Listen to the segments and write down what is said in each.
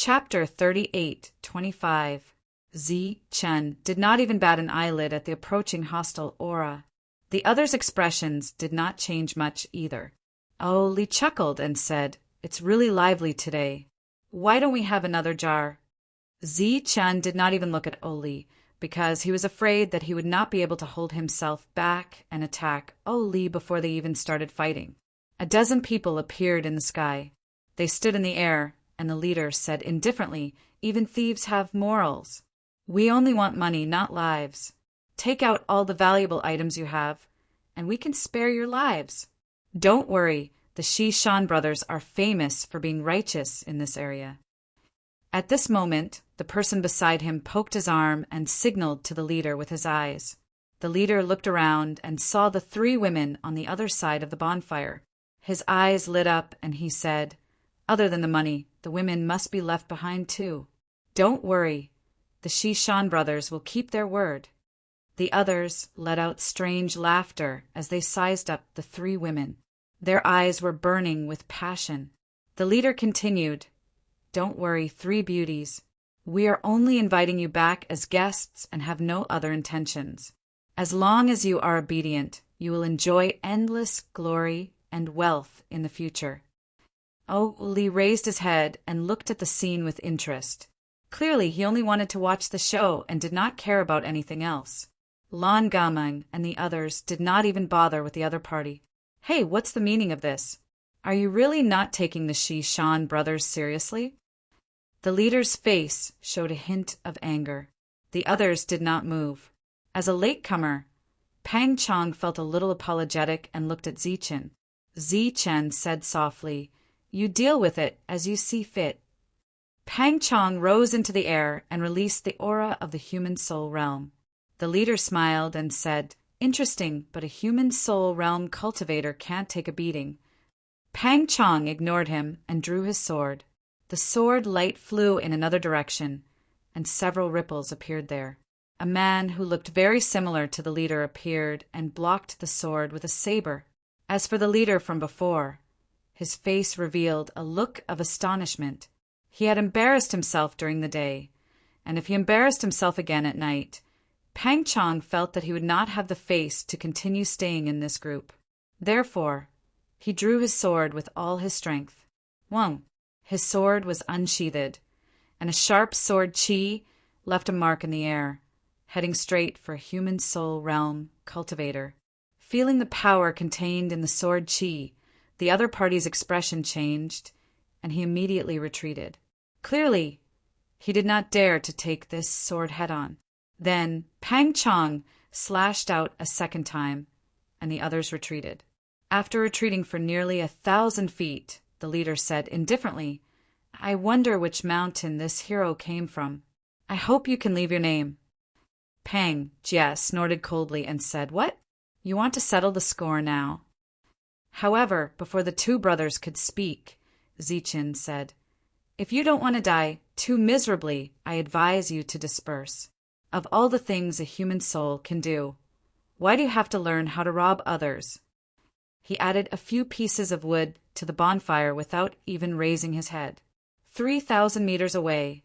Chapter 38:25. Zi Chen did not even bat an eyelid at the approaching hostile aura. The other's expressions did not change much either. Li chuckled and said, "It's really lively today. Why don't we have another jar?" Zi Chen did not even look at Li, because he was afraid that he would not be able to hold himself back and attack Li before they even started fighting. A dozen people appeared in the sky. They stood in the air, and the leader said indifferently, "Even thieves have morals. We only want money, not lives. Take out all the valuable items you have, and we can spare your lives. Don't worry, the Shan brothers are famous for being righteous in this area." At this moment, the person beside him poked his arm and signaled to the leader with his eyes. The leader looked around and saw the three women on the other side of the bonfire. His eyes lit up and he said, "Other than the money, the women must be left behind too. Don't worry, the Shan brothers will keep their word." The others let out strange laughter as they sized up the three women. Their eyes were burning with passion. The leader continued, "Don't worry, three beauties. We are only inviting you back as guests and have no other intentions. As long as you are obedient, you will enjoy endless glory and wealth in the future." Li raised his head and looked at the scene with interest. Clearly, he only wanted to watch the show and did not care about anything else. Lan Gameng and the others did not even bother with the other party. "Hey, what's the meaning of this? Are you really not taking the Shan brothers seriously?" The leader's face showed a hint of anger. The others did not move. As a latecomer, Pang Chong felt a little apologetic and looked at Zichen. Zichen said softly, "You deal with it as you see fit." Pang Chong rose into the air and released the aura of the human soul realm. The leader smiled and said, "Interesting, but a human soul realm cultivator can't take a beating." Pang Chong ignored him and drew his sword. The sword light flew in another direction, and several ripples appeared there. A man who looked very similar to the leader appeared and blocked the sword with a saber. As for the leader from before, his face revealed a look of astonishment. He had embarrassed himself during the day, and if he embarrassed himself again at night, Pang Chong felt that he would not have the face to continue staying in this group. Therefore, he drew his sword with all his strength. Wong! His sword was unsheathed, and a sharp sword chi left a mark in the air, heading straight for a human soul realm cultivator. Feeling the power contained in the sword chi, the other party's expression changed, and he immediately retreated. Clearly, he did not dare to take this sword head-on. Then Pang Chong slashed out a second time, and the others retreated. After retreating for nearly 1,000 feet, the leader said indifferently, "I wonder which mountain this hero came from. I hope you can leave your name." Pang Jia snorted coldly and said, "What? You want to settle the score now?" However, before the two brothers could speak, Zichen said, "If you don't want to die too miserably, I advise you to disperse. Of all the things a human soul can do, why do you have to learn how to rob others?" He added a few pieces of wood to the bonfire without even raising his head. 3,000 meters away,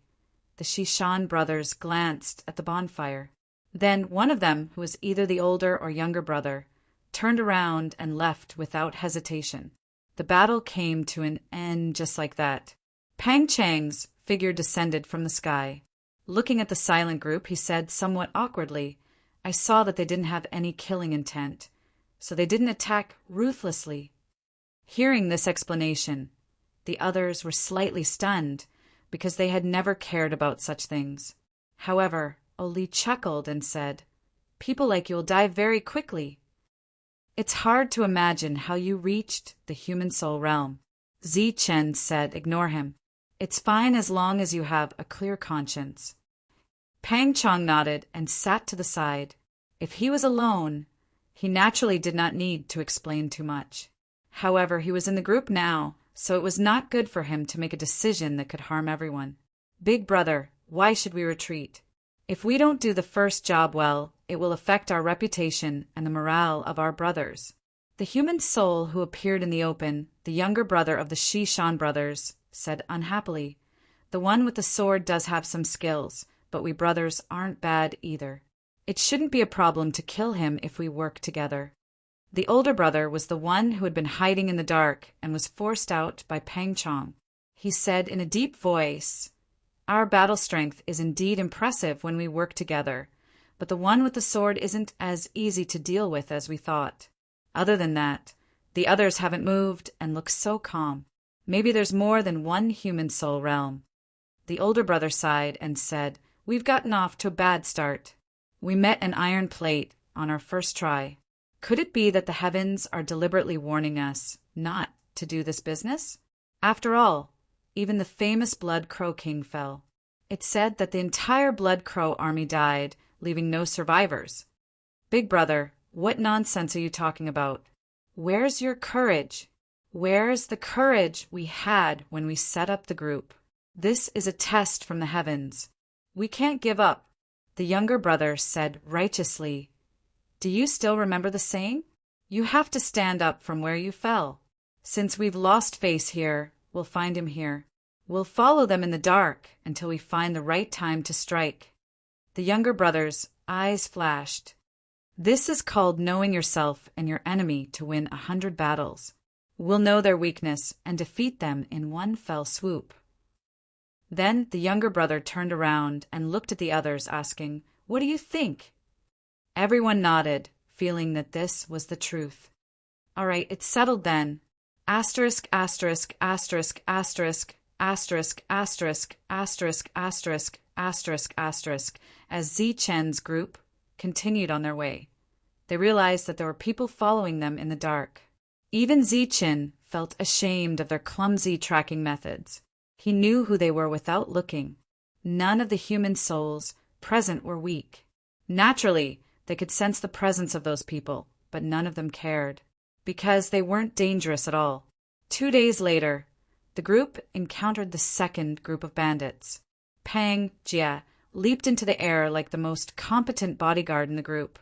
the Shan brothers glanced at the bonfire. Then one of them, who was either the older or younger brother, turned around and left without hesitation. The battle came to an end just like that. Pang Chang's figure descended from the sky. Looking at the silent group, he said somewhat awkwardly, "I saw that they didn't have any killing intent, so they didn't attack ruthlessly." Hearing this explanation, the others were slightly stunned because they had never cared about such things. However, Li chuckled and said, "People like you will die very quickly. It's hard to imagine how you reached the human soul realm." Zichen said, "Ignore him. It's fine as long as you have a clear conscience." Pang Chong nodded and sat to the side. If he was alone, he naturally did not need to explain too much. However, he was in the group now, so it was not good for him to make a decision that could harm everyone. "Big brother, why should we retreat? If we don't do the first job well, it will affect our reputation and the morale of our brothers." The human soul who appeared in the open, the younger brother of the Shan brothers, said unhappily, The one with the sword does have some skills, but we brothers aren't bad either. It shouldn't be a problem to kill him if we work together." The older brother was the one who had been hiding in the dark and was forced out by Pang Chong. He said in a deep voice, "Our battle strength is indeed impressive when we work together, but the one with the sword isn't as easy to deal with as we thought. Other than that, the others haven't moved and look so calm. Maybe there's more than one human soul realm." The older brother sighed and said, "We've gotten off to a bad start. We met an iron plate on our first try. Could it be that the heavens are deliberately warning us not to do this business? After all, even the famous Blood Crow King fell. It's said that the entire Blood Crow army died, leaving no survivors. Big brother, what nonsense are you talking about? Where's your courage? Where's the courage we had when we set up the group? This is a test from the heavens. We can't give up." The younger brother said righteously, "Do you still remember the saying? You have to stand up from where you fell. Since we've lost face here, we'll find him here. We'll follow them in the dark until we find the right time to strike." The younger brother's eyes flashed. "This is called knowing yourself and your enemy to win 100 battles. We'll know their weakness and defeat them in one fell swoop." Then the younger brother turned around and looked at the others, asking, "What do you think?" Everyone nodded, feeling that this was the truth. "All right, it's settled then. Asterisk, asterisk, asterisk, asterisk, asterisk, asterisk, asterisk, asterisk, asterisk, asterisk," as Zi Chen's group continued on their way. They realized that there were people following them in the dark. Even Zi Chen felt ashamed of their clumsy tracking methods. He knew who they were without looking. None of the human souls present were weak. Naturally, they could sense the presence of those people, but none of them cared, because they weren't dangerous at all. 2 days later, the group encountered the second group of bandits. Pang Jia leaped into the air like the most competent bodyguard in the group.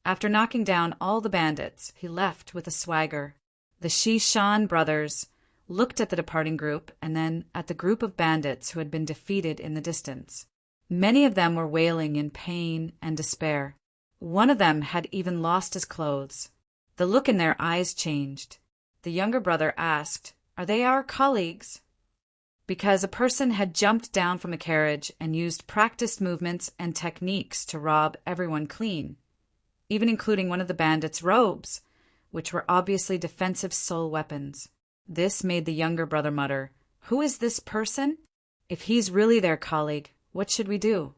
After knocking down all the bandits, he left with a swagger. The Shishan brothers looked at the departing group and then at the group of bandits who had been defeated in the distance. Many of them were wailing in pain and despair. One of them had even lost his clothes. The look in their eyes changed. The younger brother asked, "Are they our colleagues?" Because a person had jumped down from a carriage and used practiced movements and techniques to rob everyone clean, even including one of the bandits' robes, which were obviously defensive soul weapons. This made the younger brother mutter, "Who is this person? If he's really their colleague, what should we do?"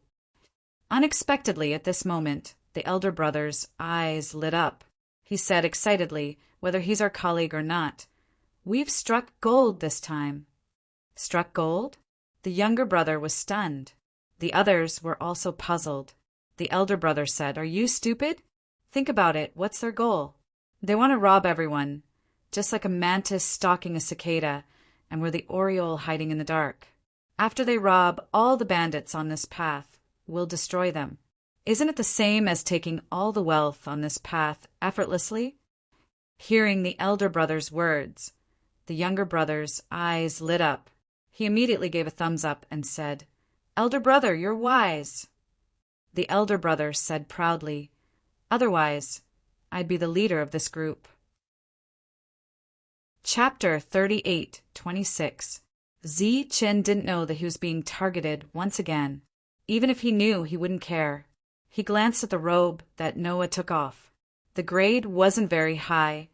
Unexpectedly at this moment, the elder brother's eyes lit up. He said excitedly, "Whether he's our colleague or not, we've struck gold this time." Struck gold? The younger brother was stunned. The others were also puzzled. The elder brother said, "Are you stupid? Think about it. What's their goal? They want to rob everyone, just like a mantis stalking a cicada, and we're the oriole hiding in the dark. After they rob all the bandits on this path, we'll destroy them. Isn't it the same as taking all the wealth on this path effortlessly?" Hearing the elder brother's words, the younger brother's eyes lit up. He immediately gave a thumbs up and said, "Elder brother, you're wise." The elder brother said proudly, "Otherwise, I'd be the leader of this group." Chapter 38:26. Zi Chen didn't know that he was being targeted once again. Even if he knew, he wouldn't care. He glanced at the robe that Noah took off. The grade wasn't very high,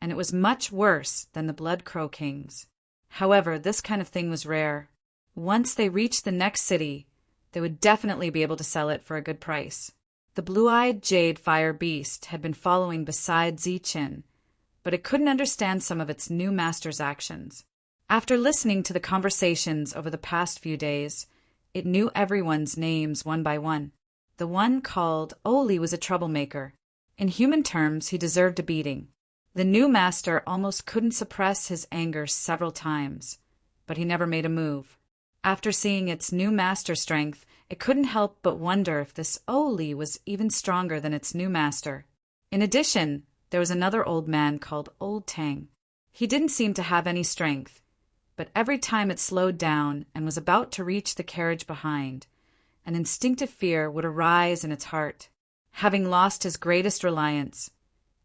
and it was much worse than the Blood Crow King's. However, this kind of thing was rare. Once they reached the next city, they would definitely be able to sell it for a good price. The blue-eyed jade fire beast had been following beside Zi Chen, but it couldn't understand some of its new master's actions. After listening to the conversations over the past few days, it knew everyone's names one by one. The one called Oli was a troublemaker. In human terms, he deserved a beating. The new master almost couldn't suppress his anger several times, but he never made a move. After seeing its new master strength, it couldn't help but wonder if this Oli was even stronger than its new master. In addition, there was another old man called Old Tang. He didn't seem to have any strength. but every time it slowed down and was about to reach the carriage behind, an instinctive fear would arise in its heart. Having lost his greatest reliance,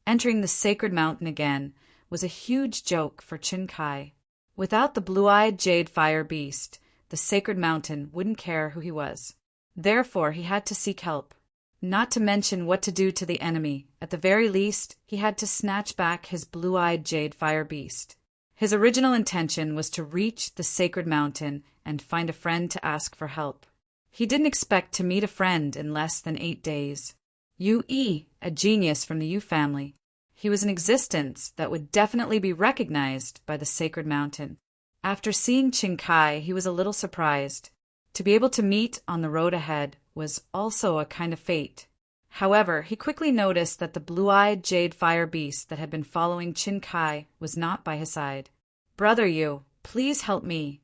entering the sacred mountain again was a huge joke for Qin Kai. Without the blue-eyed jade fire beast, the sacred mountain wouldn't care who he was. Therefore, he had to seek help. Not to mention what to do to the enemy. At the very least, he had to snatch back his blue-eyed jade fire beast. His original intention was to reach the sacred mountain and find a friend to ask for help. He didn't expect to meet a friend in less than 8 days. Yu Yi, a genius from the Yu family. He was an existence that would definitely be recognized by the sacred mountain. After seeing Qin Kai, he was a little surprised. To be able to meet on the road ahead was also a kind of fate. However, he quickly noticed that the blue-eyed jade fire beast that had been following Qin Kai was not by his side. "Brother Yu, please help me."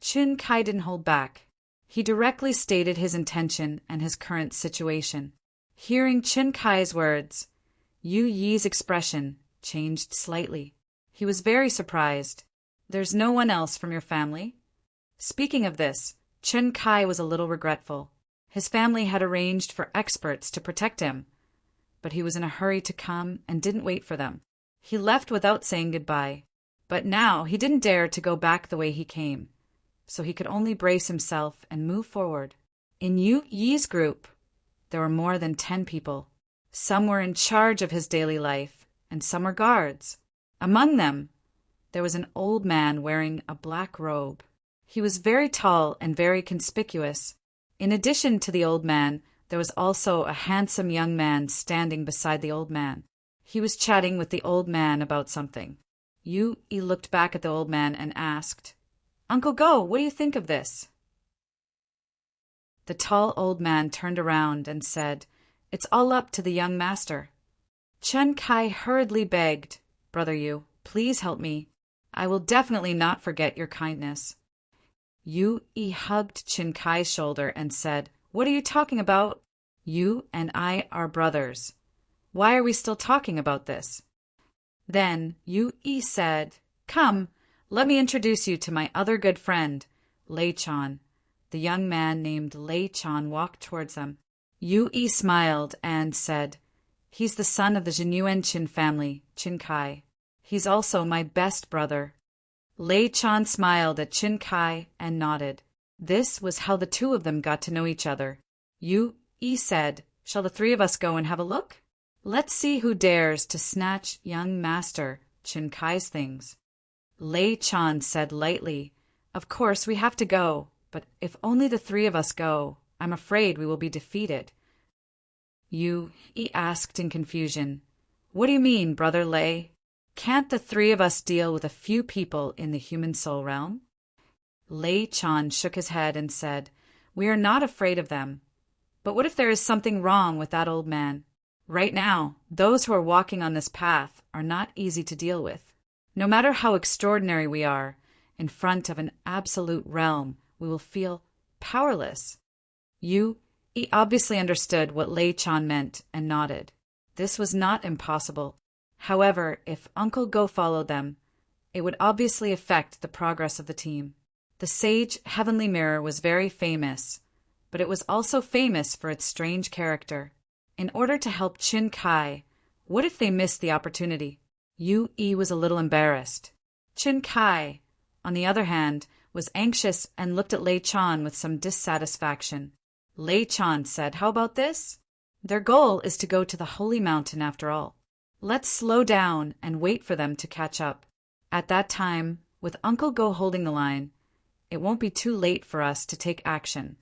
Qin Kai didn't hold back. He directly stated his intention and his current situation. Hearing Qin Kai's words, Yu Yi's expression changed slightly. He was very surprised. "There's no one else from your family?" Speaking of this, Qin Kai was a little regretful. His family had arranged for experts to protect him, but he was in a hurry to come and didn't wait for them. He left without saying goodbye, but now he didn't dare to go back the way he came, so he could only brace himself and move forward. In Yu Yi's group, there were more than 10 people. Some were in charge of his daily life, and some were guards. Among them, there was an old man wearing a black robe. He was very tall and very conspicuous. In addition to the old man, there was also a handsome young man standing beside the old man. He was chatting with the old man about something. Yu Yi looked back at the old man and asked, "Uncle Go, what do you think of this?" The tall old man turned around and said, "It's all up to the young master." Qin Kai hurriedly begged, "Brother Yu, please help me. I will definitely not forget your kindness." Yu Yi hugged Qin Kai's shoulder and said, "What are you talking about? You and I are brothers. Why are we still talking about this?" Then Yu Yi said, "Come, let me introduce you to my other good friend, Lei Chan." The young man named Lei Chan walked towards them. Yu Yi smiled and said, "He's the son of the Jinyuan Qin family, Qin Kai. He's also my best brother." Lei Chan smiled at Qin Kai and nodded. This was how the two of them got to know each other. Yu Yi said, "Shall the 3 of us go and have a look? Let's see who dares to snatch young master Qin Kai's things." Lei Chan said lightly, "Of course we have to go, but if only the 3 of us go, I'm afraid we will be defeated." Yu Yi asked in confusion, "What do you mean, Brother Lei? Can't the 3 of us deal with a few people in the human soul realm?" Lei Chan shook his head and said, "We are not afraid of them. But what if there is something wrong with that old man? Right now, those who are walking on this path are not easy to deal with. No matter how extraordinary we are, in front of an absolute realm, we will feel powerless." Yu Yi obviously understood what Lei Chan meant and nodded. This was not impossible. However, if Uncle Go followed them, it would obviously affect the progress of the team. The sage Heavenly Mirror was very famous, but it was also famous for its strange character. In order to help Qin Kai, what if they missed the opportunity? Yu Yi was a little embarrassed. Qin Kai, on the other hand, was anxious and looked at Lei Chan with some dissatisfaction. Lei Chan said, "How about this? Their goal is to go to the Holy Mountain after all. Let's slow down and wait for them to catch up. At that time, with Uncle Go holding the line, it won't be too late for us to take action."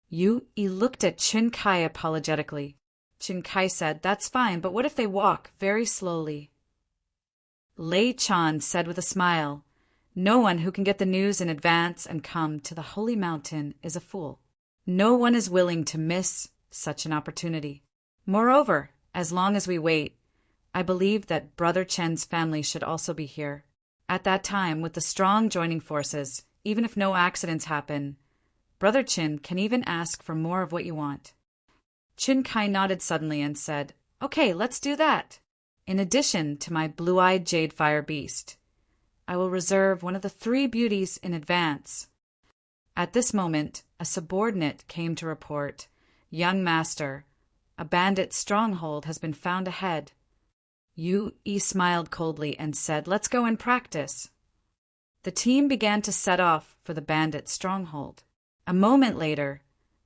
Yu Yi looked at Qin Kai apologetically. Qin Kai said, "That's fine, but what if they walk very slowly?" Lei Chan said with a smile, "No one who can get the news in advance and come to the Holy Mountain is a fool. No one is willing to miss such an opportunity. Moreover, as long as we wait, I believe that Brother Chen's family should also be here. At that time, with the strong joining forces, even if no accidents happen, Brother Chen can even ask for more of what you want." Qin Kai nodded suddenly and said, "Okay, let's do that. In addition to my blue-eyed jade fire beast, I will reserve one of the 3 beauties in advance." At this moment, a subordinate came to report, "Young master, a bandit stronghold has been found ahead." Yu smiled coldly and said, "Let's go and practice." The team began to set off for the bandit stronghold. A moment later,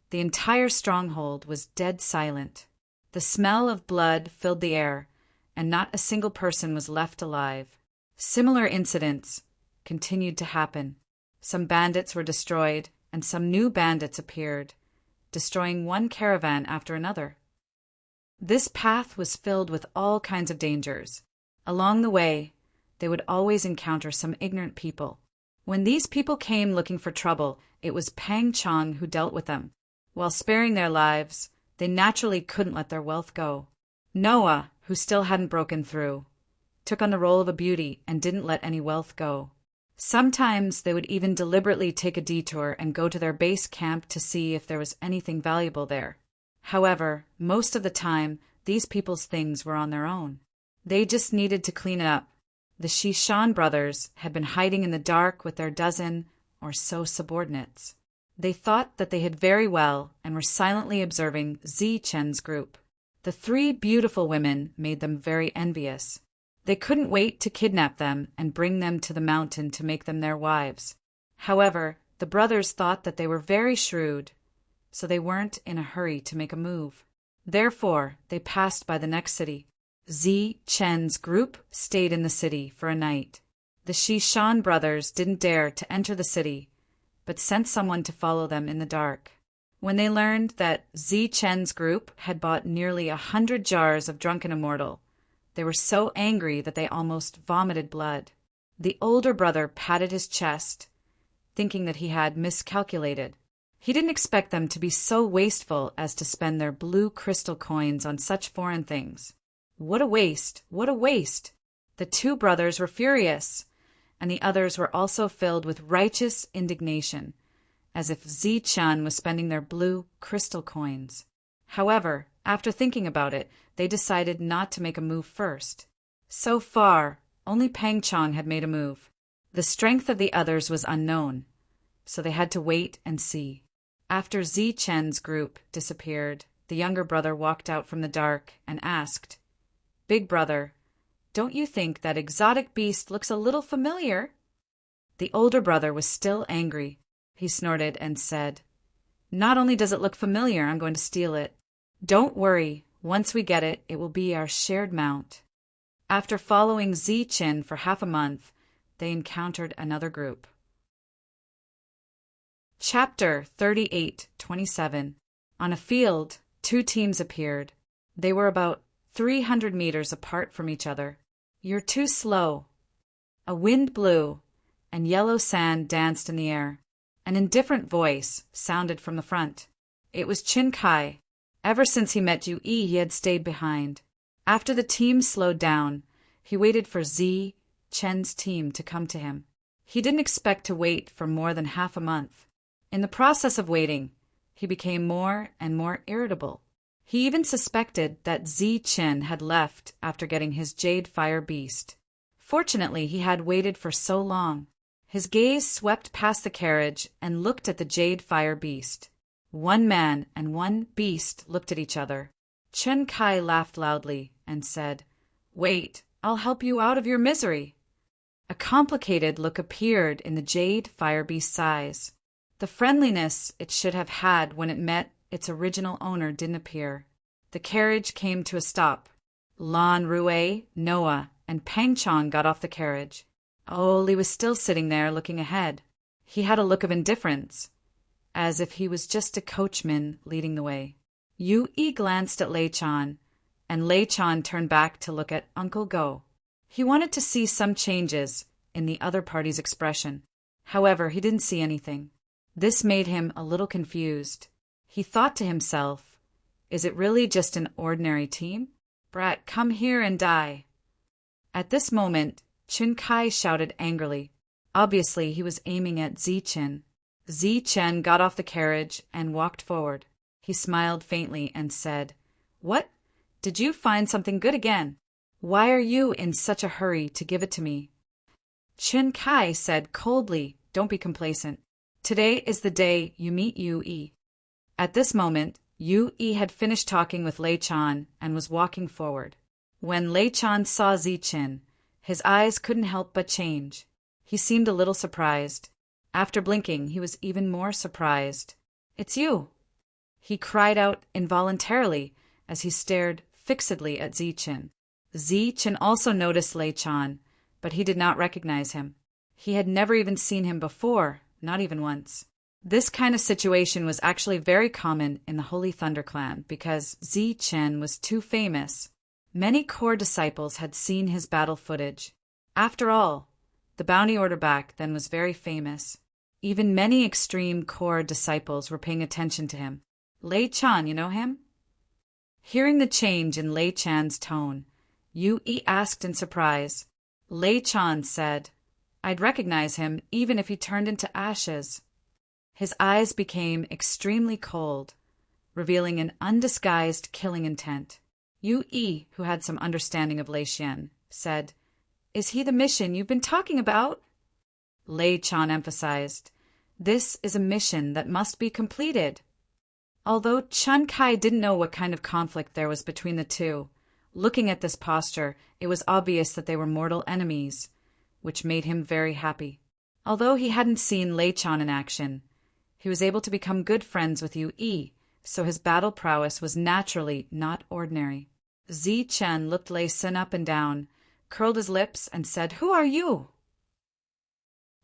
the entire stronghold was dead silent. The smell of blood filled the air, and not a single person was left alive. Similar incidents continued to happen. Some bandits were destroyed, and some new bandits appeared, destroying one caravan after another. This path was filled with all kinds of dangers. Along the way, they would always encounter some ignorant people. When these people came looking for trouble, it was Pang Chong who dealt with them. While sparing their lives, they naturally couldn't let their wealth go. Noah, who still hadn't broken through, took on the role of a beauty and didn't let any wealth go. Sometimes they would even deliberately take a detour and go to their base camp to see if there was anything valuable there. However, most of the time, these people's things were on their own. They just needed to clean it up. The Shishan brothers had been hiding in the dark with their dozen or so subordinates. They thought that they hid very well and were silently observing Zi Chen's group. The 3 beautiful women made them very envious. They couldn't wait to kidnap them and bring them to the mountain to make them their wives. However, the brothers thought that they were very shrewd, so they weren't in a hurry to make a move. Therefore, they passed by the next city. Zi Chen's group stayed in the city for a night. The Shishan brothers didn't dare to enter the city, but sent someone to follow them in the dark. When they learned that Zi Chen's group had bought nearly 100 jars of Drunken Immortal, they were so angry that they almost vomited blood. The older brother patted his chest, thinking that he had miscalculated. He didn't expect them to be so wasteful as to spend their blue crystal coins on such foreign things. What a waste! What a waste! The 2 brothers were furious, and the others were also filled with righteous indignation, as if Zi Chen was spending their blue crystal coins. However, after thinking about it, they decided not to make a move first. So far, only Pang Chong had made a move. The strength of the others was unknown, so they had to wait and see. After Zi Chen's group disappeared, the younger brother walked out from the dark and asked, "Big brother, don't you think that exotic beast looks a little familiar?" The older brother was still angry. He snorted and said, "Not only does it look familiar, I'm going to steal it. Don't worry, once we get it, it will be our shared mount." After following Zi Chen for half a month, they encountered another group. Chapter 38:27. On a field, 2 teams appeared. They were about 300 meters apart from each other. "You're too slow." A wind blew, and yellow sand danced in the air. An indifferent voice sounded from the front. It was Chin Kai. Ever since he met Yu he had stayed behind. After the team slowed down, he waited for Zi Chen's team to come to him. He didn't expect to wait for more than half a month. In the process of waiting, he became more and more irritable. He even suspected that Zi Chen had left after getting his Jade Fire Beast. Fortunately, he had waited for so long. His gaze swept past the carriage and looked at the Jade Fire Beast. One man and one beast looked at each other. Chen Kai laughed loudly and said, "Wait, I'll help you out of your misery." A complicated look appeared in the Jade Fire Beast's eyes. The friendliness it should have had when it met its original owner didn't appear. The carriage came to a stop. Lan Rui, Noah, and Pang Chong got off the carriage. Oli was still sitting there looking ahead. He had a look of indifference, as if he was just a coachman leading the way. Yu glanced at Lei Chan, and Lei Chan turned back to look at Uncle Go. He wanted to see some changes in the other party's expression. However, he didn't see anything. This made him a little confused. He thought to himself, "Is it really just an ordinary team? Brat, come here and die." At this moment, Chin Kai shouted angrily. Obviously, he was aiming at Zi Chen. Zi Chen got off the carriage and walked forward. He smiled faintly and said, "What? Did you find something good again? Why are you in such a hurry to give it to me?" Chen Kai said coldly, "Don't be complacent. Today is the day you meet Yu. At this moment, Yu had finished talking with Lei Chan and was walking forward. When Lei Chan saw Zichen, his eyes couldn't help but change. He seemed a little surprised. After blinking, he was even more surprised. "It's you!" he cried out involuntarily as he stared fixedly at Zichen. Zichen also noticed Lei Chan, but he did not recognize him. He had never even seen him before, not even once. This kind of situation was actually very common in the Holy Thunder Clan because Zichen was too famous. Many core disciples had seen his battle footage. After all, the bounty order back then was very famous. Even many extreme core disciples were paying attention to him. "Lei Chan, you know him?" Hearing the change in Lei Chan's tone, Yu asked in surprise. Lei Chan said, "I'd recognize him even if he turned into ashes." His eyes became extremely cold, revealing an undisguised killing intent. Yu, who had some understanding of Lei Xian, said, "Is he the mission you've been talking about?" Lei Chan emphasized, "This is a mission that must be completed." Although Chen Kai didn't know what kind of conflict there was between the two, looking at this posture, it was obvious that they were mortal enemies, which made him very happy. Although he hadn't seen Lei Chan in action, he was able to become good friends with Yu, so his battle prowess was naturally not ordinary. Zichen looked Lei Sin up and down, curled his lips, and said, "Who are you?"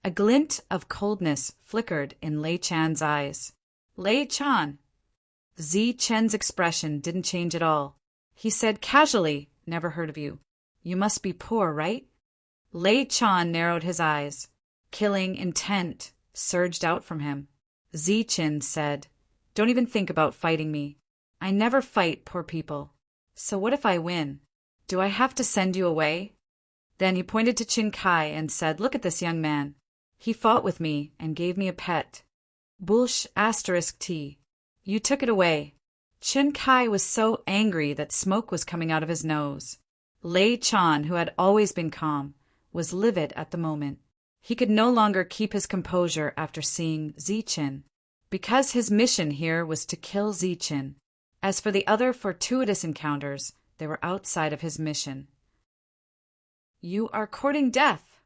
A glint of coldness flickered in Lei Chan's eyes. "Lei Chan." Zichen's expression didn't change at all. He said casually, "Never heard of you. You must be poor, right?" Lei Chan narrowed his eyes. Killing intent surged out from him. Zichen said, "Don't even think about fighting me. I never fight poor people. So what if I win? Do I have to send you away?" Then he pointed to Chen Kai and said, "Look at this young man. He fought with me and gave me a pet. Bulsh *T. You took it away." Chen Kai was so angry that smoke was coming out of his nose. Lei Chan, who had always been calm, was livid at the moment. He could no longer keep his composure after seeing Zichen, because his mission here was to kill Zichen. As for the other fortuitous encounters, they were outside of his mission. "You are courting death."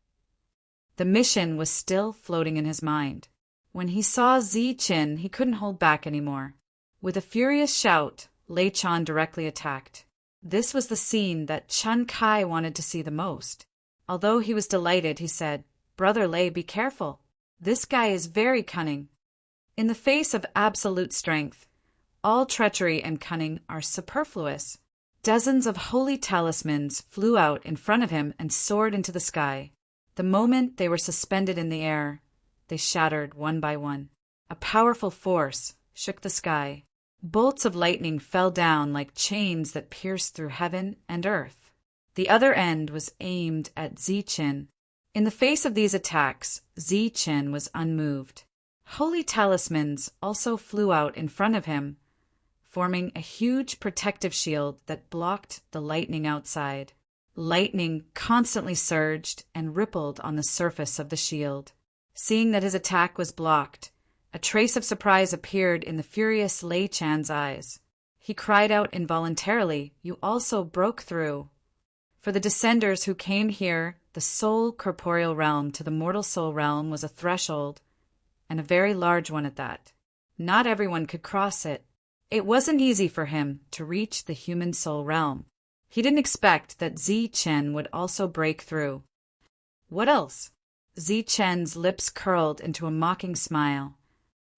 The mission was still floating in his mind. When he saw Zichen, he couldn't hold back anymore. With a furious shout, Lei Chan directly attacked. This was the scene that Chen Kai wanted to see the most. Although he was delighted, he said, "Brother Lei, be careful. This guy is very cunning." In the face of absolute strength, all treachery and cunning are superfluous. Dozens of holy talismans flew out in front of him and soared into the sky. The moment they were suspended in the air, they shattered one by one. A powerful force shook the sky. Bolts of lightning fell down like chains that pierced through heaven and earth. The other end was aimed at Zichen. In the face of these attacks, Zichen was unmoved. Holy talismans also flew out in front of him, forming a huge protective shield that blocked the lightning outside. Lightning constantly surged and rippled on the surface of the shield. Seeing that his attack was blocked, a trace of surprise appeared in the furious Lei Chan's eyes. He cried out involuntarily, "You also broke through." For the descenders who came here, the soul corporeal realm to the mortal soul realm was a threshold, and a very large one at that. Not everyone could cross it. It wasn't easy for him to reach the human soul realm. He didn't expect that Zichen would also break through. "What else?" Zichen's lips curled into a mocking smile.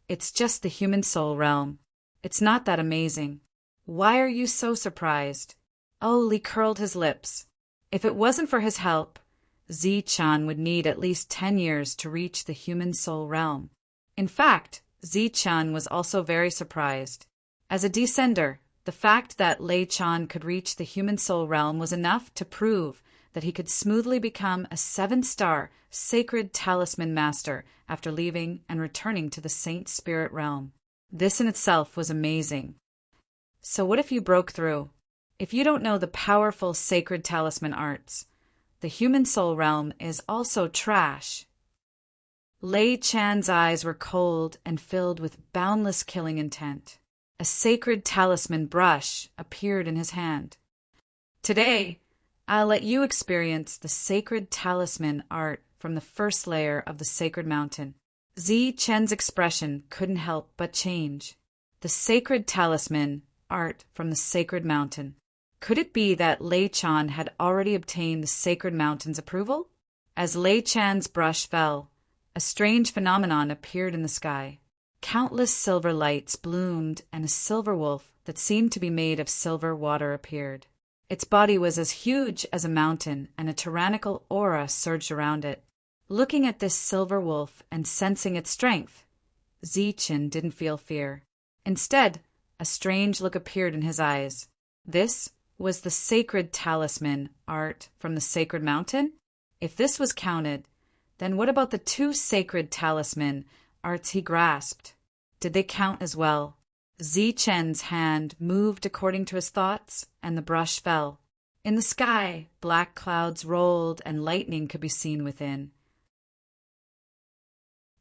"It's just the human soul realm. It's not that amazing. Why are you so surprised?" Li curled his lips. If it wasn't for his help, Zichen would need at least 10 years to reach the human soul realm. In fact, Zichen was also very surprised. As a descender, the fact that Lei Chan could reach the human soul realm was enough to prove that he could smoothly become a 7-star sacred talisman master after leaving and returning to the saint spirit realm. This in itself was amazing. So what if you broke through? If you don't know the powerful sacred talisman arts, the human soul realm is also trash. Lei Chan's eyes were cold and filled with boundless killing intent. A sacred talisman brush appeared in his hand. Today, I'll let you experience the sacred talisman art from the first layer of the sacred mountain. Zi Chen's expression couldn't help but change. The sacred talisman art from the sacred mountain. Could it be that Lei Chan had already obtained the sacred mountain's approval? As Lei Chan's brush fell, a strange phenomenon appeared in the sky. Countless silver lights bloomed, and a silver wolf that seemed to be made of silver water appeared. Its body was as huge as a mountain, and a tyrannical aura surged around it. Looking at this silver wolf and sensing its strength, Zichen didn't feel fear. Instead, a strange look appeared in his eyes. This was the sacred talisman art from the sacred mountain? If this was counted, then what about the two sacred talisman arts he grasped? Did they count as well? Zichen's hand moved according to his thoughts, and the brush fell. In the sky, black clouds rolled, and lightning could be seen within.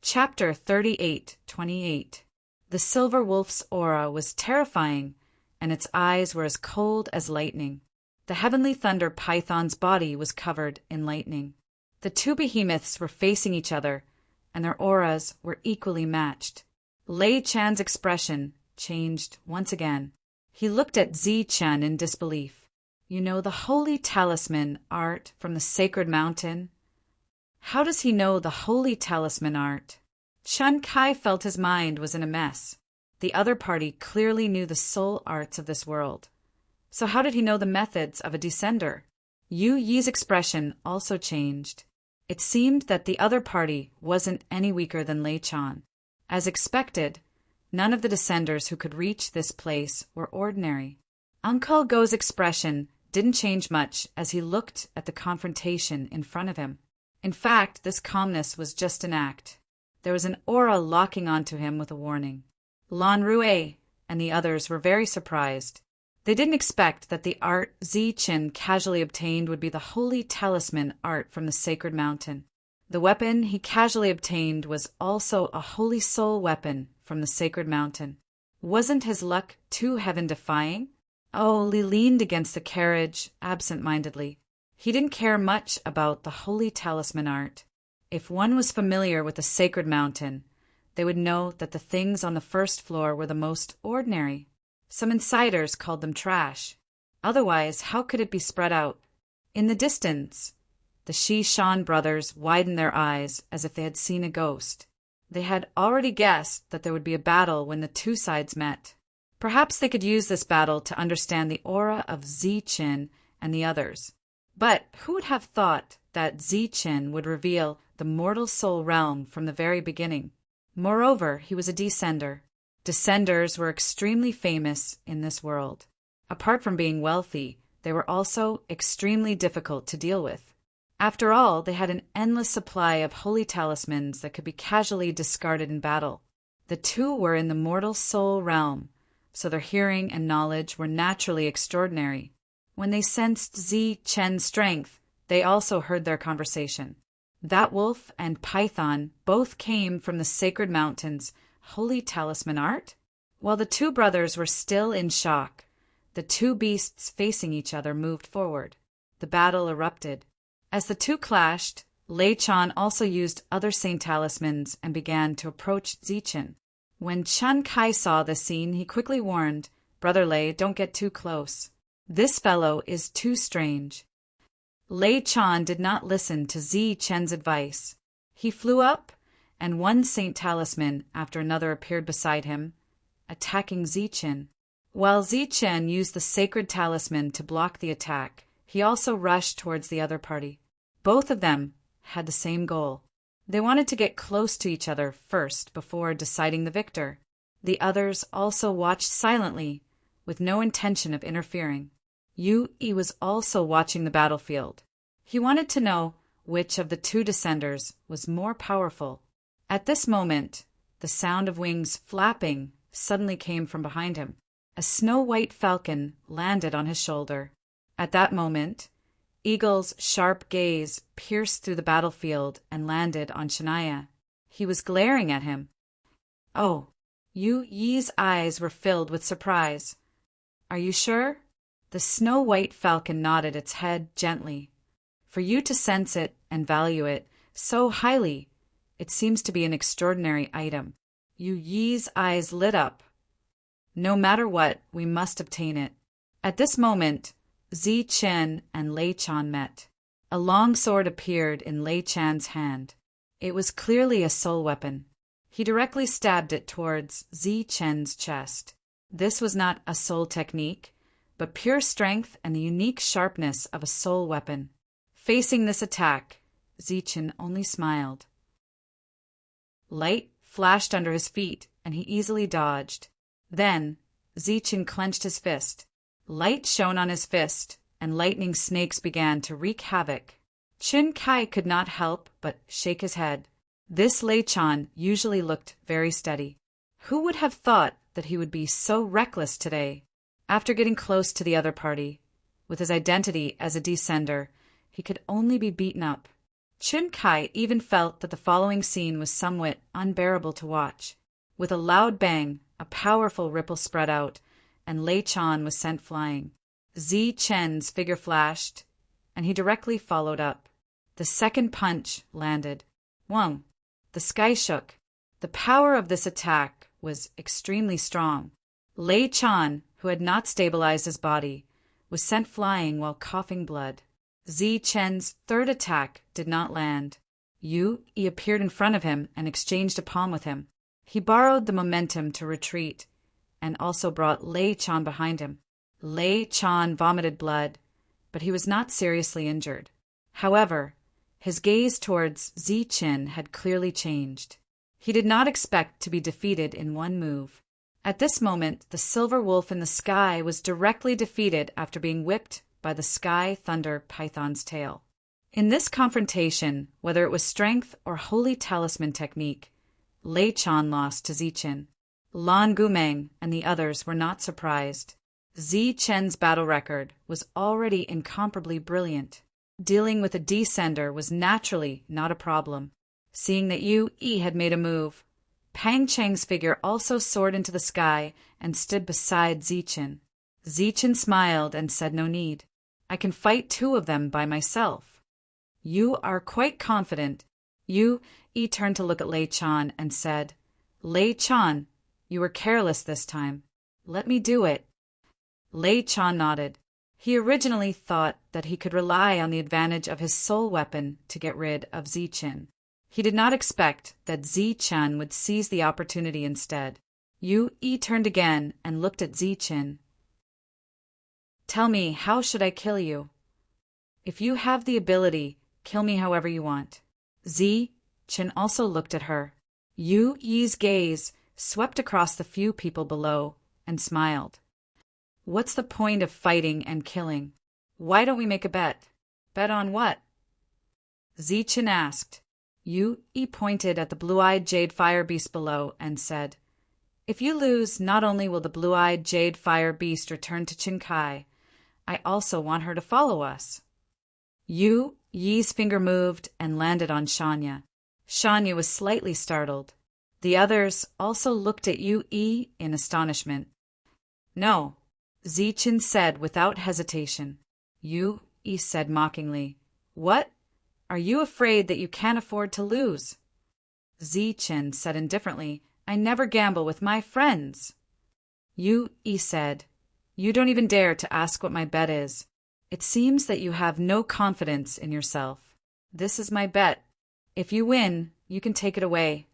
Chapter 38:28. The silver wolf's aura was terrifying, and its eyes were as cold as lightning. The heavenly thunder python's body was covered in lightning. The two behemoths were facing each other, and their auras were equally matched. Lei Chan's expression changed once again. He looked at Zi Chen in disbelief. You know the holy talisman art from the sacred mountain? How does he know the holy talisman art? Chen Kai felt his mind was in a mess. The other party clearly knew the soul arts of this world. So how did he know the methods of a descender? Yu Yi's expression also changed. It seemed that the other party wasn't any weaker than Lei Chan. As expected, none of the descenders who could reach this place were ordinary. Uncle Go's expression didn't change much as he looked at the confrontation in front of him. In fact, this calmness was just an act. There was an aura locking onto him with a warning. Lan Rue and the others were very surprised. They didn't expect that the art Zichen casually obtained would be the holy talisman art from the sacred mountain. The weapon he casually obtained was also a holy soul weapon from the sacred mountain. Wasn't his luck too heaven-defying? Oh, Li leaned against the carriage absent-mindedly. He didn't care much about the holy talisman art. If one was familiar with the sacred mountain, they would know that the things on the first floor were the most ordinary. Some insiders called them trash. Otherwise, how could it be spread out? In the distance, the Shi-Shan brothers widened their eyes as if they had seen a ghost. They had already guessed that there would be a battle when the two sides met. Perhaps they could use this battle to understand the aura of Zichen and the others. But who would have thought that Zichen would reveal the mortal soul realm from the very beginning? Moreover, he was a descender. Descenders were extremely famous in this world. Apart from being wealthy, they were also extremely difficult to deal with. After all, they had an endless supply of holy talismans that could be casually discarded in battle. The two were in the mortal soul realm, so their hearing and knowledge were naturally extraordinary. When they sensed Zi Chen's strength, they also heard their conversation. That wolf and python both came from the sacred mountain's holy talisman art? While the two brothers were still in shock, the two beasts facing each other moved forward. The battle erupted. As the two clashed, Lei Chan also used other saint talismans and began to approach Zichen. When Chen Kai saw the scene, he quickly warned, "Brother Lei, don't get too close. This fellow is too strange." Lei Chan did not listen to Zi Chen's advice. He flew up, and one saint talisman after another appeared beside him, attacking Zichen. While Zichen used the sacred talisman to block the attack, he also rushed towards the other party. Both of them had the same goal. They wanted to get close to each other first before deciding the victor. The others also watched silently, with no intention of interfering. Yu Yi was also watching the battlefield. He wanted to know which of the two descenders was more powerful. At this moment, the sound of wings flapping suddenly came from behind him. A snow-white falcon landed on his shoulder. At that moment, Eagle's sharp gaze pierced through the battlefield and landed on Shania. He was glaring at him. Oh, Yu Yi's eyes were filled with surprise. Are you sure? The snow-white falcon nodded its head gently. For you to sense it and value it so highly, it seems to be an extraordinary item. Yu Yi's eyes lit up. No matter what, we must obtain it. At this moment, Zi Chen and Lei Chan met. A long sword appeared in Lei Chan's hand. It was clearly a soul weapon. He directly stabbed it towards Zi Chen's chest. This was not a soul technique, but pure strength and the unique sharpness of a soul weapon. Facing this attack, Zi Chen only smiled. Light flashed under his feet, and he easily dodged. Then, Zi Chen clenched his fist. Light shone on his fist, and lightning snakes began to wreak havoc. Qin Kai could not help but shake his head. This Lei Chan usually looked very steady. Who would have thought that he would be so reckless today? After getting close to the other party, with his identity as a descender, he could only be beaten up. Qin Kai even felt that the following scene was somewhat unbearable to watch. With a loud bang, a powerful ripple spread out, and Lei Chan was sent flying. Zi Chen's figure flashed, and he directly followed up. The second punch landed. Wong! The sky shook. The power of this attack was extremely strong. Lei Chan, who had not stabilized his body, was sent flying while coughing blood. Zi Chen's third attack did not land. Yu Yi appeared in front of him and exchanged a palm with him. He borrowed the momentum to retreat, and also brought Lei Chan behind him. Lei Chan vomited blood, but he was not seriously injured. However, his gaze towards Zi Chen had clearly changed. He did not expect to be defeated in one move. At this moment, the silver wolf in the sky was directly defeated after being whipped by the sky thunder python's tail. In this confrontation, whether it was strength or holy talisman technique, Lei Chan lost to Zi Chen. Lan Gumeng and the others were not surprised. Zi Chen's battle record was already incomparably brilliant. Dealing with a descender was naturally not a problem. Seeing that Yu Yi had made a move, Pang Cheng's figure also soared into the sky and stood beside Zi Chen. Zi Chen smiled and said no need. I can fight two of them by myself. You are quite confident. Yu Yi turned to look at Lei Chan and said, Lei Chan, you were careless this time. Let me do it. Lei Chan nodded. He originally thought that he could rely on the advantage of his soul weapon to get rid of Zi Chen. He did not expect that Zi Chen would seize the opportunity instead. Yu Yi turned again and looked at Zi Chen. Tell me, how should I kill you? If you have the ability, kill me however you want. Zi Chen also looked at her. Yu Yi's gaze swept across the few people below and smiled. What's the point of fighting and killing? Why don't we make a bet? Bet on what? Zi Chen asked. Yu Yi pointed at the blue-eyed jade fire beast below and said, If you lose, not only will the blue-eyed jade fire beast return to Qin Kai, I also want her to follow us. Yu Yi's finger moved and landed on Shanya. Shanya was slightly startled. The others also looked at Yu Yi in astonishment. No, Zi Chen said without hesitation. Yu Yi said mockingly, What? Are you afraid that you can't afford to lose? Zi Chen said indifferently, I never gamble with my friends. Yu Yi said, You don't even dare to ask what my bet is. It seems that you have no confidence in yourself. This is my bet. If you win, you can take it away.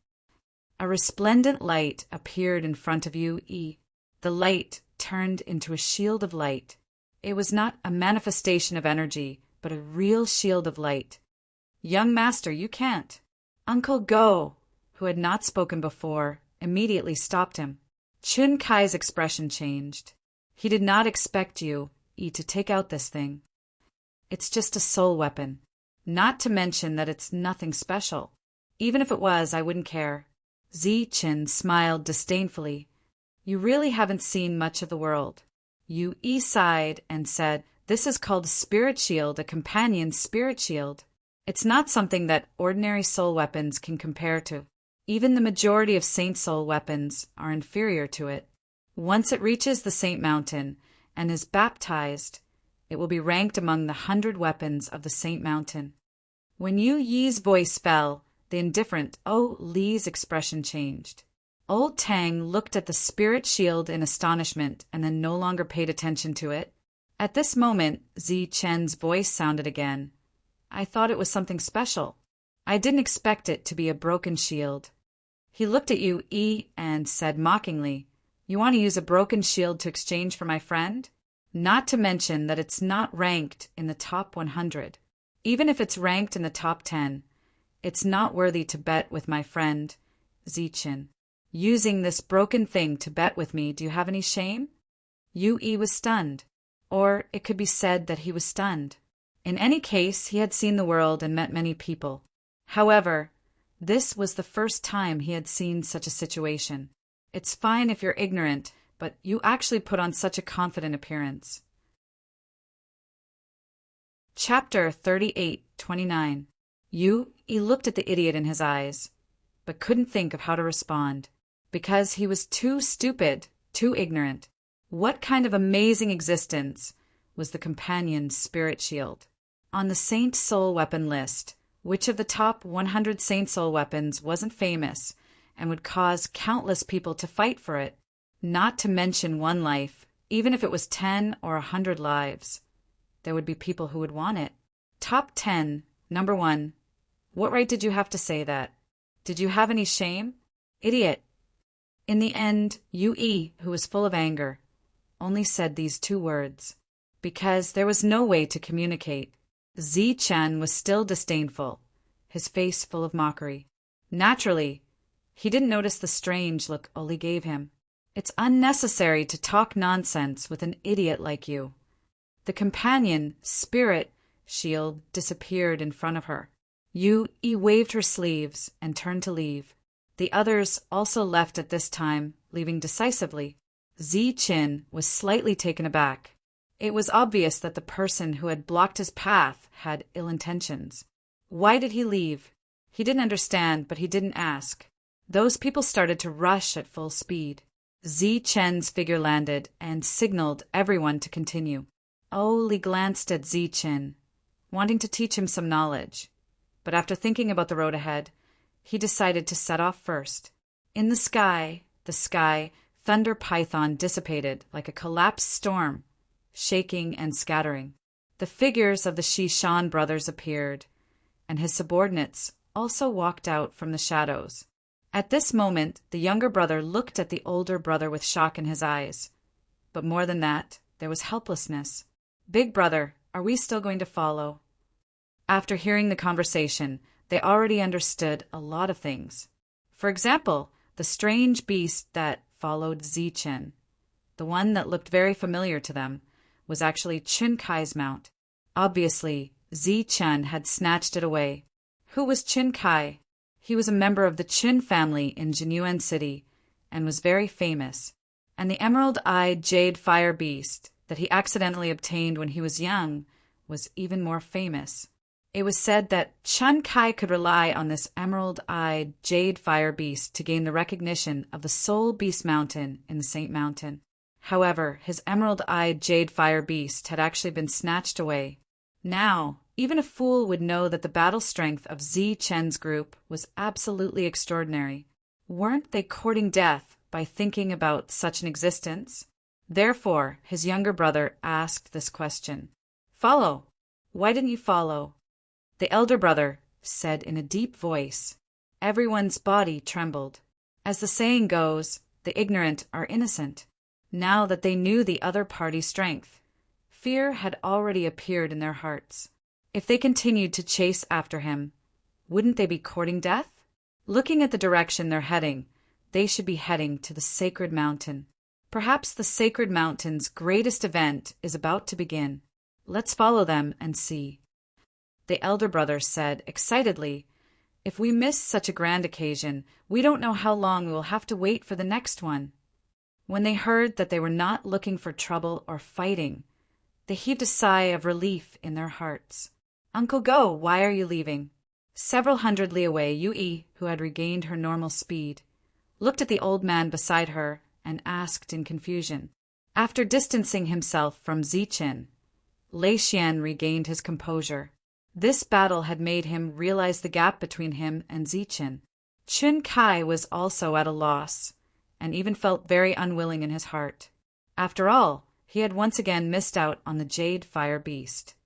A resplendent light appeared in front of Yu Yi. The light turned into a shield of light. It was not a manifestation of energy, but a real shield of light. Young master, you can't. Uncle Go, who had not spoken before, immediately stopped him. Qin Kai's expression changed. He did not expect Yu Yi to take out this thing. It's just a soul weapon. Not to mention that it's nothing special. Even if it was, I wouldn't care. Zi Chen smiled disdainfully. You really haven't seen much of the world. Yu Yi sighed and said, This is called a spirit shield, a companion spirit shield. It's not something that ordinary soul weapons can compare to. Even the majority of Saint Soul weapons are inferior to it. Once it reaches the Saint Mountain and is baptized, it will be ranked among the 100 weapons of the Saint Mountain. When Yu Yi's voice fell, the indifferent Oh Li's expression changed. Old Tang looked at the spirit shield in astonishment and then no longer paid attention to it. At this moment, Zi Chen's voice sounded again. I thought it was something special. I didn't expect it to be a broken shield. He looked at Yu Yi and said mockingly, You want to use a broken shield to exchange for my friend? Not to mention that it's not ranked in the top 100. Even if it's ranked in the top 10, it's not worthy to bet with my friend, Zichen. Using this broken thing to bet with me, do you have any shame? Yu Yi was stunned. Or it could be said that he was stunned. In any case, he had seen the world and met many people. However, this was the first time he had seen such a situation. It's fine if you're ignorant, but you actually put on such a confident appearance. Chapter 38:29. Yu Yi looked at the idiot in his eyes, but couldn't think of how to respond, because he was too stupid, too ignorant. What kind of amazing existence was the companion spirit shield? On the Saint Soul weapon list, which of the top 100 Saint Soul weapons wasn't famous and would cause countless people to fight for it? Not to mention one life, even if it was 10 or 100 lives. There would be people who would want it. Top 10, number 1. What right did you have to say that? Did you have any shame? Idiot. In the end, Yu Yi, who was full of anger, only said these 2 words, because there was no way to communicate. Zi Chen was still disdainful, his face full of mockery. Naturally, he didn't notice the strange look Oli gave him. It's unnecessary to talk nonsense with an idiot like you. The companion, spirit, shield disappeared in front of her. Yu Yi waved her sleeves and turned to leave. The others also left at this time, leaving decisively. Zi Qin was slightly taken aback. It was obvious that the person who had blocked his path had ill intentions. Why did he leave? He didn't understand, but he didn't ask. Those people started to rush at full speed. Zi Chen's figure landed and signaled everyone to continue. Li glanced at Zi Chen, wanting to teach him some knowledge. But after thinking about the road ahead, he decided to set off first. In the sky, Thunder Python dissipated like a collapsed storm, shaking and scattering. The figures of the Shishan brothers appeared, and his subordinates also walked out from the shadows. At this moment, the younger brother looked at the older brother with shock in his eyes. But more than that, there was helplessness. Big brother, are we still going to follow? After hearing the conversation, they already understood a lot of things. For example, the strange beast that followed Zi Chen, the one that looked very familiar to them, was actually Qin Kai's mount. Obviously, Zi Chen had snatched it away. Who was Qin Kai? He was a member of the Qin family in Jinyuan City and was very famous. And the emerald-eyed jade fire beast that he accidentally obtained when he was young was even more famous. It was said that Qin Kai could rely on this emerald-eyed jade fire beast to gain the recognition of the Soul Beast Mountain in the Saint Mountain. However, his emerald-eyed jade fire beast had actually been snatched away. Now, even a fool would know that the battle strength of Zi Chen's group was absolutely extraordinary. Weren't they courting death by thinking about such an existence? Therefore, his younger brother asked this question. Follow. Why didn't you follow? The elder brother said in a deep voice. Everyone's body trembled. As the saying goes, the ignorant are innocent. Now that they knew the other party's strength, fear had already appeared in their hearts. If they continued to chase after him, wouldn't they be courting death? Looking at the direction they're heading, they should be heading to the sacred mountain. Perhaps the sacred mountain's greatest event is about to begin. Let's follow them and see. The elder brother said excitedly, If we miss such a grand occasion, we don't know how long we will have to wait for the next one. When they heard that they were not looking for trouble or fighting, They heaved a sigh of relief in their hearts. "Uncle Go, why are you leaving?" Several hundred li away, Yue, who had regained her normal speed, looked at the old man beside her and asked in confusion. After distancing himself from Zichen, Lei Xian regained his composure. This battle had made him realize the gap between him and Zichen. Qin Kai was also at a loss, and even felt very unwilling in his heart. After all, he had once again missed out on the Jade Fire Beast.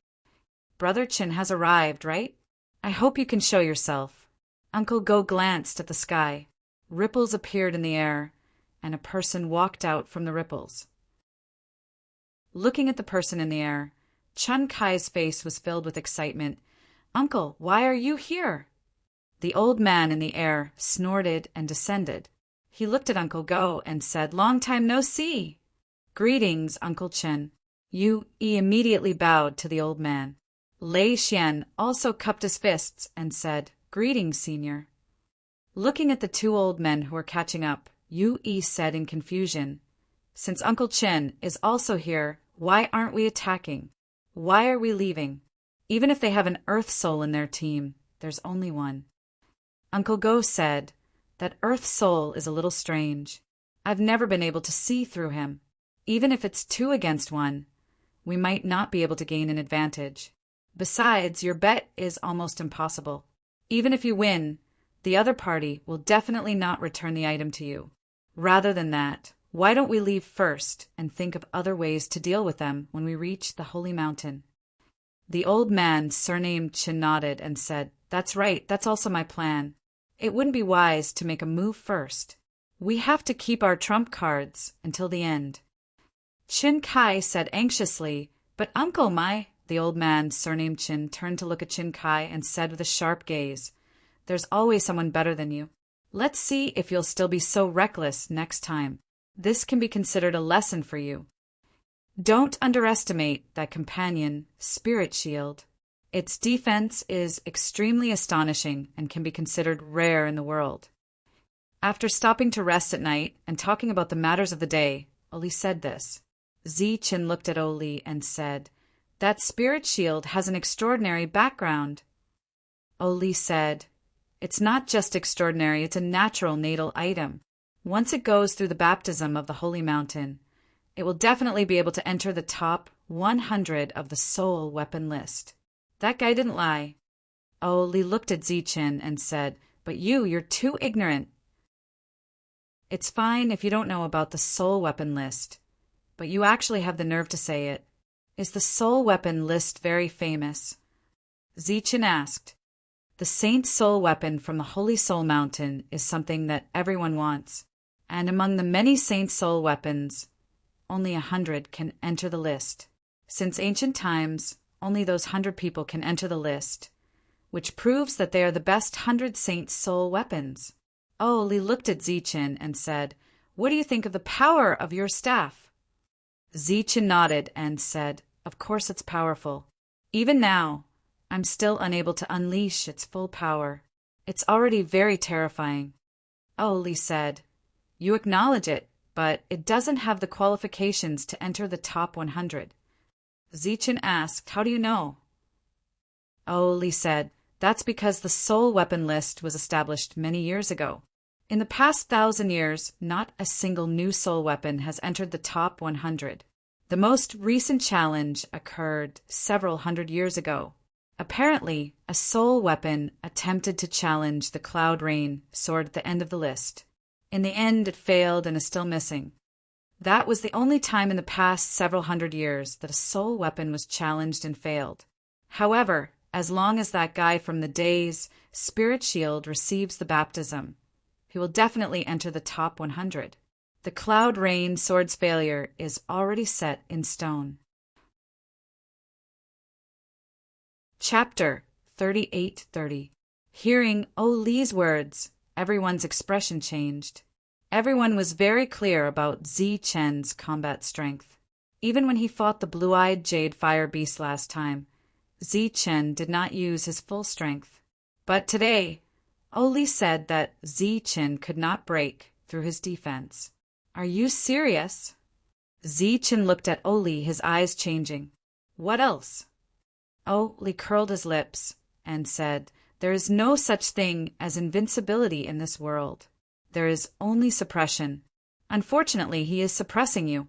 "Brother Qin has arrived, right? I hope you can show yourself." Uncle Go glanced at the sky. Ripples appeared in the air, and a person walked out from the ripples. Looking at the person in the air, Chun Kai's face was filled with excitement. "Uncle, why are you here?" The old man in the air snorted and descended. He looked at Uncle Go and said, "Long time no see." "Greetings, Uncle Chen." Yue immediately bowed to the old man. Lei Xian also cupped his fists and said, "Greetings, senior." Looking at the two old men who were catching up, Yue said in confusion, "Since Uncle Chen is also here, why aren't we attacking? Why are we leaving? Even if they have an Earth Soul in their team, there's only one." Uncle Go said, "That Earth Soul is a little strange. I've never been able to see through him. Even if it's 2 against 1, we might not be able to gain an advantage. Besides, your bet is almost impossible. Even if you win, the other party will definitely not return the item to you. Rather than that, why don't we leave first and think of other ways to deal with them when we reach the Holy Mountain?" The old man, surnamed Qin, nodded and said, "That's right, that's also my plan. It wouldn't be wise to make a move first. We have to keep our trump cards until the end." Qin Kai said anxiously, "But Uncle, my—" The old man, surnamed Qin, turned to look at Qin Kai and said with a sharp gaze, "There's always someone better than you. Let's see if you'll still be so reckless next time. This can be considered a lesson for you. Don't underestimate that companion, Spirit Shield. Its defense is extremely astonishing and can be considered rare in the world." After stopping to rest at night and talking about the matters of the day, Oli said this. Zichen looked at Oli and said, "That Spirit Shield has an extraordinary background." Oli said, "It's not just extraordinary, it's a natural natal item. Once it goes through the baptism of the Holy Mountain, it will definitely be able to enter the top 100 of the soul weapon list." That guy didn't lie. Oli looked at Zichen and said, "But you're too ignorant." "It's fine if you don't know about the soul weapon list, but you actually have the nerve to say it. Is the soul weapon list very famous?" Zichen asked. "The Saint Soul weapon from the Holy Soul Mountain is something that everyone wants, and among the many Saint Soul weapons, only 100 can enter the list. Since ancient times, only those 100 people can enter the list, which proves that they are the best 100 Saint Soul weapons." Oli looked at Zichen and said, "What do you think of the power of your staff?" Zichen nodded and said, "Of course it's powerful. Even now, I'm still unable to unleash its full power. It's already very terrifying." Oli said, "You acknowledge it, but it doesn't have the qualifications to enter the top 100. Zichen asked, "How do you know?" Oli said, "That's because the soul weapon list was established many years ago. In the past 1,000 years, not a single new soul weapon has entered the top 100. The most recent challenge occurred several hundred years ago. Apparently, a soul weapon attempted to challenge the Cloud Rain sword at the end of the list. In the end, it failed and is still missing. That was the only time in the past several hundred years that a soul weapon was challenged and failed. However, as long as that guy from the days, Spirit Shield, receives the baptism, he will definitely enter the top 100. The Cloud Rain sword's failure is already set in stone." Chapter 3830. Hearing Oli's words, everyone's expression changed. Everyone was very clear about Zichen's combat strength. Even when he fought the blue-eyed Jade Fire Beast last time, Zichen did not use his full strength. But today, Oli said that Zichen could not break through his defense. "Are you serious?" Zichen looked at Oli, his eyes changing. What else? Oh, Li curled his lips and said, there is no such thing as invincibility in this world. There is only suppression. Unfortunately, he is suppressing you.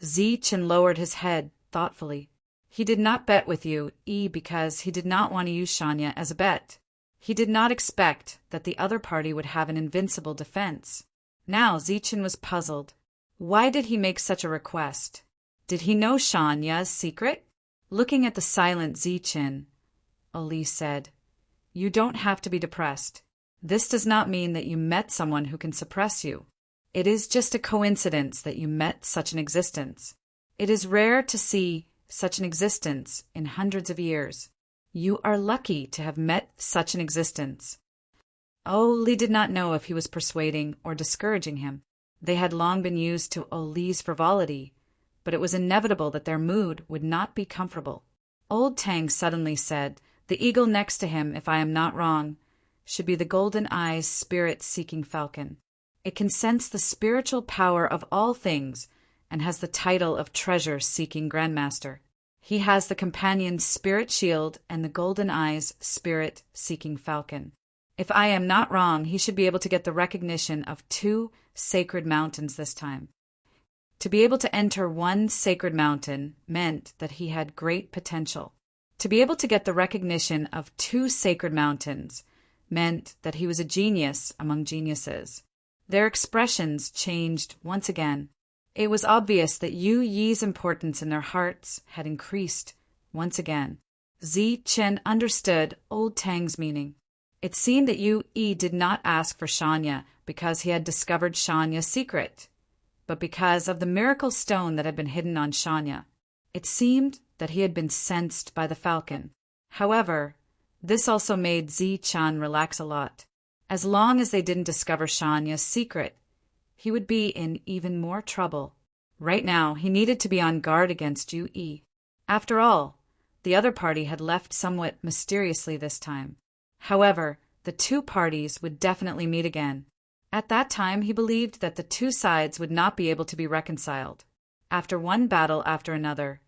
Zichen lowered his head thoughtfully. He did not bet with you, because he did not want to use Shania as a bet. He did not expect that the other party would have an invincible defense. Now Zichen was puzzled. Why did he make such a request? Did he know Shanya's secret? Looking at the silent Zichen, Oli said, you don't have to be depressed. This does not mean that you met someone who can suppress you. It is just a coincidence that you met such an existence. It is rare to see such an existence in hundreds of years. You are lucky to have met such an existence. Oli did not know if he was persuading or discouraging him. They had long been used to Oli's frivolity, but it was inevitable that their mood would not be comfortable. Old Tang suddenly said, the eagle next to him, if I am not wrong, should be the golden eyes spirit-seeking falcon. It can sense the spiritual power of all things and has the title of treasure-seeking grandmaster. He has the companion spirit shield and the golden eyes spirit-seeking falcon. If I am not wrong, he should be able to get the recognition of 2 sacred mountains this time. To be able to enter one sacred mountain meant that he had great potential. To be able to get the recognition of 2 sacred mountains meant that he was a genius among geniuses. Their expressions changed once again. It was obvious that Yu Yi's importance in their hearts had increased once again. Zichen understood Old Tang's meaning. It seemed that Yu Yi did not ask for Shanya because he had discovered Shanya's secret, but because of the miracle stone that had been hidden on Shanya. It seemed that he had been sensed by the falcon. However, this also made Zichen relax a lot. As long as they didn't discover Shanya's secret, he would be in even more trouble. Right now, he needed to be on guard against Yu Yi. After all, the other party had left somewhat mysteriously this time. However, the 2 parties would definitely meet again. At that time, he believed that the 2 sides would not be able to be reconciled. After one battle after another,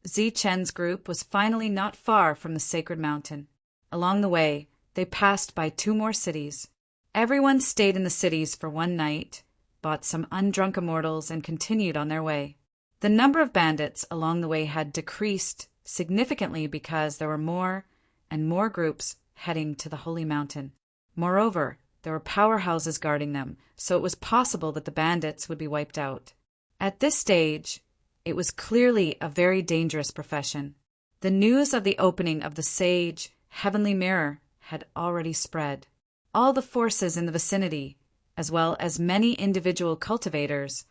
Zichen's group was finally not far from the sacred mountain. Along the way, they passed by 2 more cities. Everyone stayed in the cities for one night, bought some undrunk immortals, and continued on their way. The number of bandits along the way had decreased significantly because there were more and more groups heading to the holy mountain. Moreover, there were powerhouses guarding them, so it was possible that the bandits would be wiped out. At this stage, it was clearly a very dangerous profession. The news of the opening of the sage heavenly mirror had already spread. All the forces in the vicinity, as well as many individual cultivators,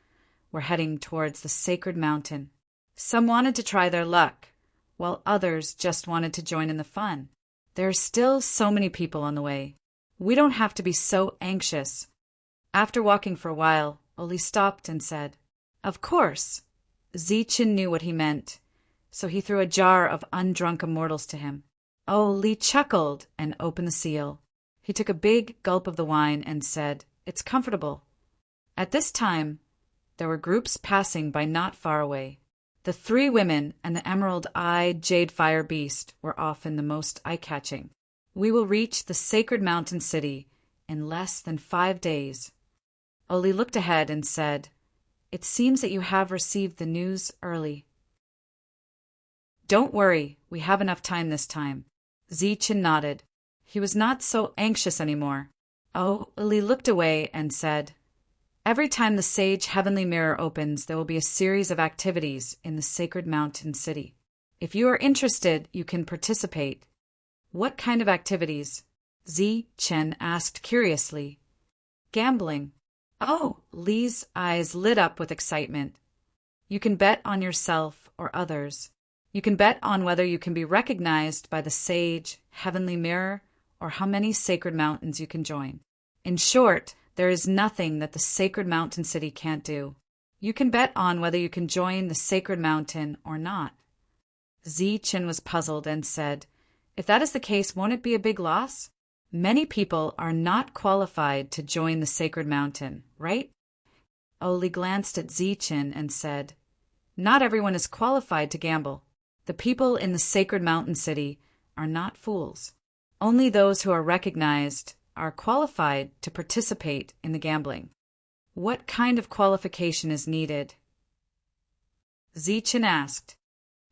were heading towards the sacred mountain. Some wanted to try their luck, while others just wanted to join in the fun. There are still so many people on the way. We don't have to be so anxious. After walking for a while, Oli stopped and said, of course. Zichen knew what he meant, so he threw a jar of undrunk immortals to him. Oli chuckled and opened the seal. He took a big gulp of the wine and said, it's comfortable. At this time, there were groups passing by not far away. The 3 women and the emerald-eyed jade fire beast were often the most eye-catching. We will reach the sacred mountain city in less than 5 days. Oli looked ahead and said, it seems that you have received the news early. Don't worry, we have enough time this time. Zichen nodded. He was not so anxious anymore. Oli looked away and said, every time the sage heavenly mirror opens, there will be a series of activities in the sacred mountain city. If you are interested, you can participate. What kind of activities? Zichen asked curiously. Gambling. Oh, Li's eyes lit up with excitement. You can bet on yourself or others. You can bet on whether you can be recognized by the sage heavenly mirror or how many sacred mountains you can join. In short, there is nothing that the sacred mountain city can't do. You can bet on whether you can join the sacred mountain or not. Zichen was puzzled and said, if that is the case, won't it be a big loss? Many people are not qualified to join the sacred mountain, right? Oli glanced at Zichen and said, not everyone is qualified to gamble. The people in the sacred mountain city are not fools. Only those who are recognized are qualified to participate in the gambling. What kind of qualification is needed? Zichen asked.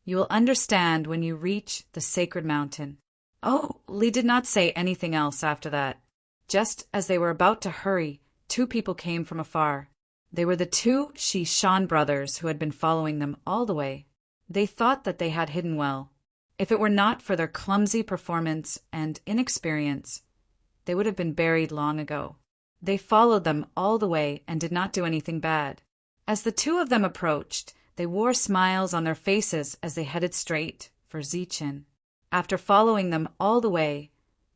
You will understand when you reach the sacred mountain. Oh, Li did not say anything else after that. Just as they were about to hurry, two people came from afar. They were the two Shan brothers who had been following them all the way. They thought that they had hidden well. If it were not for their clumsy performance and inexperience, they would have been buried long ago. They followed them all the way and did not do anything bad. As the two of them approached, they wore smiles on their faces as they headed straight for Zichen. After following them all the way,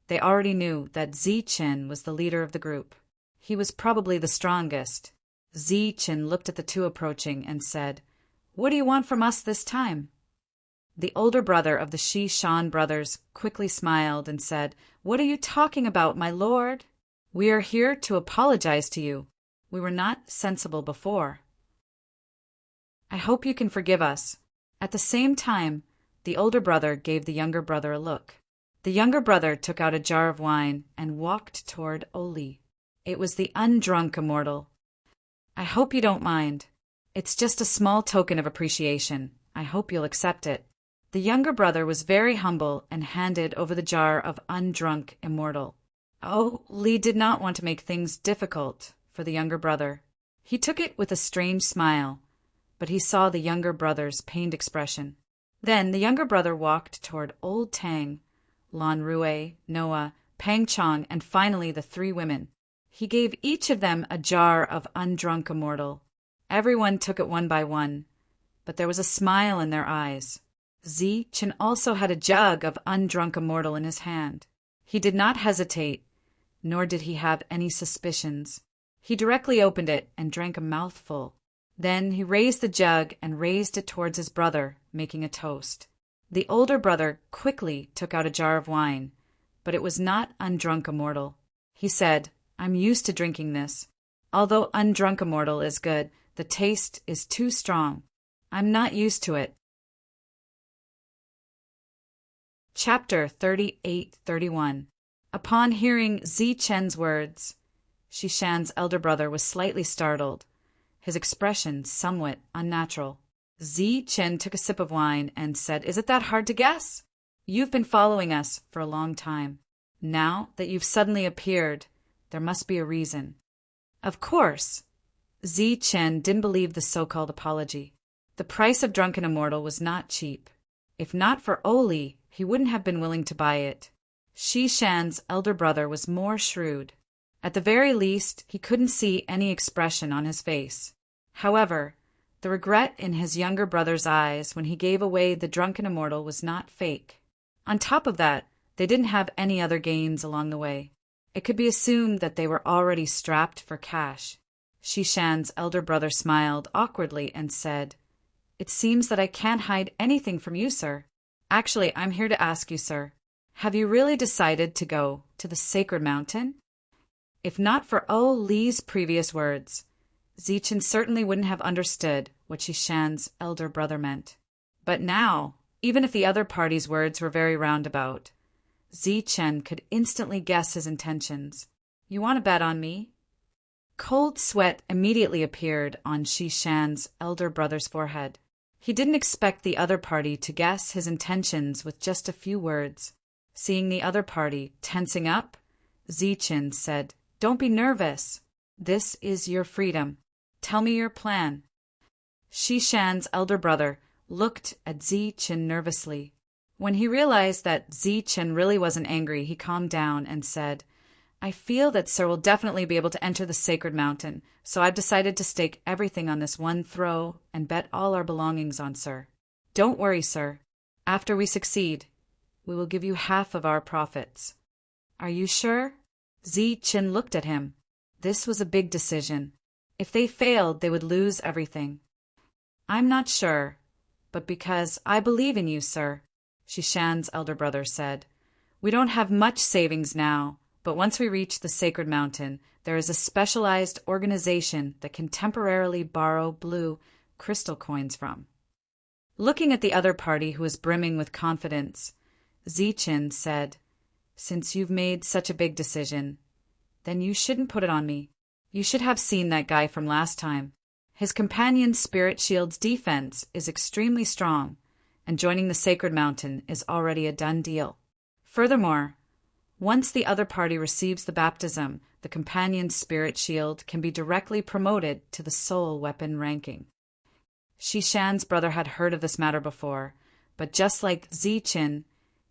they already knew that Zichen was the leader of the group. He was probably the strongest. Zichen looked at the two approaching and said, What do you want from us this time? The older brother of the Shan brothers quickly smiled and said, What are you talking about, my lord? We are here to apologize to you. We were not sensible before. I hope you can forgive us. At the same time, the older brother gave the younger brother a look. The younger brother took out a jar of wine and walked toward Oli. It was the undrunk immortal. I hope you don't mind. It's just a small token of appreciation. I hope you'll accept it. The younger brother was very humble and handed over the jar of undrunk immortal. Oh, Li did not want to make things difficult for the younger brother. He took it with a strange smile, but he saw the younger brother's pained expression. Then the younger brother walked toward Old Tang, Lan Rui, Noah, Pang Chong, and finally the three women. He gave each of them a jar of undrunk immortal. Everyone took it one by one, but there was a smile in their eyes. Zichen also had a jug of undrunk immortal in his hand. He did not hesitate, nor did he have any suspicions. He directly opened it and drank a mouthful. Then he raised the jug and raised it towards his brother, making a toast. The older brother quickly took out a jar of wine, but it was not undrunk immortal. He said, I'm used to drinking this. Although undrunk immortal is good, the taste is too strong. I'm not used to it. Chapter 38-31. Upon hearing Zichen's words, Shishan's elder brother was slightly startled, his expression somewhat unnatural. Zichen took a sip of wine and said, Is it that hard to guess? You've been following us for a long time. Now that you've suddenly appeared, there must be a reason. Of course, Zichen didn't believe the so-called apology. The price of Drunken Immortal was not cheap. If not for Oli, he wouldn't have been willing to buy it. Shishan's elder brother was more shrewd. At the very least, he couldn't see any expression on his face. However, the regret in his younger brother's eyes when he gave away the Drunken Immortal was not fake. On top of that, they didn't have any other gains along the way. It could be assumed that they were already strapped for cash. Shishan's elder brother smiled awkwardly and said, It seems that I can't hide anything from you, sir. Actually, I'm here to ask you, sir, have you really decided to go to the sacred mountain? If not for Li's previous words, Zichen certainly wouldn't have understood what Shishan's elder brother meant. But now, even if the other party's words were very roundabout, Zichen could instantly guess his intentions. You want to bet on me? Cold sweat immediately appeared on Shishan's elder brother's forehead. He didn't expect the other party to guess his intentions with just a few words. Seeing the other party tensing up, Zichen said, Don't be nervous. This is your freedom. Tell me your plan. Shishan's elder brother looked at Zichen nervously. When he realized that Zichen really wasn't angry, he calmed down and said, I feel that sir will definitely be able to enter the sacred mountain, so I've decided to stake everything on this one throw and bet all our belongings on sir. Don't worry, sir. After we succeed, we will give you half of our profits. Are you sure? Zichen looked at him. This was a big decision. If they failed, they would lose everything. I'm not sure, but because I believe in you, sir, Shishan's elder brother said. We don't have much savings now, but once we reach the sacred mountain, there is a specialized organization that can temporarily borrow blue crystal coins from. Looking at the other party who was brimming with confidence, Zichen said, "Since you've made such a big decision, then you shouldn't put it on me. You should have seen that guy from last time. His companion's spirit shield's defense is extremely strong, and joining the Sacred Mountain is already a done deal. Furthermore, once the other party receives the baptism, the companion's spirit shield can be directly promoted to the soul weapon ranking." Shishan's brother had heard of this matter before, but just like Zichen,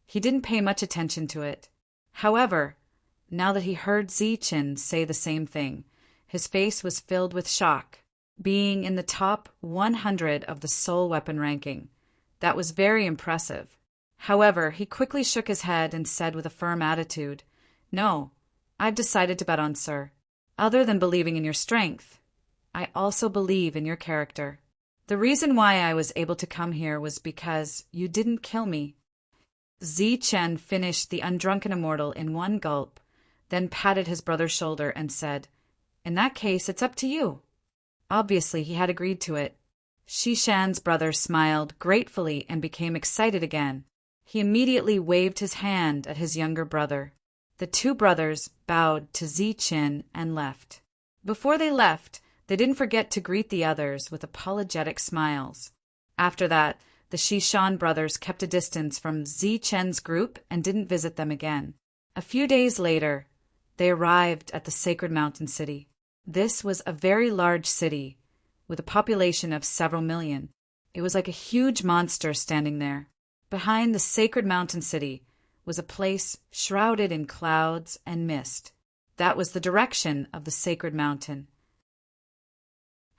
he didn't pay much attention to it. However, now that he heard Zichen say the same thing, his face was filled with shock. Being in the top 100 of the soul weapon ranking, that was very impressive. However, he quickly shook his head and said with a firm attitude, "No, I've decided to bet on Sir. Other than believing in your strength, I also believe in your character. The reason why I was able to come here was because you didn't kill me." Zichen finished the Undrunken Immortal in one gulp, then patted his brother's shoulder and said, "In that case, it's up to you." Obviously, he had agreed to it. Shishan's brother smiled gratefully and became excited again. He immediately waved his hand at his younger brother. The two brothers bowed to Zichen and left. Before they left, they didn't forget to greet the others with apologetic smiles. After that, the Shishan brothers kept a distance from Zichen's group and didn't visit them again. A few days later, they arrived at the Sacred Mountain City. This was a very large city, with a population of several million. It was like a huge monster standing there. Behind the Sacred Mountain City was a place shrouded in clouds and mist. That was the direction of the Sacred Mountain.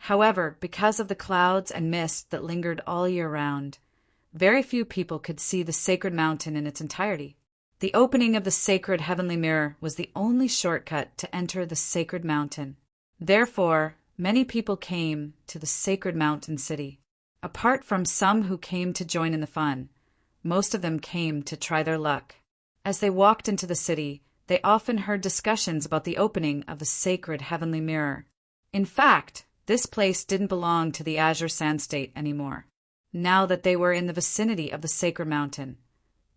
However, because of the clouds and mist that lingered all year round, very few people could see the Sacred Mountain in its entirety. The opening of the sacred heavenly mirror was the only shortcut to enter the Sacred Mountain. Therefore, many people came to the Sacred Mountain City. Apart from some who came to join in the fun, most of them came to try their luck. As they walked into the city, they often heard discussions about the opening of the sacred heavenly mirror. In fact, this place didn't belong to the Azure Sand State anymore. Now that they were in the vicinity of the Sacred Mountain,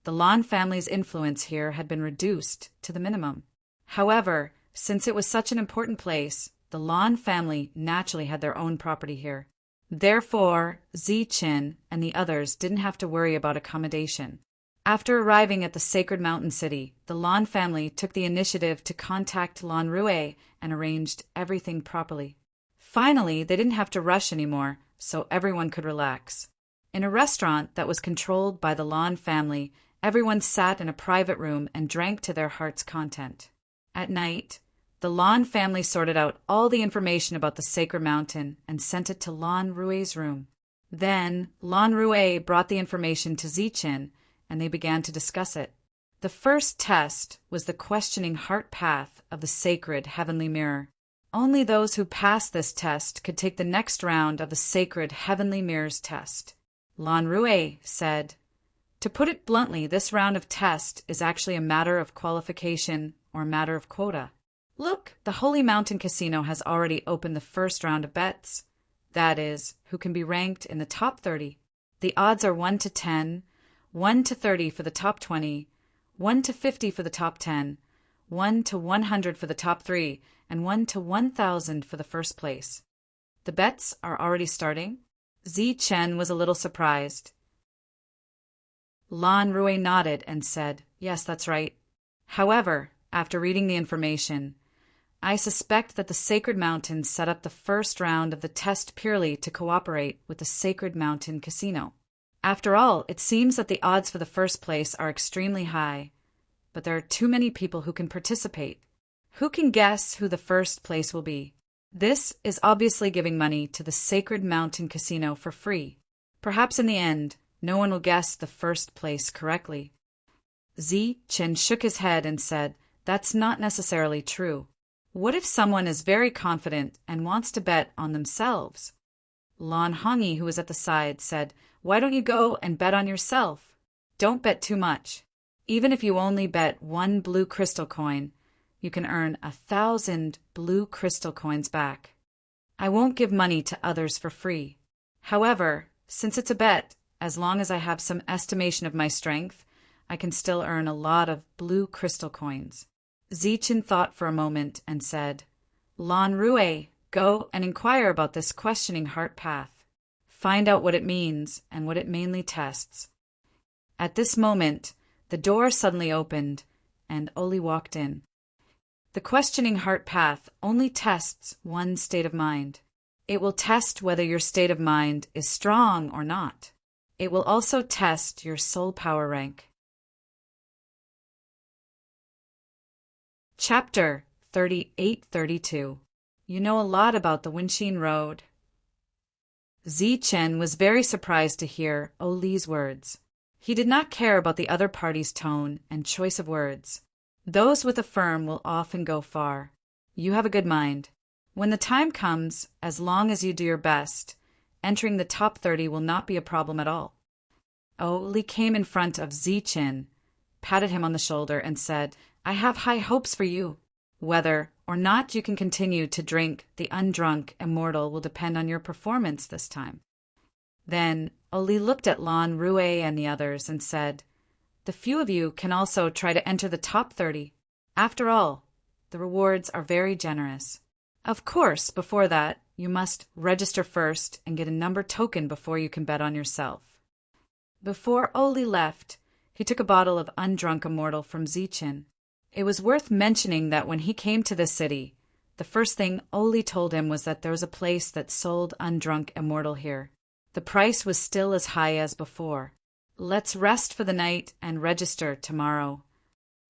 the Lan family's influence here had been reduced to the minimum. However, since it was such an important place, the Lan family naturally had their own property here. Therefore, Zichen and the others didn't have to worry about accommodation. After arriving at the Sacred Mountain City, the Lan family took the initiative to contact Lan Rue and arranged everything properly. Finally, they didn't have to rush anymore, so everyone could relax. In a restaurant that was controlled by the Lan family, everyone sat in a private room and drank to their heart's content. At night, the Lan family sorted out all the information about the Sacred Mountain and sent it to Lan Rue's room. Then, Lan Rue brought the information to Zichen, and they began to discuss it. The first test was the questioning heart path of the sacred heavenly mirror. Only those who passed this test could take the next round of the sacred heavenly mirrors test. Lan Rue said, "To put it bluntly, this round of test is actually a matter of qualification or matter of quota. Look, the Holy Mountain Casino has already opened the first round of bets. That is, who can be ranked in the top 30. The odds are 1 to 10, 1 to 30 for the top 20, 1 to 50 for the top 10, 1 to 100 for the top 3, and 1 to 1,000 for the first place. The bets are already starting?" Zichen was a little surprised. Lan Rue nodded and said, "Yes, that's right. However, after reading the information, I suspect that the Sacred Mountain set up the first round of the test purely to cooperate with the Sacred Mountain Casino. After all, it seems that the odds for the first place are extremely high, but there are too many people who can participate. Who can guess who the first place will be? This is obviously giving money to the Sacred Mountain Casino for free. Perhaps in the end, no one will guess the first place correctly." Zichen shook his head and said, "That's not necessarily true. What if someone is very confident and wants to bet on themselves?" Lan Hongyi, who was at the side, said, "Why don't you go and bet on yourself? Don't bet too much. Even if you only bet 1 blue crystal coin, you can earn 1,000 blue crystal coins back. I won't give money to others for free. However, since it's a bet, As long as I have some estimation of my strength, I can still earn a lot of blue crystal coins. Zichen thought for a moment and said, Lan Rue, go and inquire about this questioning heart path. Find out what it means and what it mainly tests. At this moment, the door suddenly opened, and Oli walked in. The questioning heart path only tests one state of mind. It will test whether your state of mind is strong or not. It will also test your soul power rank. Chapter 38-32. You know a lot about the Wenxin Road. Zichen was very surprised to hear Oli's words. He did not care about the other party's tone and choice of words. Those with a firm will often go far. You have a good mind. When the time comes, as long as you do your best, entering the top 30 will not be a problem at all. Oli came in front of Zichen, patted him on the shoulder, and said, I have high hopes for you. Whether or not you can continue to drink the undrunk immortal will depend on your performance this time. Then Oli looked at Lan Rue and the others and said, The few of you can also try to enter the top 30. After all, the rewards are very generous. Of course, before that, you must register first and get a number token before you can bet on yourself. Before Oli left, he took a bottle of undrunk immortal from Zichen. It was worth mentioning that when he came to the city, the first thing Oli told him was that there was a place that sold undrunk immortal here. The price was still as high as before. Let's rest for the night and register tomorrow.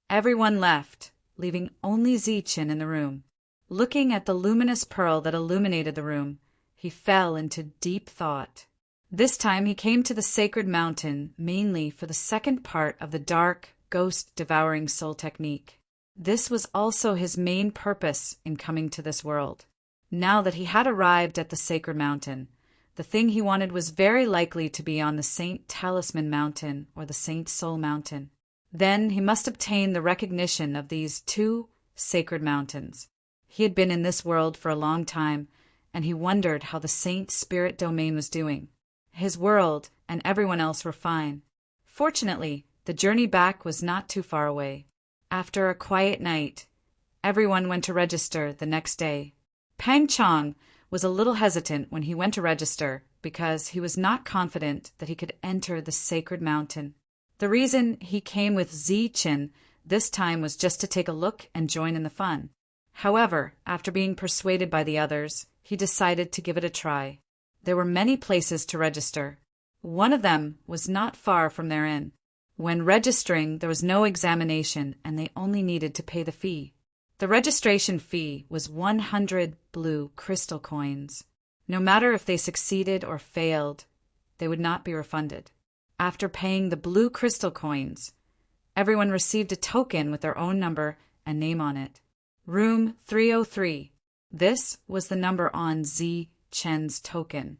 Everyone left, leaving only Zichen in the room. Looking at the luminous pearl that illuminated the room, he fell into deep thought. This time he came to the sacred mountain mainly for the second part of the dark, ghost-devouring soul technique. This was also his main purpose in coming to this world. Now that he had arrived at the sacred mountain, the thing he wanted was very likely to be on the Saint Talisman Mountain or the Saint Soul Mountain. Then he must obtain the recognition of these two sacred mountains. He had been in this world for a long time, and he wondered how the Saint Spirit Domain was doing. His world and everyone else were fine. Fortunately, the journey back was not too far away. After a quiet night, everyone went to register the next day. Pang Chong was a little hesitant when he went to register because he was not confident that he could enter the sacred mountain. The reason he came with Zichen this time was just to take a look and join in the fun. However, after being persuaded by the others, he decided to give it a try. There were many places to register. One of them was not far from their inn. When registering, there was no examination, and they only needed to pay the fee. The registration fee was 100 blue crystal coins. No matter if they succeeded or failed, they would not be refunded. After paying the blue crystal coins, everyone received a token with their own number and name on it. Room 303. This was the number on Zichen's token,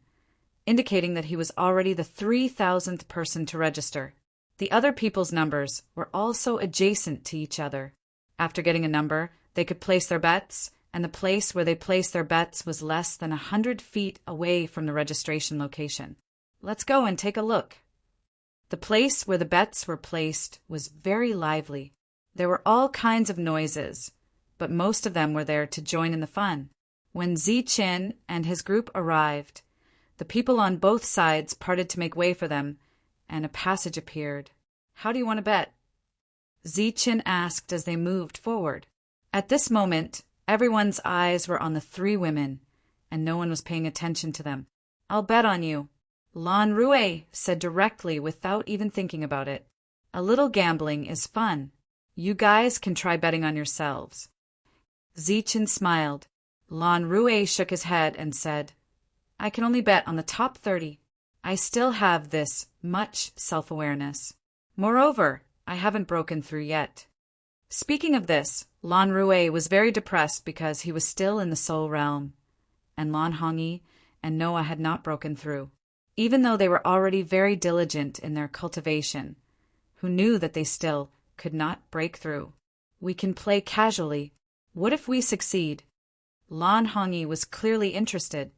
indicating that he was already the 3,000th person to register. The other people's numbers were also adjacent to each other. After getting a number, they could place their bets, and the place where they placed their bets was less than 100 feet away from the registration location. Let's go and take a look. The place where the bets were placed was very lively. There were all kinds of noises, but most of them were there to join in the fun. When Zichen and his group arrived, the people on both sides parted to make way for them, and a passage appeared. How do you want to bet? Zichen asked as they moved forward. At this moment, everyone's eyes were on the three women, and no one was paying attention to them. I'll bet on you. Lan Rue said directly without even thinking about it. A little gambling is fun. You guys can try betting on yourselves. Zichen smiled. Lan Rue shook his head and said, I can only bet on the top 30. I still have this much self-awareness. Moreover, I haven't broken through yet. Speaking of this, Lan Rue was very depressed because he was still in the soul realm, and Lan Hongyi and Noah had not broken through, even though they were already very diligent in their cultivation, who knew that they still could not break through. We can play casually. What if we succeed? Lan Hongyi was clearly interested.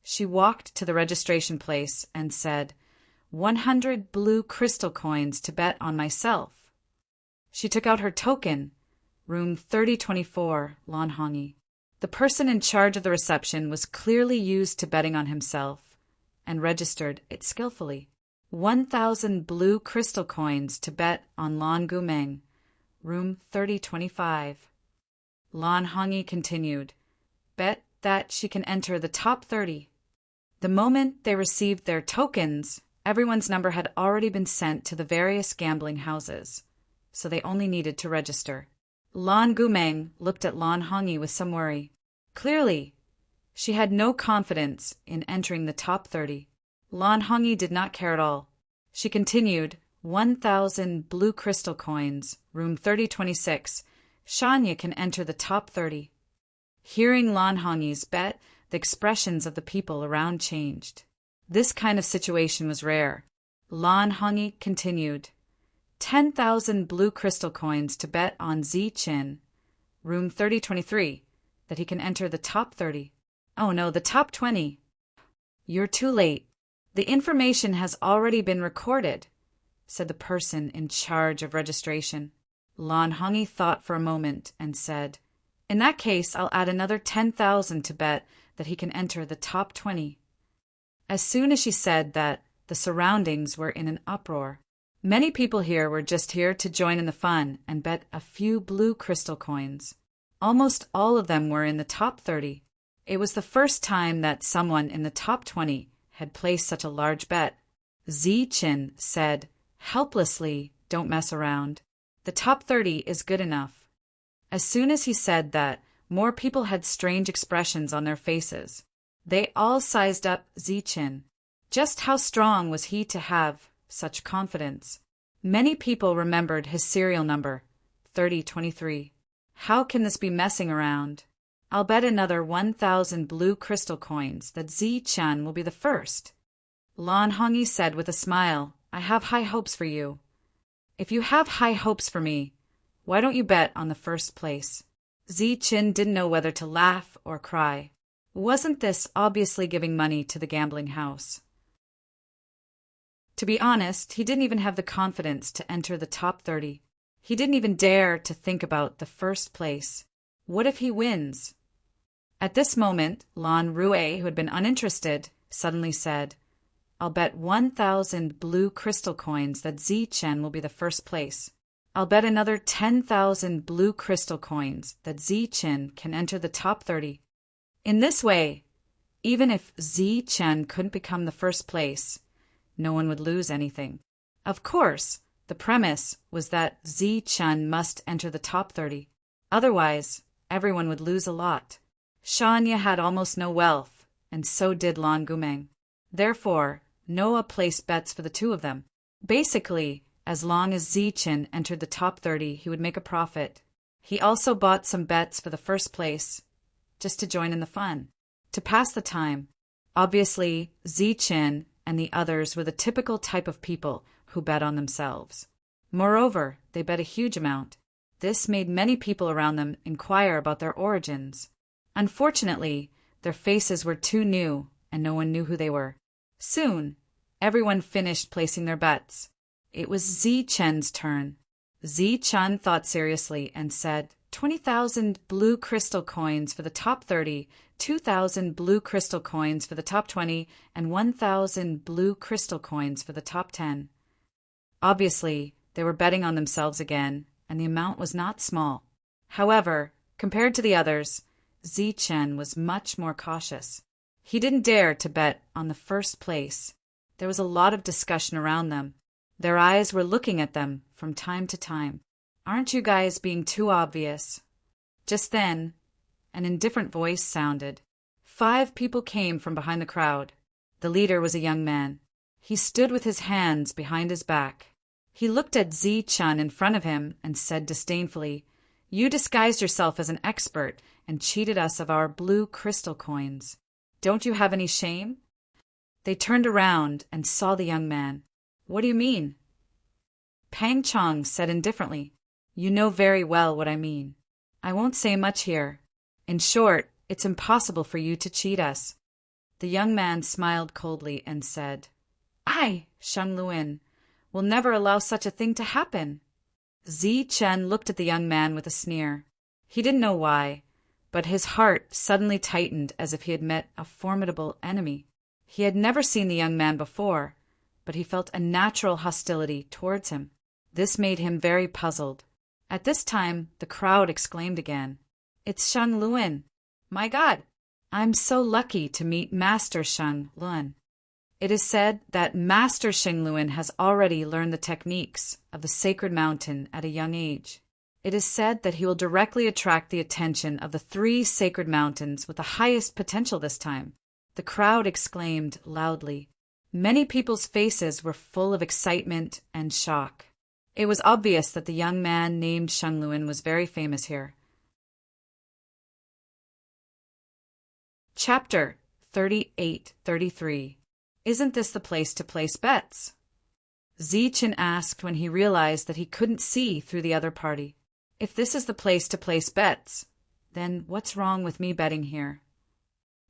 She walked to the registration place and said, 100 blue crystal coins to bet on myself. She took out her token, room 3024, Lanhongi. The person in charge of the reception was clearly used to betting on himself and registered it skillfully. 1,000 blue crystal coins to bet on Lan Gumeng, room 3025. Lanhongi continued, bet that she can enter the top 30. The moment they received their tokens, everyone's number had already been sent to the various gambling houses, so they only needed to register. Lan Gumeng looked at Lanhongi with some worry. Clearly, she had no confidence in entering the top 30. Lanhongi did not care at all. She continued, 1,000 blue crystal coins, room 3026. Shanya can enter the top 30. Hearing Lanhongi's bet, the expressions of the people around changed. This kind of situation was rare. Lanhongi continued, 10,000 blue crystal coins to bet on Zi-Chin, room 3023, that he can enter the top 30. Oh no, the top 20. You're too late. The information has already been recorded, said the person in charge of registration. Lanhongi thought for a moment and said, in that case, I'll add another 10,000 to bet that he can enter the top 20. As soon as she said that, the surroundings were in an uproar. Many people here were just here to join in the fun and bet a few blue crystal coins. Almost all of them were in the top 30. It was the first time that someone in the top 20 had placed such a large bet. Zi-Chin said, helplessly, don't mess around. The top 30 is good enough. As soon as he said that, more people had strange expressions on their faces. They all sized up Zi-Chin. Just how strong was he to have such confidence? Many people remembered his serial number, 3023. How can this be messing around? I'll bet another 1,000 blue crystal coins that Zi-Chan will be the first. Lanhongi said with a smile, I have high hopes for you. If you have high hopes for me, why don't you bet on the first place? Zi-Chin didn't know whether to laugh or cry. Wasn't this obviously giving money to the gambling house? To be honest, he didn't even have the confidence to enter the top 30. He didn't even dare to think about the first place. What if he wins? At this moment, Lan Rue, who had been uninterested, suddenly said, I'll bet 1,000 blue crystal coins that Zi-Chen will be the first place. I'll bet another 10,000 blue crystal coins that Zi-Chen can enter the top 30. In this way, even if Zi-Chen couldn't become the first place, no one would lose anything. Of course, the premise was that Zi-Chen must enter the top 30. Otherwise, everyone would lose a lot. Shanya had almost no wealth, and so did Lan Gumeng. Therefore, Noah placed bets for the two of them. Basically, as long as Zi-Chen entered the top 30, he would make a profit. He also bought some bets for the first place, just to join in the fun, to pass the time. Obviously, Zi-Chen and the others were the typical type of people who bet on themselves. Moreover, they bet a huge amount. This made many people around them inquire about their origins. Unfortunately, their faces were too new, and no one knew who they were. Soon, everyone finished placing their bets. It was Zi-Chen's turn. Zi-Chen thought seriously and said, 20,000 blue crystal coins for the top 30, 2,000 blue crystal coins for the top 20, and 1,000 blue crystal coins for the top 10. Obviously, they were betting on themselves again, and the amount was not small. However, compared to the others, Zi-Chen was much more cautious. He didn't dare to bet on the first place. There was a lot of discussion around them. Their eyes were looking at them from time to time. Aren't you guys being too obvious? Just then, an indifferent voice sounded. 5 people came from behind the crowd. The leader was a young man. He stood with his hands behind his back. He looked at Zi-Chen in front of him and said disdainfully, You disguised yourself as an expert and cheated us of our blue crystal coins. Don't you have any shame? They turned around and saw the young man. What do you mean? Pang Chong said indifferently, You know very well what I mean. I won't say much here. In short, it's impossible for you to cheat us. The young man smiled coldly and said, I, Shang Luin, will never allow such a thing to happen. Zi Chen looked at the young man with a sneer. He didn't know why, but his heart suddenly tightened as if he had met a formidable enemy. He had never seen the young man before, but he felt a natural hostility towards him. This made him very puzzled. At this time, the crowd exclaimed again, It's Shang Luin! My God! I'm so lucky to meet Master Shang Luin. It is said that Master Shang Luin has already learned the techniques of the sacred mountain at a young age. It is said that he will directly attract the attention of the 3 sacred mountains with the highest potential this time. The crowd exclaimed loudly. Many people's faces were full of excitement and shock. It was obvious that the young man named Shang Luin was very famous here. Chapter 38-33. Isn't this the place to place bets? Zi Chen asked when he realized that he couldn't see through the other party. If this is the place to place bets, then what's wrong with me betting here?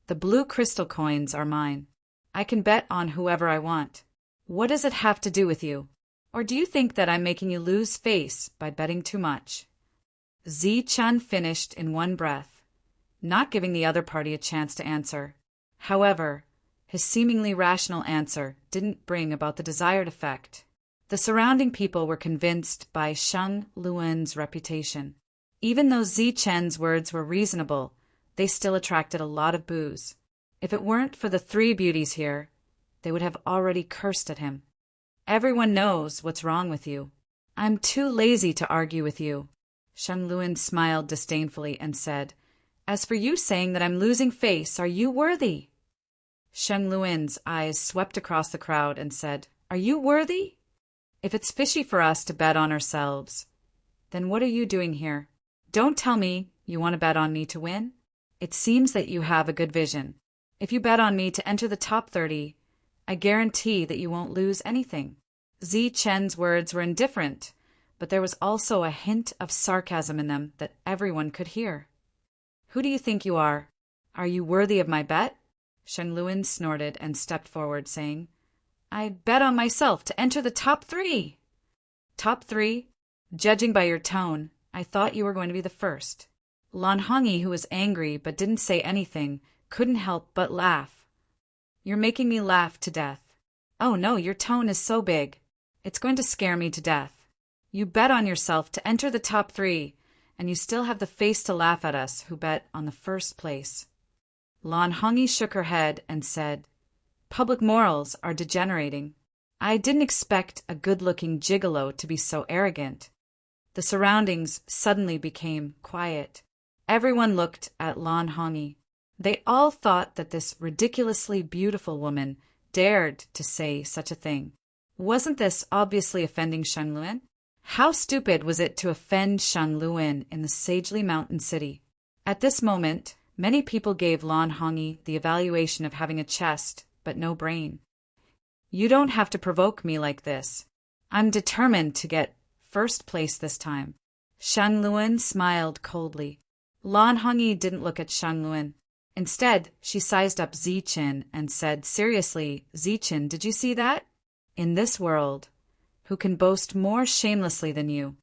The blue crystal coins are mine. I can bet on whoever I want. What does it have to do with you? Or do you think that I'm making you lose face by betting too much? Zi Chen finished in one breath, not giving the other party a chance to answer. However, his seemingly rational answer didn't bring about the desired effect. The surrounding people were convinced by Shang Luin's reputation. Even though Zi Chen's words were reasonable, they still attracted a lot of boos. If it weren't for the 3 beauties here, they would have already cursed at him. Everyone knows what's wrong with you. I'm too lazy to argue with you. Shang Luin smiled disdainfully and said, As for you saying that I'm losing face, are you worthy? Shang Luin's eyes swept across the crowd and said, Are you worthy? If it's fishy for us to bet on ourselves, then what are you doing here? Don't tell me you want to bet on me to win. It seems that you have a good vision. If you bet on me to enter the top 30, I guarantee that you won't lose anything. Zi Chen's words were indifferent, but there was also a hint of sarcasm in them that everyone could hear. Who do you think you are? Are you worthy of my bet? Shang Luin snorted and stepped forward, saying, I bet on myself to enter the top 3. Top 3? Judging by your tone, I thought you were going to be the first. Lan Hongyi, who was angry but didn't say anything, couldn't help but laugh. You're making me laugh to death. Oh no, your tone is so big. It's going to scare me to death. You bet on yourself to enter the top 3, and you still have the face to laugh at us who bet on the first place. Lan Hongyi shook her head and said, Public morals are degenerating. I didn't expect a good-looking gigolo to be so arrogant. The surroundings suddenly became quiet. Everyone looked at Lan Hongyi. They all thought that this ridiculously beautiful woman dared to say such a thing. Wasn't this obviously offending Shang Luin? How stupid was it to offend Shang Luin in the Sagely Mountain City? At this moment, many people gave Lan Hongyi the evaluation of having a chest but no brain. You don't have to provoke me like this. I'm determined to get first place this time. Shang Luin smiled coldly. Lan Hongyi didn't look at Shang Luin. Instead, she sized up Zi Chen and said seriously, Zi Chen, did you see that? In this world, who can boast more shamelessly than you?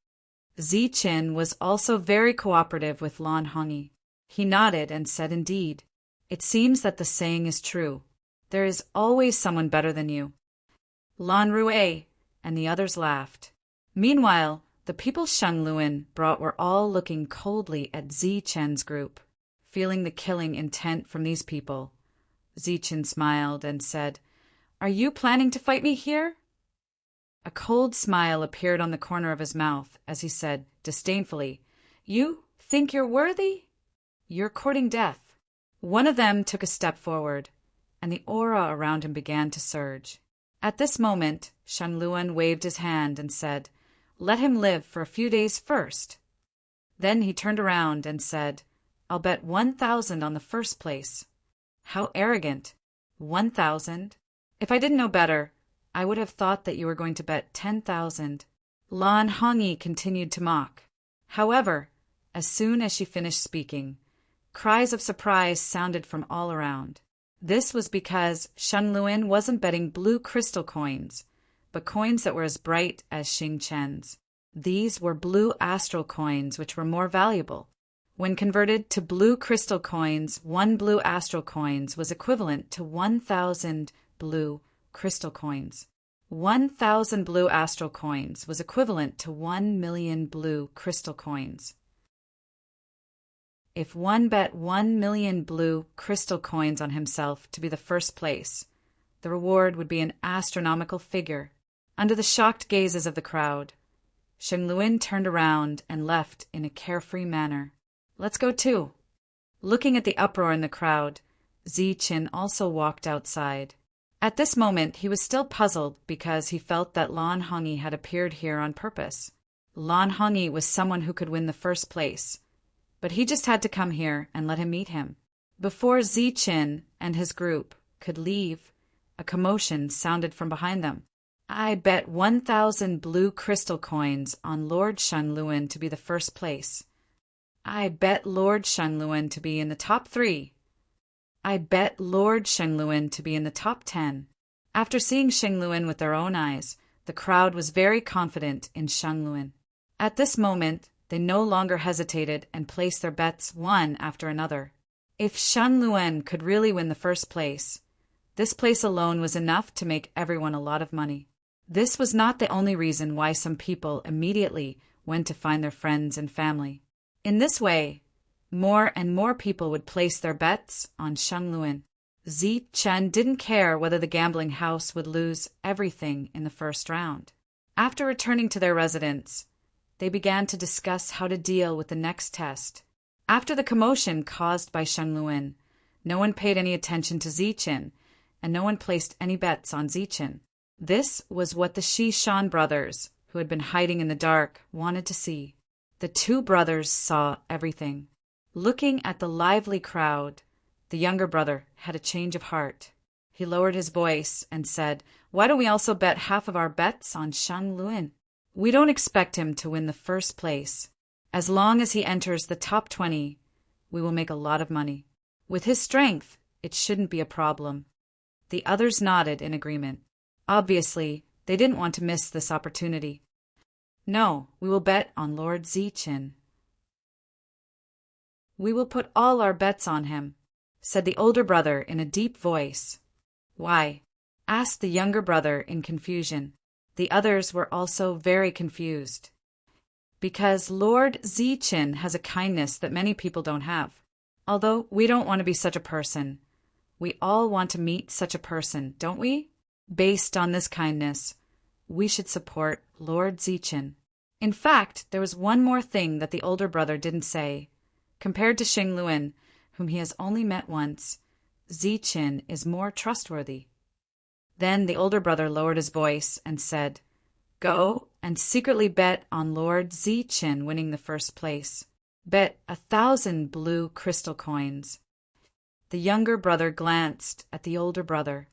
Zi Chen was also very cooperative with Lan Hongyi. He nodded and said, Indeed. It seems that the saying is true. There is always someone better than you. Lan Rue, and the others laughed. Meanwhile, the people Shang Luin brought were all looking coldly at Zi Chen's group. Feeling the killing intent from these people, Zi Chen smiled and said, Are you planning to fight me here? A cold smile appeared on the corner of his mouth as he said disdainfully, You think you're worthy? You're courting death. One of them took a step forward, and the aura around him began to surge. At this moment, Shang Luin waved his hand and said, Let him live for a few days first. Then he turned around and said, I'll bet 1,000 on the first place. How arrogant. 1,000? If I didn't know better, I would have thought that you were going to bet 10,000. Lan Hongyi continued to mock. However, as soon as she finished speaking, cries of surprise sounded from all around. This was because Shen Luin wasn't betting blue crystal coins, but coins that were as bright as Xing Chen's. These were blue astral coins, which were more valuable. When converted to blue crystal coins, 1 blue astral coins was equivalent to 1,000 blue crystal coins. 1,000 blue astral coins was equivalent to 1,000,000 blue crystal coins. If one bet 1,000,000 blue crystal coins on himself to be the first place, the reward would be an astronomical figure. Under the shocked gazes of the crowd, Shen Luin turned around and left in a carefree manner. Let's go too. Looking at the uproar in the crowd, Ziqin also walked outside. At this moment, he was still puzzled because he felt that Lan Hongyi had appeared here on purpose. Lan Hongyi was someone who could win the first place, but he just had to come here and let him meet him. Before Ziqin and his group could leave, a commotion sounded from behind them. I bet 1,000 blue crystal coins on Lord Shen Luin to be the first place. I bet Lord Shen Luin to be in the top 3. I bet Lord Shen Luin to be in the top 10. After seeing Shen Luin with their own eyes, the crowd was very confident in Shen Luin. At this moment, they no longer hesitated and placed their bets one after another. If Shen Luin could really win the first place, this place alone was enough to make everyone a lot of money. This was not the only reason why some people immediately went to find their friends and family. In this way, more and more people would place their bets on Shen Luin. Ziqin didn't care whether the gambling house would lose everything in the first round. After returning to their residence, they began to discuss how to deal with the next test. After the commotion caused by Shen Luin, no one paid any attention to Ziqin, and no one placed any bets on Ziqin. This was what the Shan brothers, who had been hiding in the dark, wanted to see. The 2 brothers saw everything. Looking at the lively crowd, the younger brother had a change of heart. He lowered his voice and said, "Why don't we also bet half of our bets on Shen Luin? We don't expect him to win the first place. As long as he enters the top 20, we will make a lot of money. With his strength, it shouldn't be a problem." The others nodded in agreement. Obviously, they didn't want to miss this opportunity. "No, we will bet on Lord Ziqin. We will put all our bets on him," said the older brother in a deep voice. "Why?" asked the younger brother in confusion. The others were also very confused. "Because Lord Ziqin has a kindness that many people don't have. Although we don't want to be such a person, we all want to meet such a person, don't we? Based on this kindness, we should support Lord Ziqin." In fact, there was one more thing that the older brother didn't say. Compared to Shen Luin, whom he has only met once, Ziqin is more trustworthy. Then the older brother lowered his voice and said, "Go and secretly bet on Lord Ziqin winning the first place. Bet 1,000 blue crystal coins." The younger brother glanced at the older brother.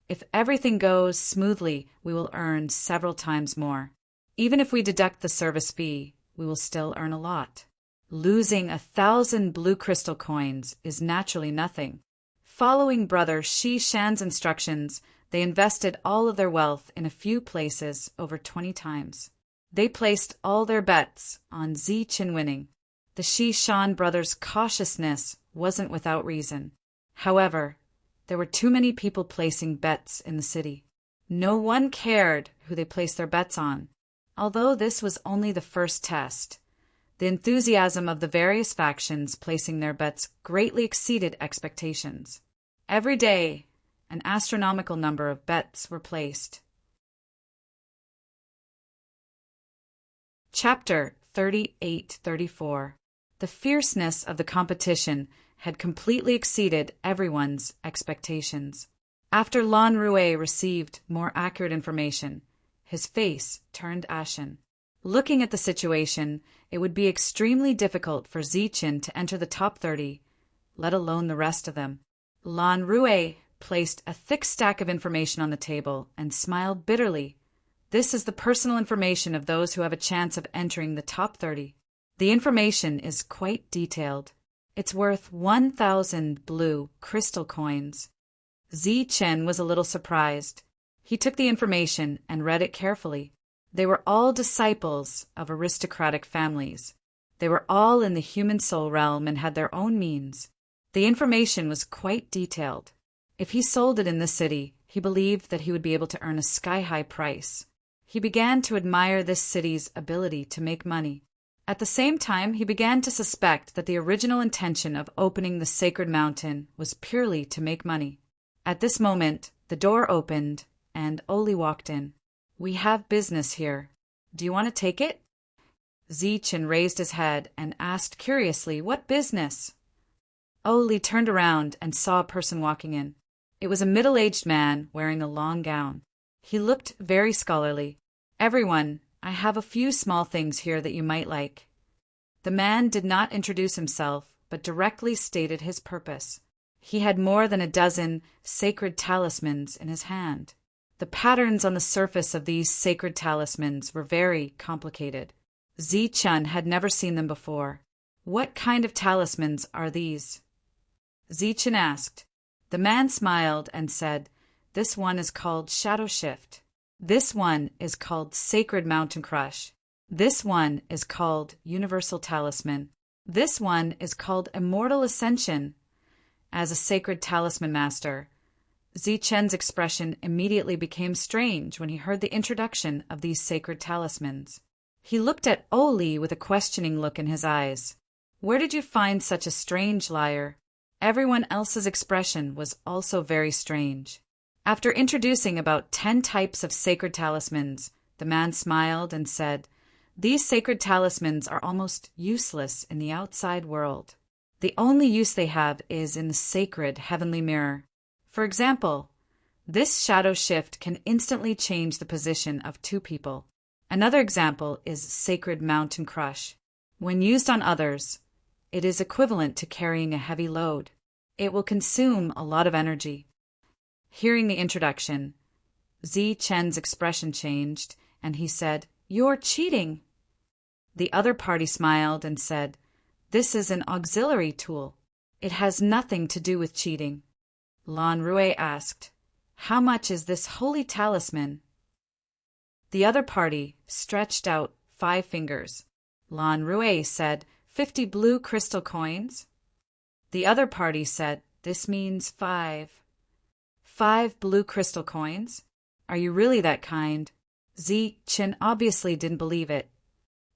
"If everything goes smoothly, we will earn several times more. Even if we deduct the service fee, we will still earn a lot. Losing 1,000 blue crystal coins is naturally nothing." Following brother Shi Shan's instructions, they invested all of their wealth in a few places over 20 times. They placed all their bets on Ziqin winning. The Shi Shan brothers' cautiousness wasn't without reason. However, there were too many people placing bets in the city. No one cared who they placed their bets on. Although this was only the first test, the enthusiasm of the various factions placing their bets greatly exceeded expectations. Every day, an astronomical number of bets were placed. Chapter 38-34. The fierceness of the competition had completely exceeded everyone's expectations. After Lan Rue received more accurate information, his face turned ashen. Looking at the situation, it would be extremely difficult for Ziqin to enter the top 30, let alone the rest of them. Lan Rue placed a thick stack of information on the table and smiled bitterly. "This is the personal information of those who have a chance of entering the top 30. The information is quite detailed. It's worth 1,000 blue crystal coins. Zi Chen was a little surprised. He took the information and read it carefully. They were all disciples of aristocratic families. They were all in the human soul realm and had their own means. The information was quite detailed. If he sold it in the city, he believed that he would be able to earn a sky-high price. He began to admire this city's ability to make money. At the same time, he began to suspect that the original intention of opening the sacred mountain was purely to make money. At this moment, the door opened, and Oli walked in. "We have business here. Do you want to take it?" Zi Chen raised his head and asked curiously, "What business?" Oli turned around and saw a person walking in. It was a middle-aged man wearing a long gown. He looked very scholarly. "Everyone, I have a few small things here that you might like." The man did not introduce himself, but directly stated his purpose. He had more than a dozen sacred talismans in his hand. The patterns on the surface of these sacred talismans were very complicated. Zi Chen had never seen them before. "What kind of talismans are these?" Zi Chen asked. The man smiled and said, "This one is called Shadow Shift. This one is called Sacred Mountain Crush. This one is called Universal Talisman. This one is called Immortal Ascension." As a sacred talisman master, Zi Chen's expression immediately became strange when he heard the introduction of these sacred talismans. He looked at Oli with a questioning look in his eyes. "Where did you find such a strange liar?" Everyone else's expression was also very strange. After introducing about 10 types of sacred talismans, the man smiled and said, "These sacred talismans are almost useless in the outside world. The only use they have is in the sacred heavenly mirror. For example, this shadow shift can instantly change the position of 2 people. Another example is Sacred Mountain Crush. When used on others, it is equivalent to carrying a heavy load. It will consume a lot of energy." Hearing the introduction, Zi Chen's expression changed, and he said, "You're cheating." The other party smiled and said, "This is an auxiliary tool. It has nothing to do with cheating." Lan Rui asked, "How much is this holy talisman?" The other party stretched out 5 fingers. Lan Rui said, 50 blue crystal coins. The other party said, "This means 5. 5 blue crystal coins? Are you really that kind?" Zi Chen obviously didn't believe it.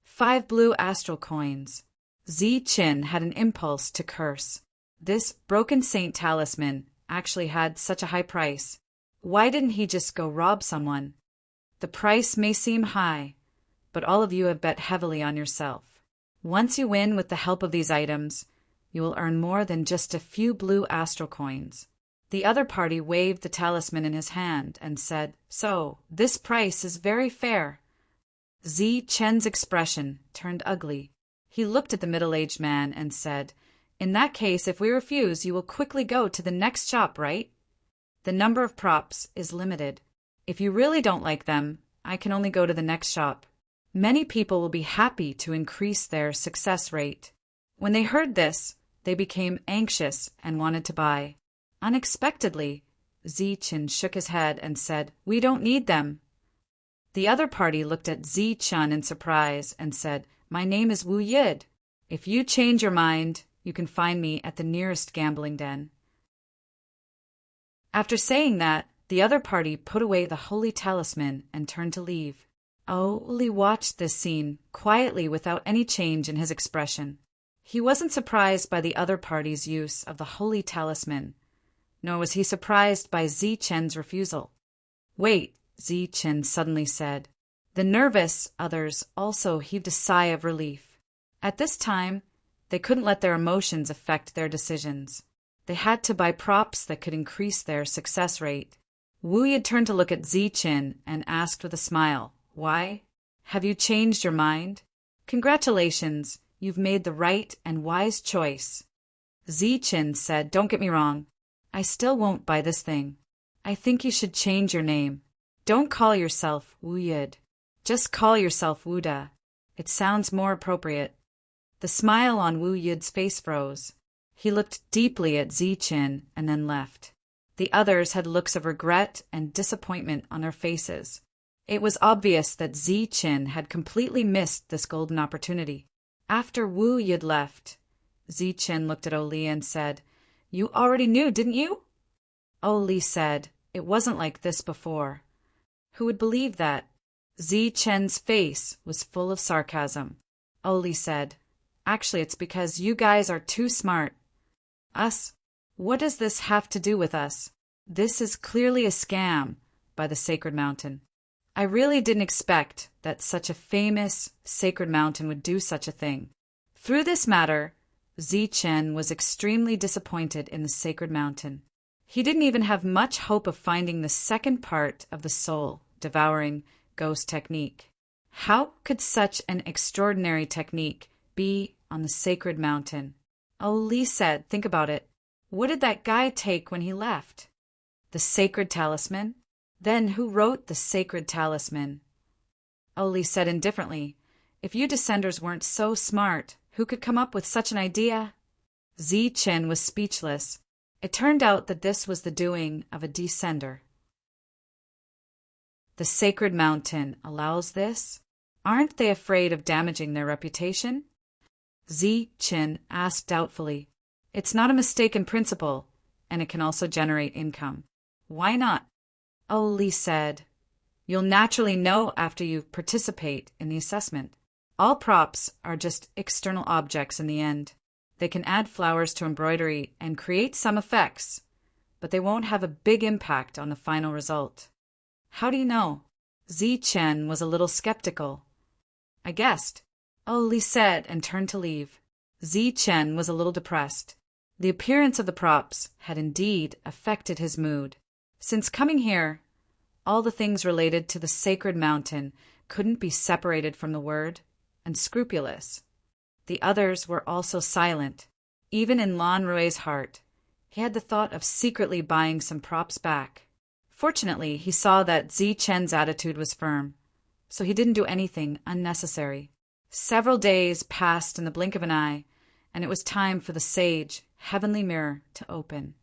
5 blue astral coins. Zi Chen had an impulse to curse. This broken saint talisman actually had such a high price. Why didn't he just go rob someone? The price may seem high, but all of you have bet heavily on yourself. Once you win with the help of these items, you will earn more than just a few blue astral coins. The other party waved the talisman in his hand and said, "So, this price is very fair." Zi Chen's expression turned ugly. He looked at the middle-aged man and said, "In that case, if we refuse, you will quickly go to the next shop, right? The number of props is limited. If you really don't like them, I can only go to the next shop. Many people will be happy to increase their success rate." When they heard this, they became anxious and wanted to buy. Unexpectedly, Zi Chen shook his head and said, "We don't need them." The other party looked at Zi Chen in surprise and said, "My name is Wu Yid. If you change your mind, you can find me at the nearest gambling den." After saying that, the other party put away the holy talisman and turned to leave. Oli watched this scene quietly without any change in his expression. He wasn't surprised by the other party's use of the holy talisman, nor was he surprised by Zi Chen's refusal. "Wait," Zi Chen suddenly said. The nervous others also heaved a sigh of relief. At this time, they couldn't let their emotions affect their decisions. They had to buy props that could increase their success rate. Wu Yid turned to look at Zi Chen and asked with a smile, "Why? Have you changed your mind? Congratulations, you've made the right and wise choice." Zi Chen said, "Don't get me wrong. I still won't buy this thing. I think you should change your name. Don't call yourself Wu Yid. Just call yourself Wu Da. It sounds more appropriate." The smile on Wu Yid's face froze. He looked deeply at Zi Chen and then left. The others had looks of regret and disappointment on their faces. It was obvious that Zi-Chin had completely missed this golden opportunity. After Wu Yid left, Zi-Chin looked at Oli and said, "You already knew, didn't you?" Oli said, "It wasn't like this before." Who would believe that? Zi-Chen's face was full of sarcasm. Oli said, "Actually, it's because you guys are too smart." "Us? What does this have to do with us? This is clearly a scam by the Sacred Mountain. I really didn't expect that such a famous Sacred Mountain would do such a thing." Through this matter, Zi-Chen was extremely disappointed in the Sacred Mountain. He didn't even have much hope of finding the second part of the soul-devouring ghost technique. How could such an extraordinary technique be on the Sacred Mountain? Oli said, "Think about it. What did that guy take when he left? The sacred talisman? Then who wrote the sacred talisman?" Oli said indifferently, "If you descenders weren't so smart, who could come up with such an idea?" Zi-Chen was speechless. It turned out that this was the doing of a descender. The Sacred Mountain allows this? Aren't they afraid of damaging their reputation? Zi-Chin asked doubtfully. It's not a mistake in principle, and it can also generate income. Why not? Oli said, "You'll naturally know after you participate in the assessment. All props are just external objects in the end. They can add flowers to embroidery and create some effects, but they won't have a big impact on the final result." "How do you know?" Zi-Chen was a little skeptical. "I guessed," Oli said and turned to leave. Zi-Chen was a little depressed. The appearance of the props had indeed affected his mood. Since coming here, all the things related to the Sacred Mountain couldn't be separated from the word, and scrupulous. The others were also silent. Even in Lan Rui's heart, he had the thought of secretly buying some props back. Fortunately, he saw that Zi-Chen's attitude was firm, so he didn't do anything unnecessary. Several days passed in the blink of an eye, and it was time for the sage heavenly mirror to open.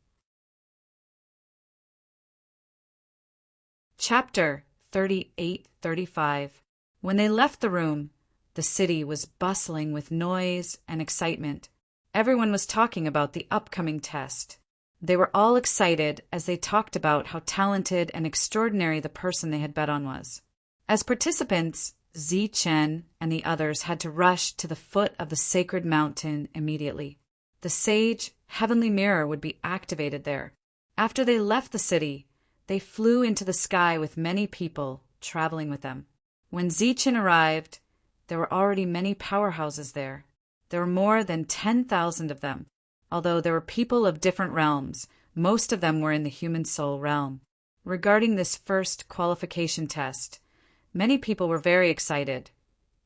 Chapter 38-35. When they left the room, the city was bustling with noise and excitement. Everyone was talking about the upcoming test. They were all excited as they talked about how talented and extraordinary the person they had bet on was. As participants, Zi-Chen and the others had to rush to the foot of the Sacred Mountain immediately. The sage heavenly mirror would be activated there. After they left the city, they flew into the sky with many people traveling with them. When Zi-Chen arrived, there were already many powerhouses there. There were more than 10,000 of them. Although there were people of different realms, most of them were in the human soul realm. Regarding this first qualification test, many people were very excited,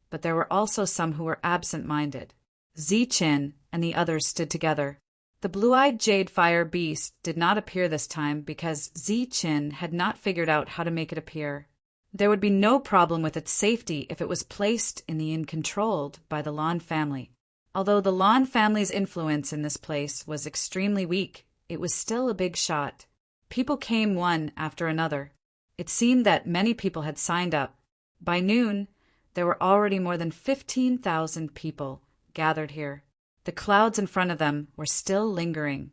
but there were also some who were absent-minded. Zi-Chin and the others stood together. The blue-eyed jade fire beast did not appear this time because Zi-Chin had not figured out how to make it appear. There would be no problem with its safety if it was placed in the inn controlled by the Lan family. Although the Lan family's influence in this place was extremely weak, it was still a big shot. People came one after another. It seemed that many people had signed up. By noon, there were already more than 15,000 people gathered here. The clouds in front of them were still lingering,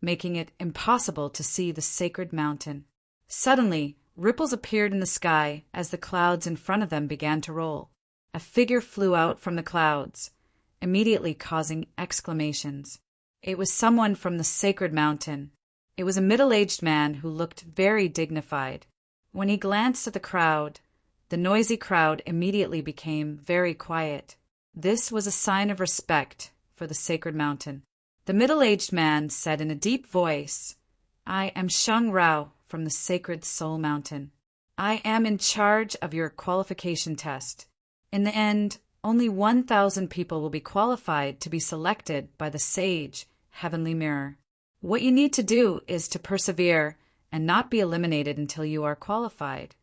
making it impossible to see the Sacred Mountain. Suddenly, ripples appeared in the sky as the clouds in front of them began to roll. A figure flew out from the clouds, immediately causing exclamations. It was someone from the Sacred Mountain. It was a middle-aged man who looked very dignified. When he glanced at the crowd, the noisy crowd immediately became very quiet. This was a sign of respect for the Sacred Mountain. The middle-aged man said in a deep voice, "I am Sheng Rao from the Sacred Soul Mountain. I am in charge of your qualification test. In the end, only 1,000 people will be qualified to be selected by the Sage Heavenly Mirror. What you need to do is to persevere and not be eliminated until you are qualified."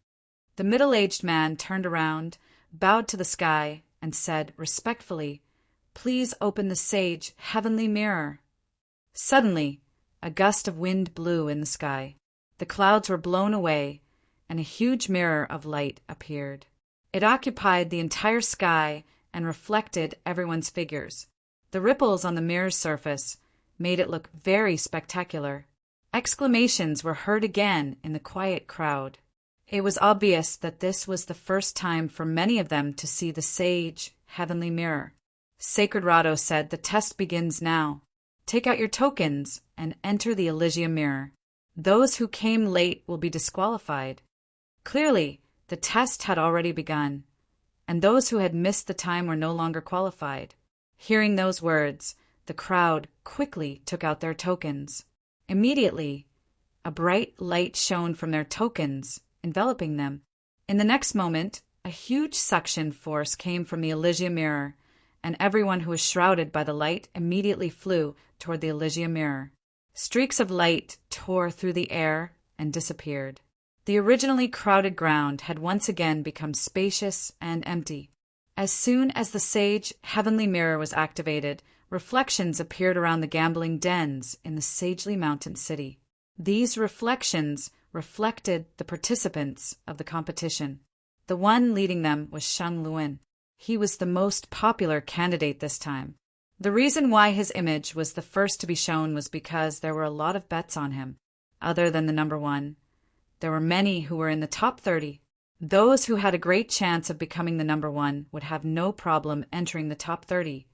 The middle-aged man turned around, bowed to the sky, and said respectfully, "Please open the Sage Heavenly Mirror." Suddenly, a gust of wind blew in the sky. The clouds were blown away, and a huge mirror of light appeared. It occupied the entire sky and reflected everyone's figures. The ripples on the mirror's surface made it look very spectacular. Exclamations were heard again in the quiet crowd. It was obvious that this was the first time for many of them to see the sage, heavenly mirror. Sacred Rado said, "The test begins now. Take out your tokens and enter the Elysium mirror. Those who came late will be disqualified." Clearly, the test had already begun, and those who had missed the time were no longer qualified. Hearing those words, the crowd quickly took out their tokens. Immediately, a bright light shone from their tokens, enveloping them. In the next moment, a huge suction force came from the Elysium mirror, and everyone who was shrouded by the light immediately flew toward the Elysium mirror. Streaks of light tore through the air and disappeared. The originally crowded ground had once again become spacious and empty. As soon as the sage heavenly mirror was activated, reflections appeared around the gambling dens in the sagely mountain city. These reflections reflected the participants of the competition. The one leading them was Shang Luan. He was the most popular candidate this time. The reason why his image was the first to be shown was because there were a lot of bets on him. Other than the number one, there were many who were in the top 30. Those who had a great chance of becoming the number one would have no problem entering the top 30,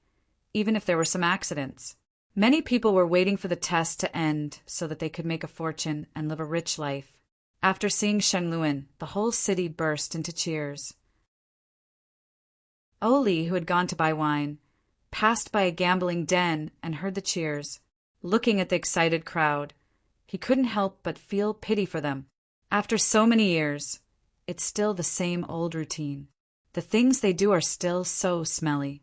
even if there were some accidents. Many people were waiting for the test to end so that they could make a fortune and live a rich life. After seeing Shang Luan, the whole city burst into cheers. Oli, who had gone to buy wine, passed by a gambling den and heard the cheers. Looking at the excited crowd, he couldn't help but feel pity for them. After so many years, it's still the same old routine. The things they do are still so smelly.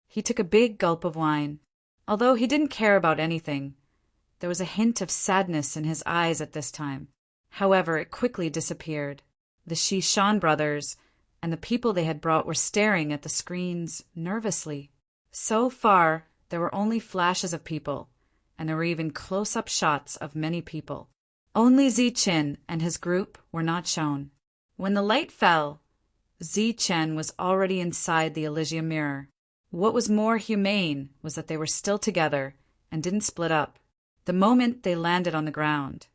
He took a big gulp of wine. Although he didn't care about anything, there was a hint of sadness in his eyes at this time. However, it quickly disappeared. The Shishan brothers and the people they had brought were staring at the screens nervously. So far, there were only flashes of people, and there were even close-up shots of many people. Only Zichen and his group were not shown. When the light fell, Zichen was already inside the Elysium mirror. What was more humane was that they were still together and didn't split up. The moment they landed on the ground,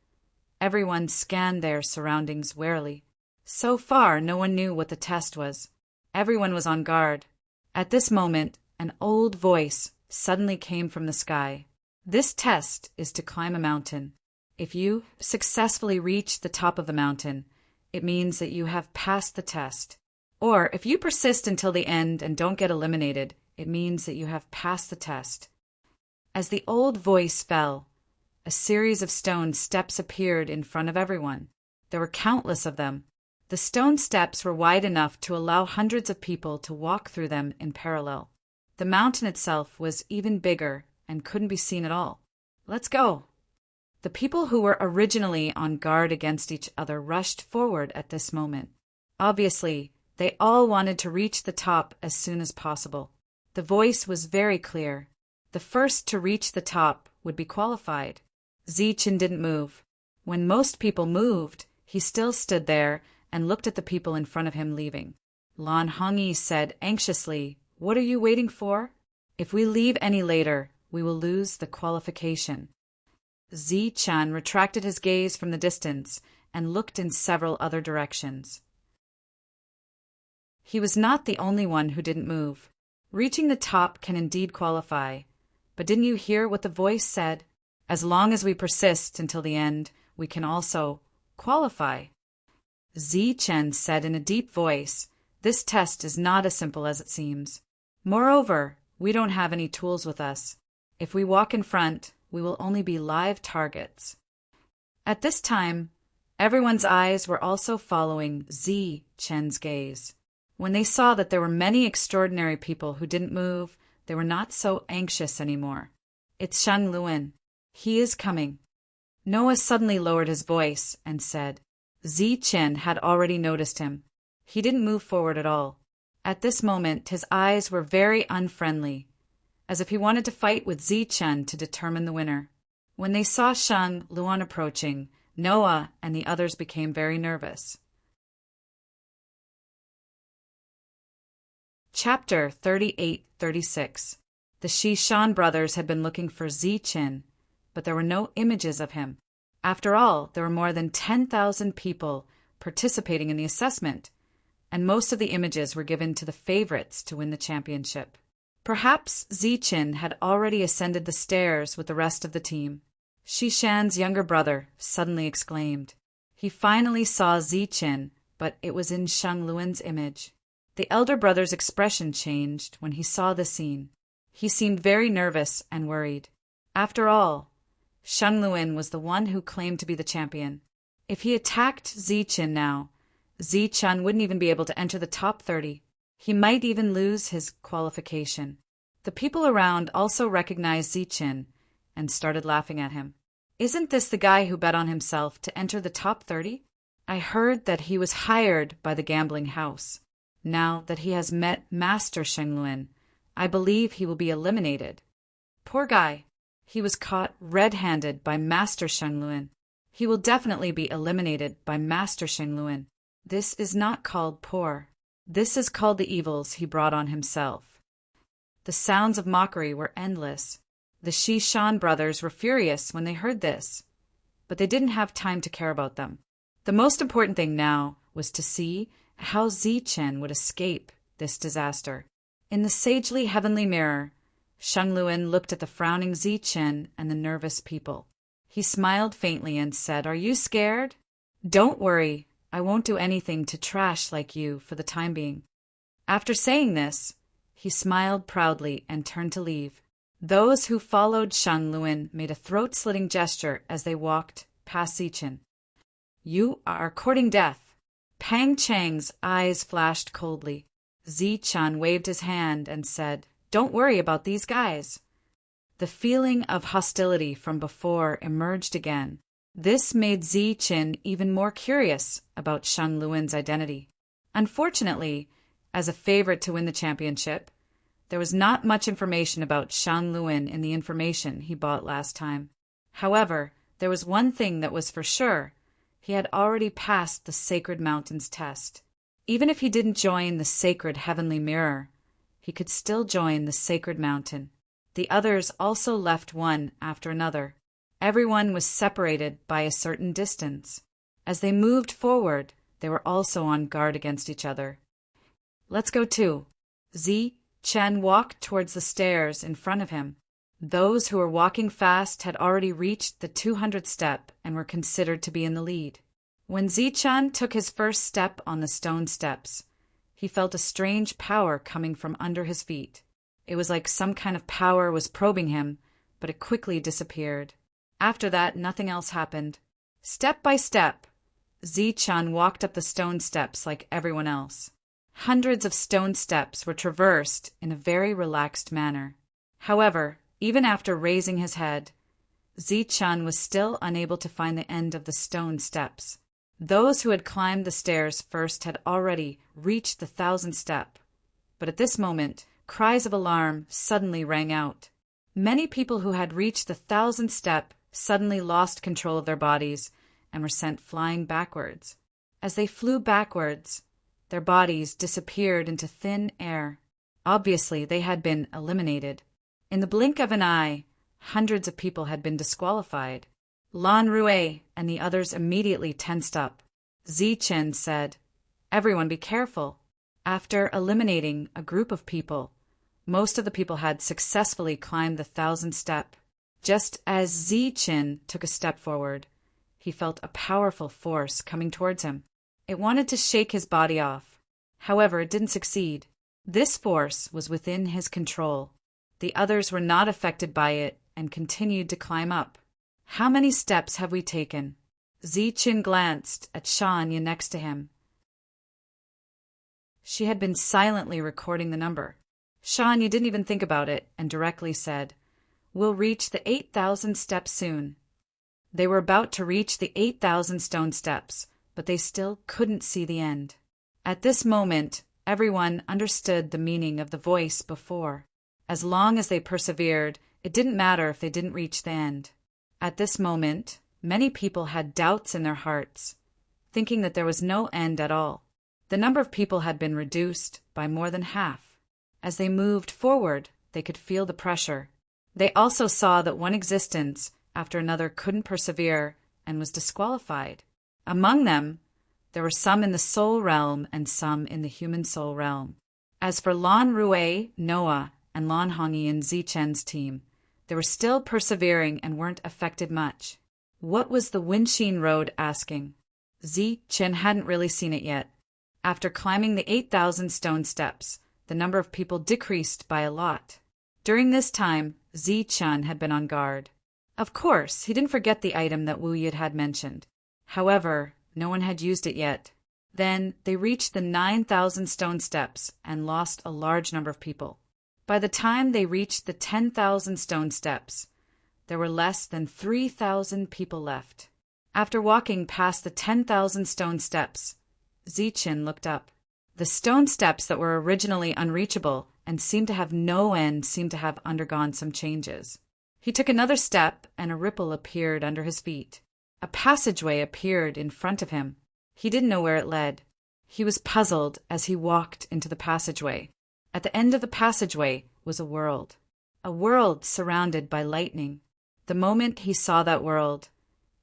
everyone scanned their surroundings warily. So far, no one knew what the test was. Everyone was on guard. At this moment, an old voice suddenly came from the sky. "This test is to climb a mountain. If you successfully reach the top of the mountain, it means that you have passed the test. Or if you persist until the end and don't get eliminated, it means that you have passed the test." As the old voice fell, a series of stone steps appeared in front of everyone. There were countless of them. The stone steps were wide enough to allow hundreds of people to walk through them in parallel. The mountain itself was even bigger and couldn't be seen at all. "Let's go!" The people who were originally on guard against each other rushed forward at this moment. Obviously, they all wanted to reach the top as soon as possible. The voice was very clear. The first to reach the top would be qualified. Zichen didn't move. When most people moved, he still stood there and looked at the people in front of him leaving. Lan Hongyi said anxiously, "What are you waiting for? If we leave any later, we will lose the qualification." Zichen retracted his gaze from the distance and looked in several other directions. He was not the only one who didn't move. Reaching the top can indeed qualify, but didn't you hear what the voice said? As long as we persist until the end, we can also qualify. Zichen said in a deep voice, "This test is not as simple as it seems. Moreover, we don't have any tools with us. If we walk in front, we will only be live targets." At this time, everyone's eyes were also following Zichen's gaze. When they saw that there were many extraordinary people who didn't move, they were not so anxious anymore. "It's Shang Luan. He is coming." Noah suddenly lowered his voice and said. Zichen had already noticed him. He didn't move forward at all. At this moment, his eyes were very unfriendly, as if he wanted to fight with Zichen to determine the winner. When they saw Shang Luan approaching, Noah and the others became very nervous. Chapter 38-36. The Shishan brothers had been looking for Ziqin, but there were no images of him. After all, there were more than 10,000 people participating in the assessment, and most of the images were given to the favorites to win the championship. Perhaps Ziqin had already ascended the stairs with the rest of the team. Shishan's younger brother suddenly exclaimed. He finally saw Ziqin, but it was in Shang Luan's image. The elder brother's expression changed when he saw the scene. He seemed very nervous and worried. After all, Shang Luan was the one who claimed to be the champion. If he attacked Ziqin now, Ziqin wouldn't even be able to enter the top 30. He might even lose his qualification. The people around also recognized Ziqin and started laughing at him. Isn't this the guy who bet on himself to enter the top 30? I heard that he was hired by the gambling house. Now that he has met Master Shang Luan, I believe he will be eliminated. Poor guy. He was caught red-handed by Master Shang Luan. He will definitely be eliminated by Master Shang Luan. This is not called poor. This is called the evils he brought on himself. The sounds of mockery were endless. The Shishan brothers were furious when they heard this, but they didn't have time to care about them. The most important thing now was to see how Ziqin would escape this disaster. In the sagely heavenly mirror, Shang Luan looked at the frowning Ziqin and the nervous people. He smiled faintly and said, "Are you scared? Don't worry, I won't do anything to trash like you for the time being." After saying this, he smiled proudly and turned to leave. Those who followed Shang Luan made a throat-slitting gesture as they walked past Ziqin. "You are courting death." Pang Chang's eyes flashed coldly. Ziqin waved his hand and said, "Don't worry about these guys." The feeling of hostility from before emerged again. This made Ziqin even more curious about Shang Luan's identity. Unfortunately, as a favorite to win the championship, there was not much information about Shang Luan in the information he bought last time. However, there was one thing that was for sure. He had already passed the Sacred Mountains test. Even if he didn't join the Sacred Heavenly Mirror, he could still join the Sacred Mountain. The others also left one after another. Everyone was separated by a certain distance. As they moved forward, they were also on guard against each other. "Let's go too." Ziqin walked towards the stairs in front of him. Those who were walking fast had already reached the 200th step and were considered to be in the lead. When Ziqin took his first step on the stone steps, he felt a strange power coming from under his feet. It was like some kind of power was probing him, but it quickly disappeared. After that, nothing else happened. Step by step, Ziqin walked up the stone steps like everyone else. Hundreds of stone steps were traversed in a very relaxed manner. However, even after raising his head, Ziqin was still unable to find the end of the stone steps. Those who had climbed the stairs first had already reached the 1,000th step. But at this moment, cries of alarm suddenly rang out. Many people who had reached the 1,000th step suddenly lost control of their bodies and were sent flying backwards. As they flew backwards, their bodies disappeared into thin air. Obviously, they had been eliminated. In the blink of an eye, hundreds of people had been disqualified. Lan Rue and the others immediately tensed up. Ziqin said, "Everyone be careful." After eliminating a group of people, most of the people had successfully climbed the 1,000th step. Just as Ziqin took a step forward, he felt a powerful force coming towards him. It wanted to shake his body off. However, it didn't succeed. This force was within his control. The others were not affected by it and continued to climb up. "How many steps have we taken?" Ziqin glanced at Shanya next to him. She had been silently recording the number. Shanya didn't even think about it and directly said, "We'll reach the 8,000 steps soon." They were about to reach the 8,000 stone steps, but they still couldn't see the end. At this moment, everyone understood the meaning of the voice before. As long as they persevered, it didn't matter if they didn't reach the end. At this moment, many people had doubts in their hearts, thinking that there was no end at all. The number of people had been reduced by more than half. As they moved forward, they could feel the pressure. They also saw that one existence after another couldn't persevere and was disqualified. Among them, there were some in the soul realm and some in the human soul realm. As for Lan Rui, Noah, and Lan Hongyi and Zichen's team, they were still persevering and weren't affected much. What was the Windshian Road asking? Zichen hadn't really seen it yet. After climbing the 8,000 stone steps, the number of people decreased by a lot. During this time, Zichen had been on guard. Of course, he didn't forget the item that Wu Yid had mentioned. However, no one had used it yet. Then they reached the 9,000 stone steps and lost a large number of people. By the time they reached the 10,000 stone steps, there were less than 3,000 people left. After walking past the 10,000 stone steps, Zichen looked up. The stone steps that were originally unreachable and seemed to have no end seemed to have undergone some changes. He took another step and a ripple appeared under his feet. A passageway appeared in front of him. He didn't know where it led. He was puzzled as he walked into the passageway. At the end of the passageway was a world surrounded by lightning. The moment he saw that world,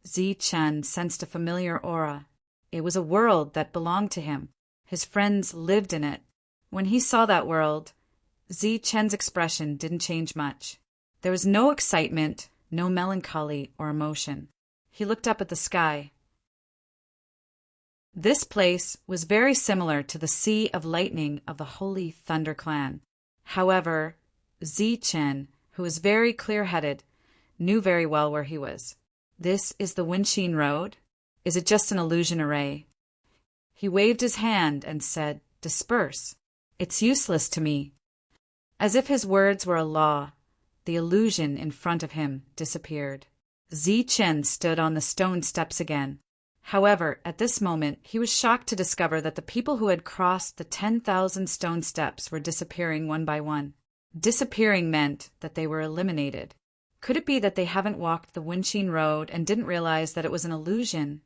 Zichen sensed a familiar aura. It was a world that belonged to him. His friends lived in it. When he saw that world, Zichen's expression didn't change much. There was no excitement, no melancholy or emotion. He looked up at the sky. This place was very similar to the Sea of Lightning of the Holy Thunder Clan. However, Zichen, who was very clear-headed, knew very well where he was. This is the Windshian Road? Is it just an illusion array? He waved his hand and said, "Disperse. It's useless to me." As if his words were a law, the illusion in front of him disappeared. Zichen stood on the stone steps again. However, at this moment, he was shocked to discover that the people who had crossed the 10,000 stone steps were disappearing one by one. Disappearing meant that they were eliminated. Could it be that they haven't walked the Windshian Road and didn't realize that it was an illusion?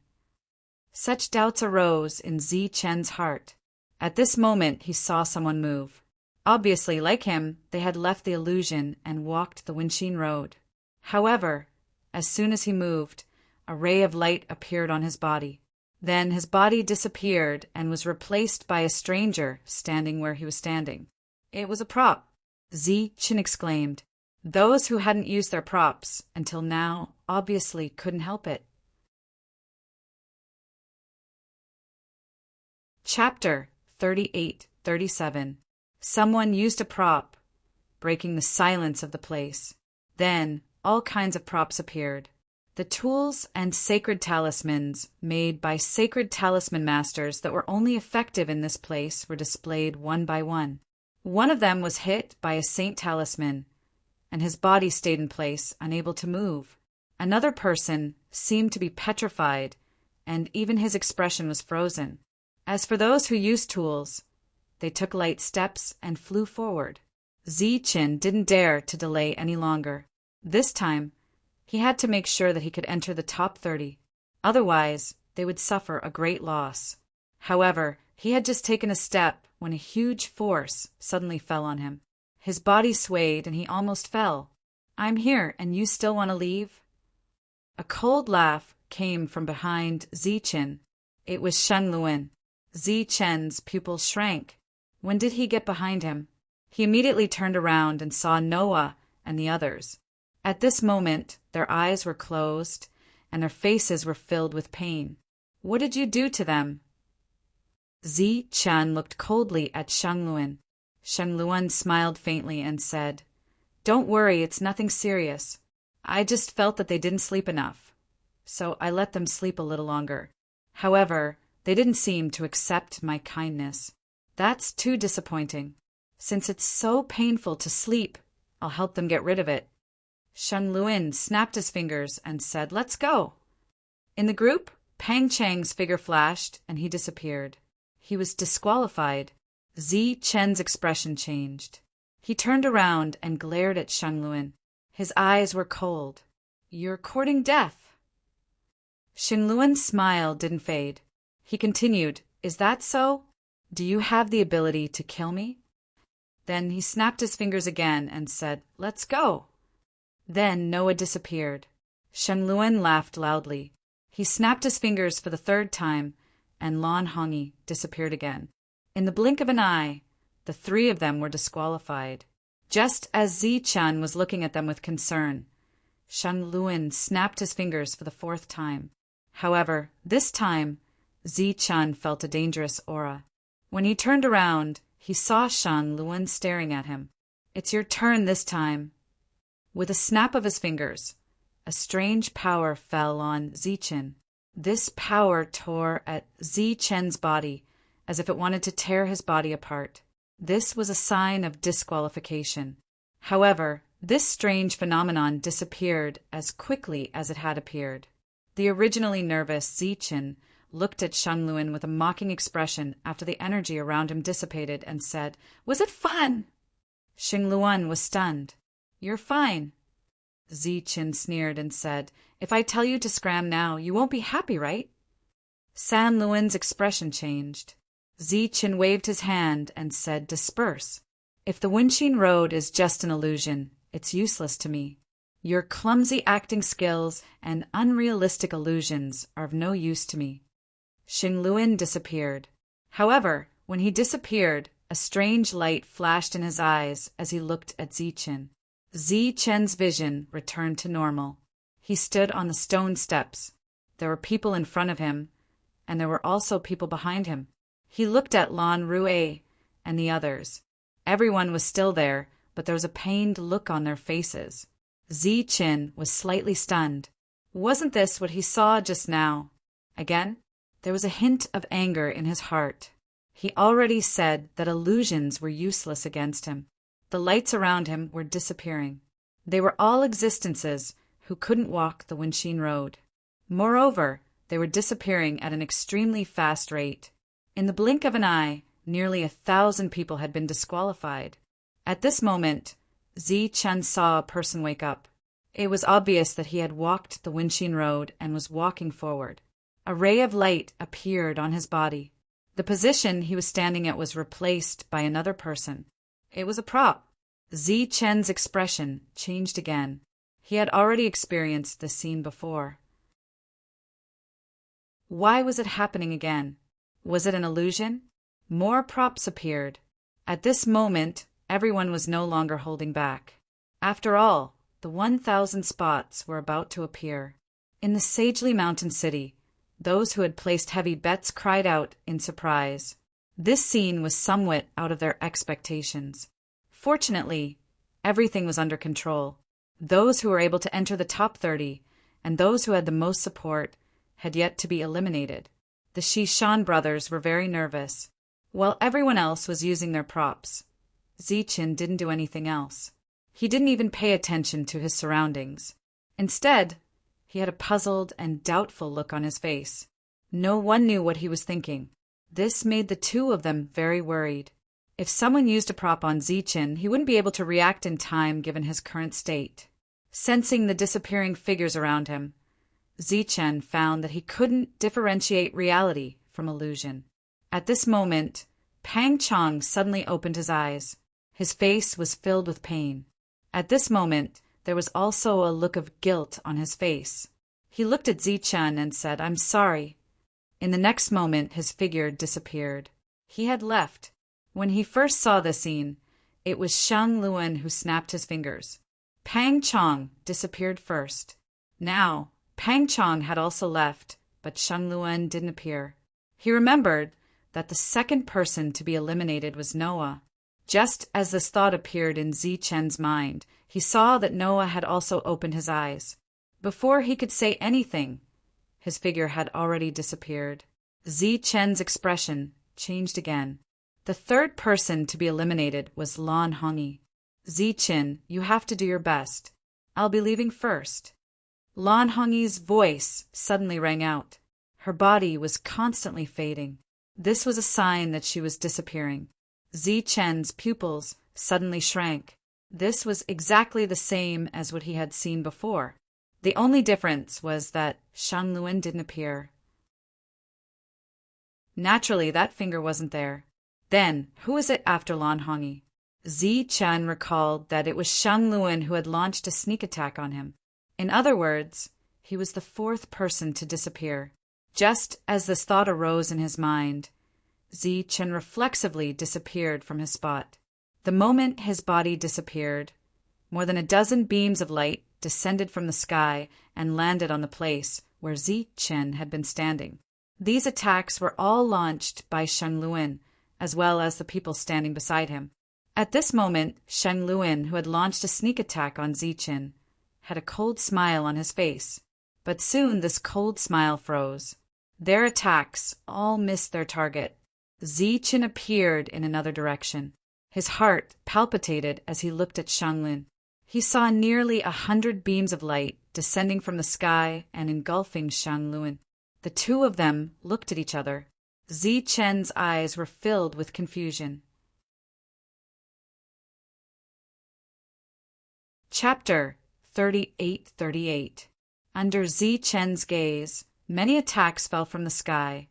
Such doubts arose in Zichen's heart. At this moment, he saw someone move. Obviously, like him, they had left the illusion and walked the Windshian Road. However, as soon as he moved, a ray of light appeared on his body. Then his body disappeared and was replaced by a stranger standing where he was standing. It was a prop. Zichen exclaimed. Those who hadn't used their props until now obviously couldn't help it. Chapter 38-37. Someone used a prop, breaking the silence of the place. Then all kinds of props appeared. The tools and sacred talismans made by sacred talisman masters that were only effective in this place were displayed one by one. One of them was hit by a saint talisman, and his body stayed in place, unable to move. Another person seemed to be petrified, and even his expression was frozen. As for those who used tools, they took light steps and flew forward. Zichen didn't dare to delay any longer. This time, he had to make sure that he could enter the top 30. Otherwise, they would suffer a great loss. However, he had just taken a step when a huge force suddenly fell on him. His body swayed and he almost fell. "I'm here, and you still want to leave?" A cold laugh came from behind Zichen. It was Sheng Luan. Zichen's pupils shrank. When did he get behind him? He immediately turned around and saw Noah and the others. At this moment, their eyes were closed and their faces were filled with pain. "What did you do to them?" Zichen looked coldly at Sheng Luan. Sheng Luan smiled faintly and said, "Don't worry, it's nothing serious. I just felt that they didn't sleep enough, so I let them sleep a little longer. However, they didn't seem to accept my kindness. That's too disappointing. Since it's so painful to sleep, I'll help them get rid of it." Sheng Luan snapped his fingers and said, "Let's go." In the group, Pang Chang's figure flashed and he disappeared. He was disqualified. Zichen's expression changed. He turned around and glared at Sheng Luan. His eyes were cold. You're courting death. Xingluan's smile didn't fade. He continued, Is that so? Do you have the ability to kill me? Then he snapped his fingers again and said, Let's go. Then Noah disappeared. Xingluan laughed loudly. He snapped his fingers for the third time, and Lan Hongyi disappeared again. In the blink of an eye, the three of them were disqualified. Just as Zichen was looking at them with concern, Xingluan snapped his fingers for the fourth time. However, this time, Zichen felt a dangerous aura. When he turned around, he saw Xingluan staring at him. It's your turn this time. With a snap of his fingers, a strange power fell on Zichen. This power tore at Zichen's body as if it wanted to tear his body apart. This was a sign of disqualification. However, this strange phenomenon disappeared as quickly as it had appeared. The originally nervous Zichen looked at Xingluan with a mocking expression after the energy around him dissipated and said, Was it fun? Xingluan was stunned. You're fine. Zichen sneered and said, If I tell you to scram now, you won't be happy, right? Sanluan's expression changed. Zichen waved his hand and said, Disperse. If the Wenqin Road is just an illusion, it's useless to me. Your clumsy acting skills and unrealistic illusions are of no use to me. Xingluan disappeared. However, when he disappeared, a strange light flashed in his eyes as he looked at Zichen. Zichen's vision returned to normal. He stood on the stone steps. There were people in front of him, and there were also people behind him. He looked at Lan Rue and the others. Everyone was still there, but there was a pained look on their faces. Zichen was slightly stunned. Wasn't this what he saw just now? Again, there was a hint of anger in his heart. He already said that illusions were useless against him. The lights around him were disappearing. They were all existences who couldn't walk the Wenqin Road. Moreover, they were disappearing at an extremely fast rate. In the blink of an eye, nearly 1,000 people had been disqualified. At this moment, Zichen saw a person wake up. It was obvious that he had walked the Wenqin Road and was walking forward. A ray of light appeared on his body. The position he was standing at was replaced by another person. It was a prop. Zichen's expression changed again. He had already experienced this scene before. Why was it happening again? Was it an illusion? More props appeared. At this moment, everyone was no longer holding back. After all, the 1,000 spots were about to appear. In the Sagely Mountain City, those who had placed heavy bets cried out in surprise. This scene was somewhat out of their expectations. Fortunately, everything was under control. Those who were able to enter the top 30 and those who had the most support had yet to be eliminated. The Shishan brothers were very nervous. While everyone else was using their props, Zichen didn't do anything else. He didn't even pay attention to his surroundings. Instead, he had a puzzled and doubtful look on his face. No one knew what he was thinking. This made the two of them very worried. If someone used a prop on Zichen, he wouldn't be able to react in time given his current state. Sensing the disappearing figures around him, Zichen found that he couldn't differentiate reality from illusion. At this moment, Pang Chong suddenly opened his eyes. His face was filled with pain. At this moment, there was also a look of guilt on his face. He looked at Zichen and said, I'm sorry. In the next moment, his figure disappeared. He had left. When he first saw the scene, it was Xingluan who snapped his fingers. Pang Chong disappeared first. Now, Pang Chong had also left, but Xingluan didn't appear. He remembered that the second person to be eliminated was Noah. Just as this thought appeared in Zichen's mind, he saw that Noah had also opened his eyes. Before he could say anything, his figure had already disappeared. Zichen's expression changed again. The third person to be eliminated was Lan Hongyi. Zichen, you have to do your best. I'll be leaving first. Lan Hongyi's voice suddenly rang out. Her body was constantly fading. This was a sign that she was disappearing. Zichen's pupils suddenly shrank. This was exactly the same as what he had seen before. The only difference was that Shan Luan didn't appear. Naturally, that finger wasn't there. Then, who is it after Lan Hongyi? Zi Chen recalled that it was Shan Luan who had launched a sneak attack on him. In other words, he was the fourth person to disappear. Just as this thought arose in his mind, Zi Chen reflexively disappeared from his spot. The moment his body disappeared, more than a dozen beams of light descended from the sky and landed on the place where Zi Chen had been standing. These attacks were all launched by Shan Luan, as well as the people standing beside him. At this moment, Shan Luan, who had launched a sneak attack on Zi Chen, had a cold smile on his face. But soon this cold smile froze. Their attacks all missed their target. Zi Chen appeared in another direction. His heart palpitated as he looked at Shan Luan. He saw nearly 100 beams of light descending from the sky and engulfing Shan Luan. The two of them looked at each other. Zi Chen's eyes were filled with confusion. Chapter 38:38. Under Zi Chen's gaze, many attacks fell from the sky,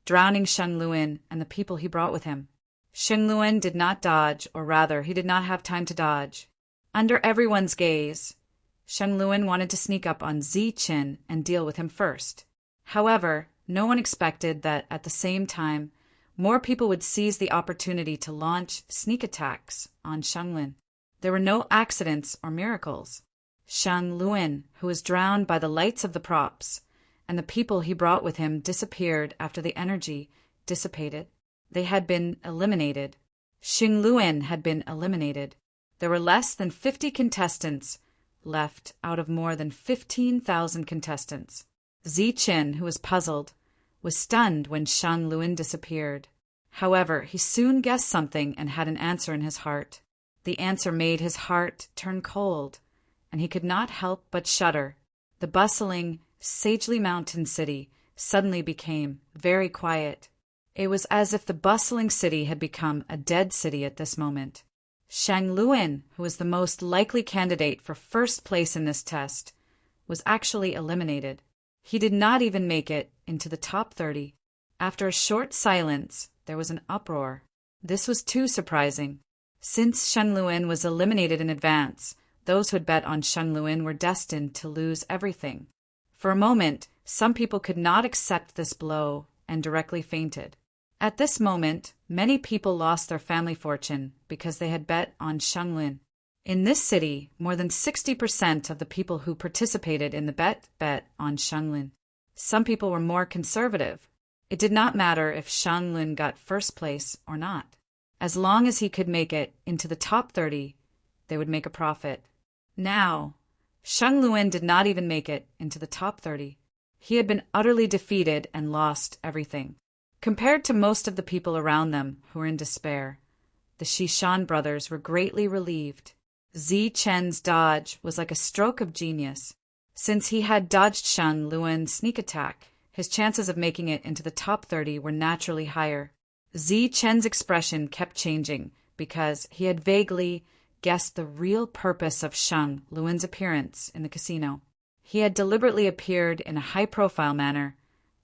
drowning Shan Luan and the people he brought with him. Shan Luan did not dodge, or rather, he did not have time to dodge. Under everyone's gaze, Shan Luan wanted to sneak up on Zi Chen and deal with him first. However, no one expected that at the same time, more people would seize the opportunity to launch sneak attacks on Shan Luan. There were no accidents or miracles. Shan Luan, who was drowned by the lights of the props, and the people he brought with him disappeared after the energy dissipated. They had been eliminated. Shan Luan had been eliminated. There were less than 50 contestants left out of more than 15,000 contestants. Zi Chen, who was puzzled, was stunned when Shan Luan disappeared. However, he soon guessed something and had an answer in his heart. The answer made his heart turn cold, and he could not help but shudder. The bustling, sagely mountain city suddenly became very quiet. It was as if the bustling city had become a dead city at this moment. Shan Luan, who was the most likely candidate for first place in this test, was actually eliminated. He did not even make it into the top 30. After a short silence, there was an uproar. This was too surprising. Since Shan Luan was eliminated in advance, those who had bet on Shan Luan were destined to lose everything. For a moment, some people could not accept this blow and directly fainted. At this moment, many people lost their family fortune because they had bet on Shan Luan. In this city, more than 60% of the people who participated in the bet on Shan Luan. Some people were more conservative. It did not matter if Shan Luan got first place or not. As long as he could make it into the top 30, they would make a profit. Now, Shan Luan did not even make it into the top 30. He had been utterly defeated and lost everything. Compared to most of the people around them who were in despair, the Shishan brothers were greatly relieved. Zi Chen's dodge was like a stroke of genius. Since he had dodged Shan Luan's sneak attack, his chances of making it into the top 30 were naturally higher. Zi Chen's expression kept changing because he had vaguely guessed the real purpose of Shan Luan's appearance in the casino. He had deliberately appeared in a high-profile manner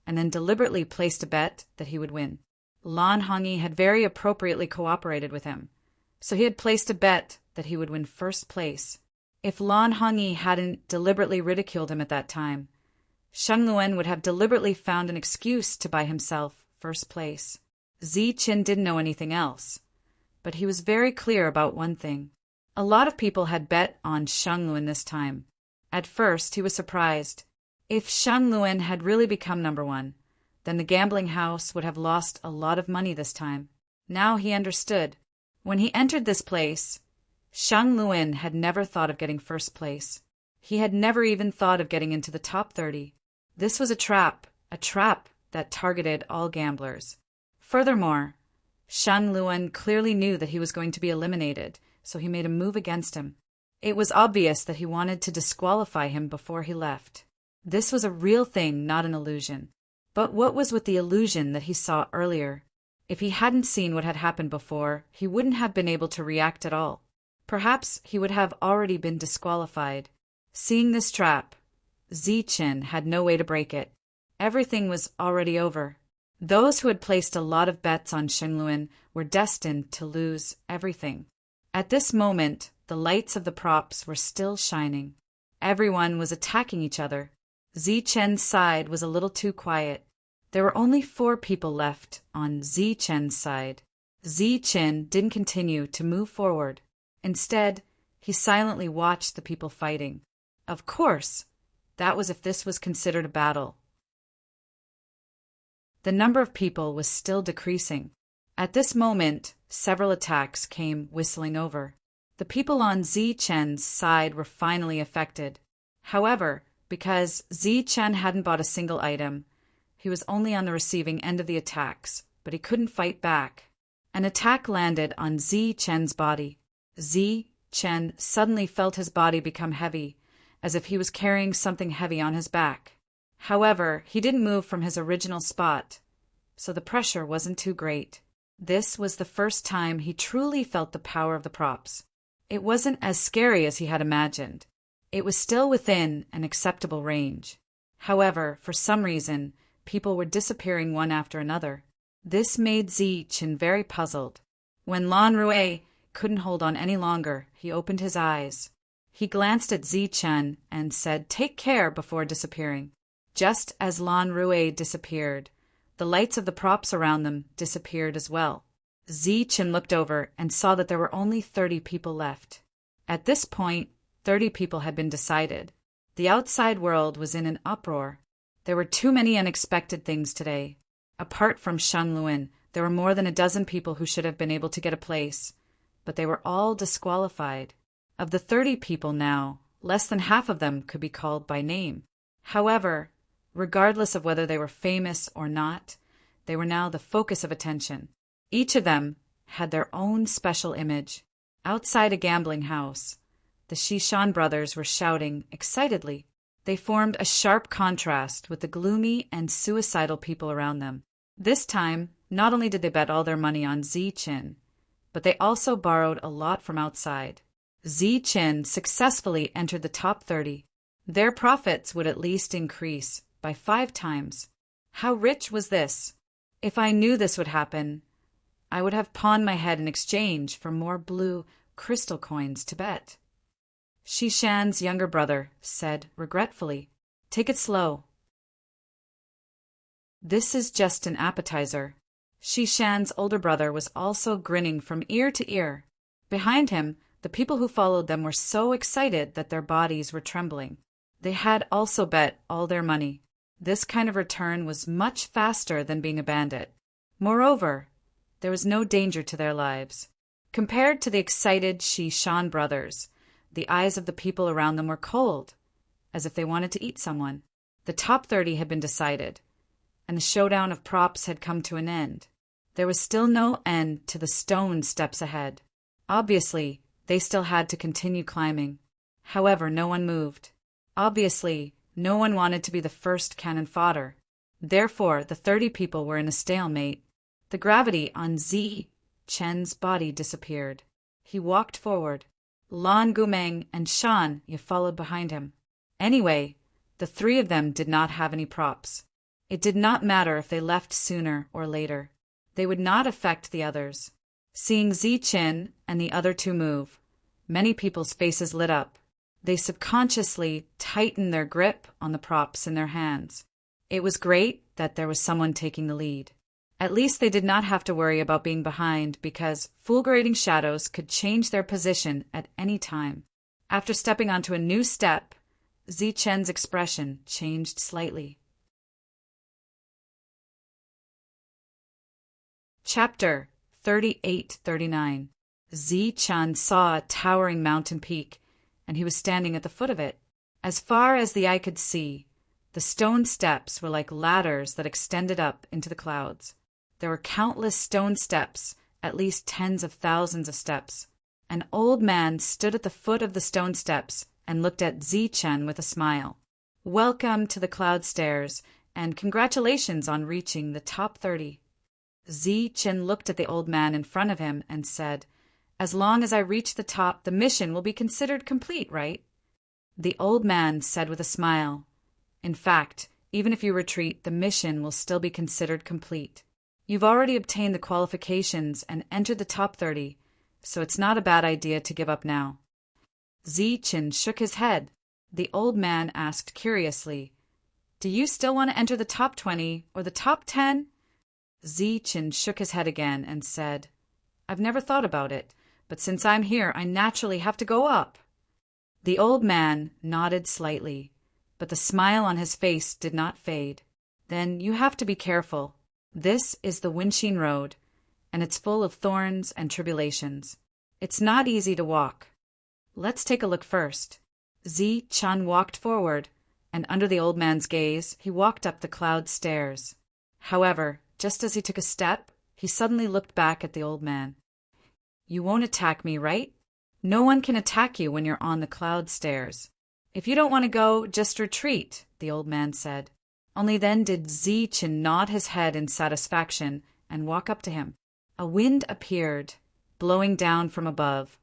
and then deliberately placed a bet that he would win. Lan Hongyi had very appropriately cooperated with him, so he had placed a bet that he would win first place. If Lan Hongyi hadn't deliberately ridiculed him at that time, Shan Luan would have deliberately found an excuse to buy himself first place. Zi Chen didn't know anything else, but he was very clear about one thing. A lot of people had bet on Shan Luan this time. At first, he was surprised. If Shan Luan had really become number one, then the gambling house would have lost a lot of money this time. Now he understood. When he entered this place, Shan Luan had never thought of getting first place. He had never even thought of getting into the top 30. This was a trap that targeted all gamblers. Furthermore, Shan Luan clearly knew that he was going to be eliminated, so he made a move against him. It was obvious that he wanted to disqualify him before he left. This was a real thing, not an illusion. But what was with the illusion that he saw earlier? If he hadn't seen what had happened before, he wouldn't have been able to react at all. Perhaps he would have already been disqualified. Seeing this trap, Zichen had no way to break it. Everything was already over. Those who had placed a lot of bets on Shenluan were destined to lose everything. At this moment, the lights of the props were still shining. Everyone was attacking each other. Zichen's side was a little too quiet. There were only 4 people left on Zichen's side. Zichen didn't continue to move forward. Instead, he silently watched the people fighting. Of course, that was if this was considered a battle. The number of people was still decreasing. At this moment, several attacks came whistling over. The people on Zichen's side were finally affected. However, because Zichen hadn't bought a single item, he was only on the receiving end of the attacks, but he couldn't fight back. An attack landed on Zichen's body. Zichen suddenly felt his body become heavy, as if he was carrying something heavy on his back. However, he didn't move from his original spot, so the pressure wasn't too great. This was the first time he truly felt the power of the props. It wasn't as scary as he had imagined. It was still within an acceptable range. However, for some reason, people were disappearing one after another. This made Zichen very puzzled. When Lan Rue couldn't hold on any longer, he opened his eyes. He glanced at Zichen and said, "Take care," before disappearing. Just as Lan Rue disappeared, the lights of the props around them disappeared as well. Zichen looked over and saw that there were only 30 people left. At this point, 30 people had been decided. The outside world was in an uproar. There were too many unexpected things today. Apart from Shenluan, there were more than a dozen people who should have been able to get a place, but they were all disqualified. Of the 30 people now, less than half of them could be called by name. However, regardless of whether they were famous or not, they were now the focus of attention. Each of them had their own special image. Outside a gambling house, the Shishan brothers were shouting excitedly. They formed a sharp contrast with the gloomy and suicidal people around them. This time, not only did they bet all their money on Zichen, but they also borrowed a lot from outside. Zichen successfully entered the top 30. Their profits would at least increase by 5 times. How rich was this? If I knew this would happen, I would have pawned my head in exchange for more blue crystal coins to bet. Shishan's younger brother said regretfully, "Take it slow. This is just an appetizer." Shishan's older brother was also grinning from ear to ear. Behind him, the people who followed them were so excited that their bodies were trembling. They had also bet all their money. This kind of return was much faster than being a bandit. Moreover, there was no danger to their lives. Compared to the excited Shishan brothers, the eyes of the people around them were cold, as if they wanted to eat someone. The top 30 had been decided, and the showdown of props had come to an end. There was still no end to the stone steps ahead. Obviously, they still had to continue climbing. However, no one moved. Obviously, no one wanted to be the first cannon fodder. Therefore, the 30 people were in a stalemate. The gravity on Zichen's body disappeared. He walked forward. Lan Gumeng and Shan Ye followed behind him. Anyway, the 3 of them did not have any props. It did not matter if they left sooner or later. They would not affect the others. Seeing Zichen and the other 2 move, many people's faces lit up. They subconsciously tightened their grip on the props in their hands. It was great that there was someone taking the lead. At least they did not have to worry about being behind because fulgurating shadows could change their position at any time. After stepping onto a new step, Zichen's expression changed slightly. Chapter 38-39. Zichen saw a towering mountain peak, and he was standing at the foot of it. As far as the eye could see, the stone steps were like ladders that extended up into the clouds. There were countless stone steps, at least tens of thousands of steps. An old man stood at the foot of the stone steps and looked at Zichen with a smile. "Welcome to the cloud stairs, and congratulations on reaching the top 30. Zichen looked at the old man in front of him and said, "As long as I reach the top, the mission will be considered complete, right?" The old man said with a smile, In fact, even if you retreat, the mission will still be considered complete. You've already obtained the qualifications and entered the top 30, so it's not a bad idea to give up now. Zichen shook his head. The old man asked curiously, "Do you still want to enter the top 20 or the top 10? Zichen shook his head again and said, "I've never thought about it, but since I'm here, I naturally have to go up." The old man nodded slightly, but the smile on his face did not fade. "Then you have to be careful. This is the Winshin Road, and it's full of thorns and tribulations. It's not easy to walk. Let's take a look first." Zichen walked forward, and under the old man's gaze, he walked up the cloud stairs. However, just as he took a step, he suddenly looked back at the old man. "You won't attack me, right? No one can attack you when you're on the cloud stairs. If you don't want to go, just retreat," the old man said. Only then did Zichen nod his head in satisfaction and walk up to him. A wind appeared, blowing down from above,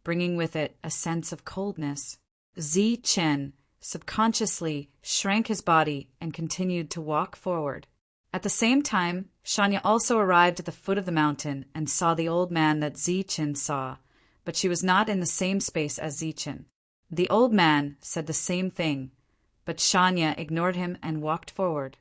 bringing with it a sense of coldness. Zichen subconsciously shrank his body and continued to walk forward. At the same time, Shania also arrived at the foot of the mountain and saw the old man that Zichen saw, but she was not in the same space as Zichen. The old man said the same thing, but Shania ignored him and walked forward.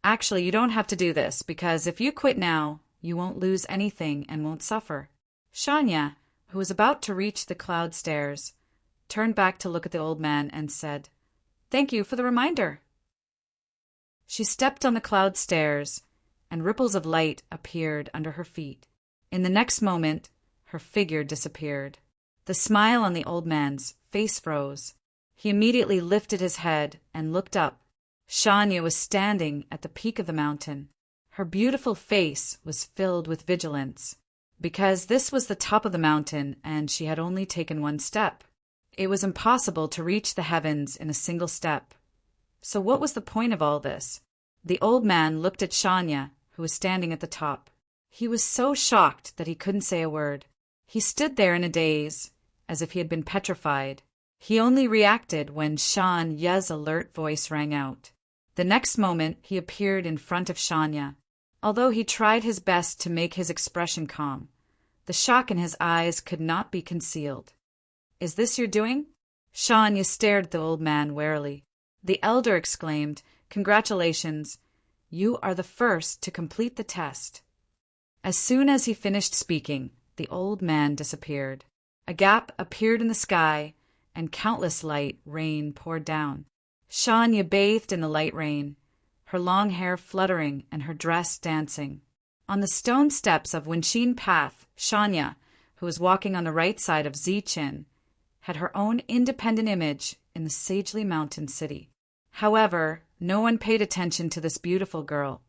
"Actually, you don't have to do this, because if you quit now, you won't lose anything and won't suffer." Shania, who was about to reach the cloud stairs, turned back to look at the old man and said, "Thank you for the reminder." She stepped on the cloud stairs, and ripples of light appeared under her feet. In the next moment, her figure disappeared. The smile on the old man's face froze. He immediately lifted his head and looked up. Shania was standing at the peak of the mountain. Her beautiful face was filled with vigilance, because this was the top of the mountain and she had only taken one step. It was impossible to reach the heavens in a single step. So what was the point of all this? The old man looked at Shania, who was standing at the top. He was so shocked that he couldn't say a word. He stood there in a daze, as if he had been petrified. He only reacted when Shanya's alert voice rang out. The next moment he appeared in front of Shania. Although he tried his best to make his expression calm, the shock in his eyes could not be concealed. "Is this your doing?" Shania stared at the old man warily. The elder exclaimed, "Congratulations! You are the first to complete the test." As soon as he finished speaking, the old man disappeared. A gap appeared in the sky, and countless light rain poured down. Shania bathed in the light rain, her long hair fluttering and her dress dancing. On the stone steps of Winshin Path, Shania, who was walking on the right side of Zichen, had her own independent image in the Sagely Mountain City. However, no one paid attention to this beautiful girl,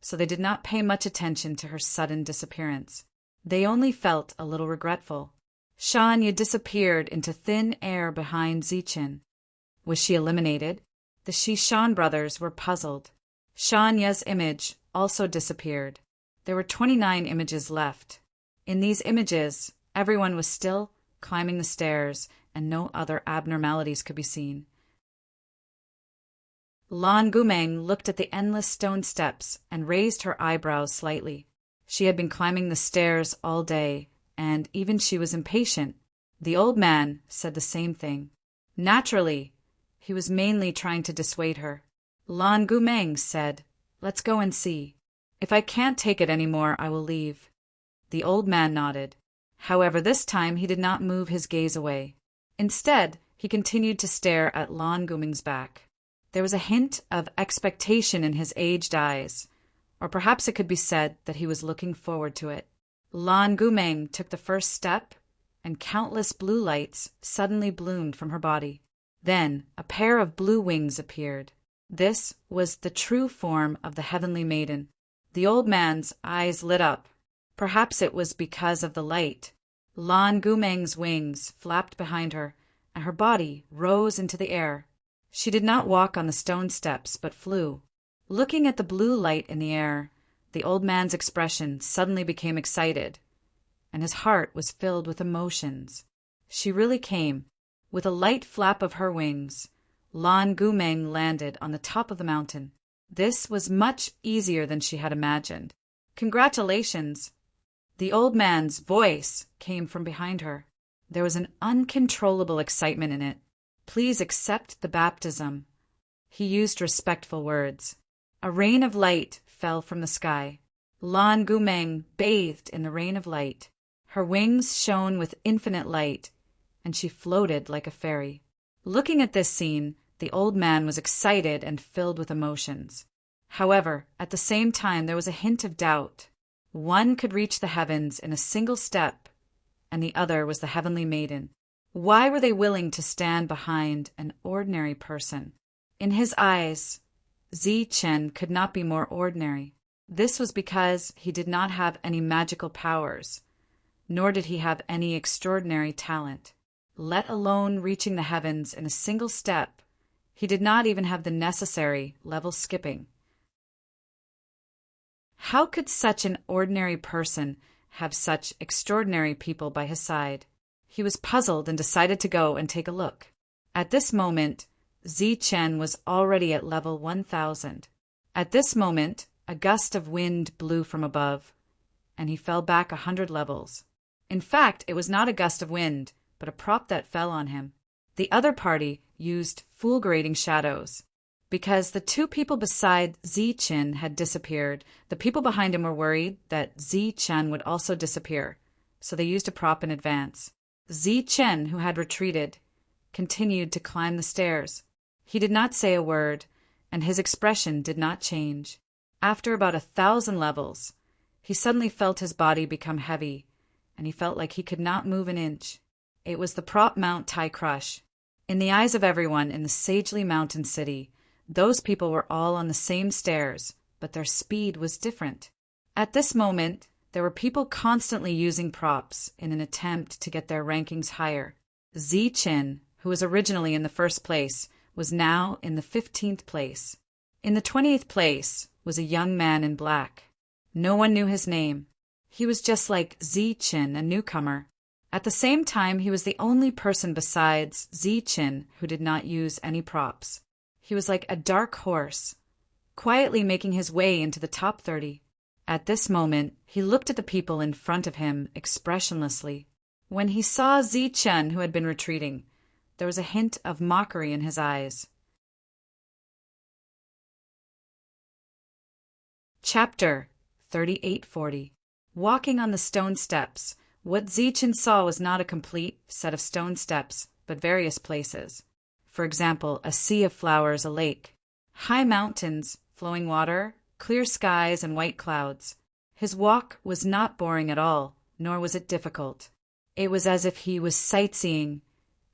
so they did not pay much attention to her sudden disappearance. They only felt a little regretful. Shania disappeared into thin air behind Zichen. Was she eliminated? The Shishan brothers were puzzled. Shania's image also disappeared. There were 29 images left. In these images, everyone was still climbing the stairs, and no other abnormalities could be seen. Lan Gumeng looked at the endless stone steps and raised her eyebrows slightly. She had been climbing the stairs all day, and even she was impatient. The old man said the same thing. Naturally, he was mainly trying to dissuade her. Lan Gumeng said, "Let's go and see. If I can't take it anymore, I will leave." The old man nodded. However, this time he did not move his gaze away. Instead, he continued to stare at Lan Gumeng's back. There was a hint of expectation in his aged eyes, or perhaps it could be said that he was looking forward to it. Lan Gumeng took the first step, and countless blue lights suddenly bloomed from her body. Then a pair of blue wings appeared. This was the true form of the heavenly maiden. The old man's eyes lit up. Perhaps it was because of the light. Lan Gumeng's wings flapped behind her, and her body rose into the air. She did not walk on the stone steps, but flew. Looking at the blue light in the air, the old man's expression suddenly became excited, and his heart was filled with emotions. She really came, with a light flap of her wings, Lan Gumeng landed on the top of the mountain. This was much easier than she had imagined. Congratulations! The old man's voice came from behind her. There was an uncontrollable excitement in it. Please accept the baptism. He used respectful words. A rain of light fell from the sky. Lan Gumeng bathed in the rain of light. Her wings shone with infinite light, and she floated like a fairy. Looking at this scene, the old man was excited and filled with emotions. However, at the same time there was a hint of doubt. One could reach the heavens in a single step, and the other was the heavenly maiden. Why were they willing to stand behind an ordinary person? In his eyes, Zichen could not be more ordinary. This was because he did not have any magical powers, nor did he have any extraordinary talent. Let alone reaching the heavens in a single step, he did not even have the necessary level skipping. How could such an ordinary person have such extraordinary people by his side? He was puzzled and decided to go and take a look. At this moment, Zichen was already at level 1000. At this moment, a gust of wind blew from above, and he fell back 100 levels. In fact, it was not a gust of wind, but a prop that fell on him. The other party used fulgurating shadows. Because the two people beside Zichen had disappeared, the people behind him were worried that Zichen would also disappear, so they used a prop in advance. Zichen, who had retreated, continued to climb the stairs. He did not say a word, and his expression did not change. After about 1,000 levels, he suddenly felt his body become heavy, and he felt like he could not move an inch. It was the prop Mount Tai Crush. In the eyes of everyone in the Sagely Mountain City, those people were all on the same stairs, but their speed was different. At this moment, there were people constantly using props in an attempt to get their rankings higher. Zichen, who was originally in the first place, was now in the 15th place. In the 20th place was a young man in black. No one knew his name. He was just like Zichen, a newcomer. At the same time, he was the only person besides Zichen who did not use any props. He was like a dark horse, quietly making his way into the top 30. At this moment, he looked at the people in front of him expressionlessly. When he saw Zichen, who had been retreating, there was a hint of mockery in his eyes. Chapter 3840. Walking on the stone steps. What Zichen saw was not a complete set of stone steps, but various places. For example, a sea of flowers, a lake, high mountains, flowing water, clear skies, and white clouds. His walk was not boring at all, nor was it difficult. It was as if he was sightseeing,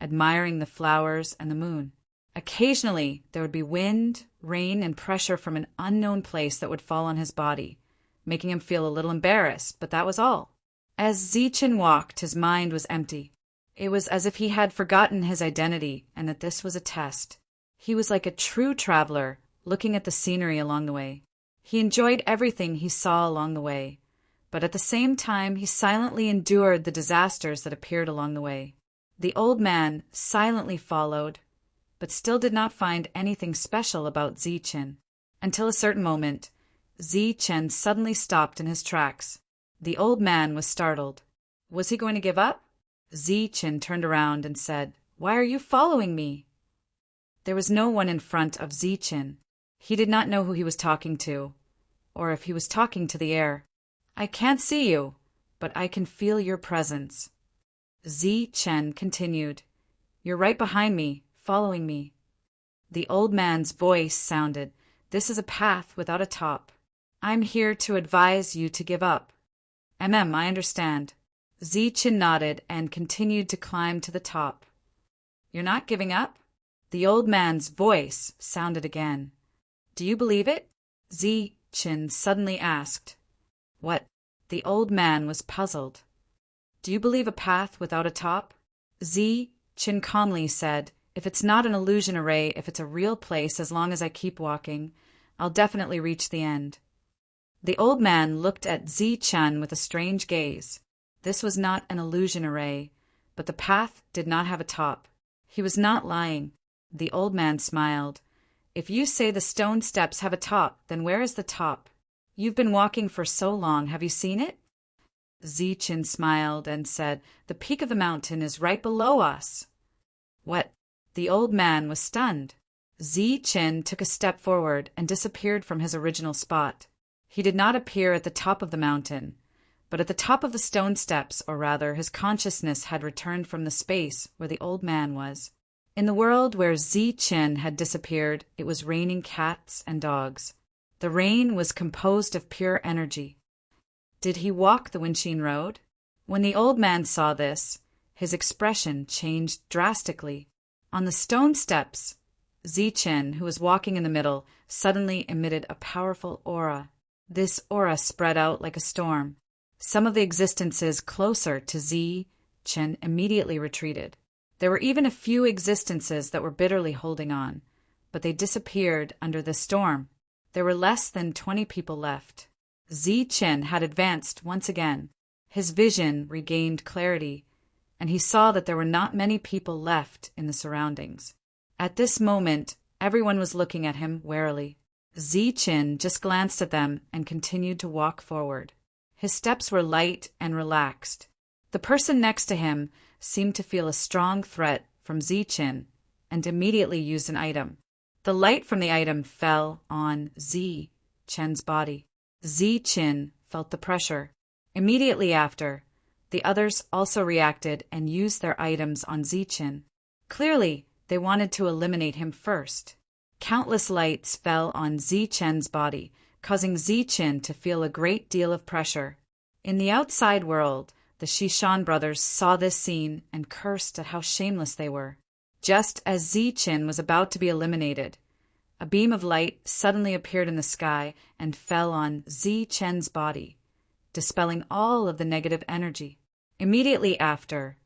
admiring the flowers and the moon. Occasionally, there would be wind, rain, and pressure from an unknown place that would fall on his body, making him feel a little embarrassed, but that was all. As Zichen walked, his mind was empty. It was as if he had forgotten his identity and that this was a test. He was like a true traveler, looking at the scenery along the way. He enjoyed everything he saw along the way, but at the same time he silently endured the disasters that appeared along the way. The old man silently followed, but still did not find anything special about Zichen. Until a certain moment, Zichen suddenly stopped in his tracks. The old man was startled. Was he going to give up? Zichen turned around and said, "Why are you following me?" There was no one in front of Zichen. He did not know who he was talking to, or if he was talking to the air. "I can't see you, but I can feel your presence." Zichen continued, "You're right behind me, following me." The old man's voice sounded, "This is a path without a top. I'm here to advise you to give up." I understand." Zichen nodded and continued to climb to the top. "You're not giving up?" The old man's voice sounded again. "Do you believe it?" Zichen suddenly asked. "What?" The old man was puzzled. "Do you believe a path without a top?" Zichen calmly said, "If it's not an illusion array, if it's a real place, as long as I keep walking, I'll definitely reach the end." The old man looked at Zichen with a strange gaze. This was not an illusion array, but the path did not have a top. He was not lying. The old man smiled. If you say the stone steps have a top, then where is the top? You've been walking for so long, have you seen it? Zichin smiled and said, The peak of the mountain is right below us. What? The old man was stunned. Zichin took a step forward and disappeared from his original spot. He did not appear at the top of the mountain, but at the top of the stone steps, or rather, his consciousness had returned from the space where the old man was. In the world where Zichin had disappeared, it was raining cats and dogs. The rain was composed of pure energy. Did he walk the Windshield Road? When the old man saw this, his expression changed drastically. On the stone steps, Zichin, who was walking in the middle, suddenly emitted a powerful aura. This aura spread out like a storm. Some of the existences closer to Zichin immediately retreated. There were even a few existences that were bitterly holding on, but they disappeared under the storm. There were less than 20 people left. Zichin had advanced once again. His vision regained clarity, and he saw that there were not many people left in the surroundings. At this moment, everyone was looking at him warily. Zichin just glanced at them and continued to walk forward. His steps were light and relaxed. The person next to him seemed to feel a strong threat from Zichin and immediately used an item. The light from the item fell on Zichin's body. Zichin felt the pressure. Immediately after, the others also reacted and used their items on Zichin. Clearly, they wanted to eliminate him first. Countless lights fell on Zichin's body, causing Zichin to feel a great deal of pressure. In the outside world, the Shishan brothers saw this scene and cursed at how shameless they were. Just as Zichin was about to be eliminated, a beam of light suddenly appeared in the sky and fell on Zichin's body, dispelling all of the negative energy. Immediately after,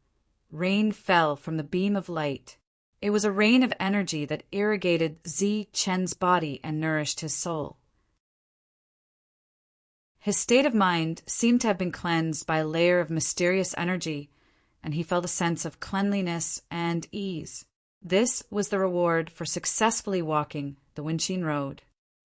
rain fell from the beam of light. It was a rain of energy that irrigated Zichin's body and nourished his soul. His state of mind seemed to have been cleansed by a layer of mysterious energy, and he felt a sense of cleanliness and ease. This was the reward for successfully walking the Windshield Road.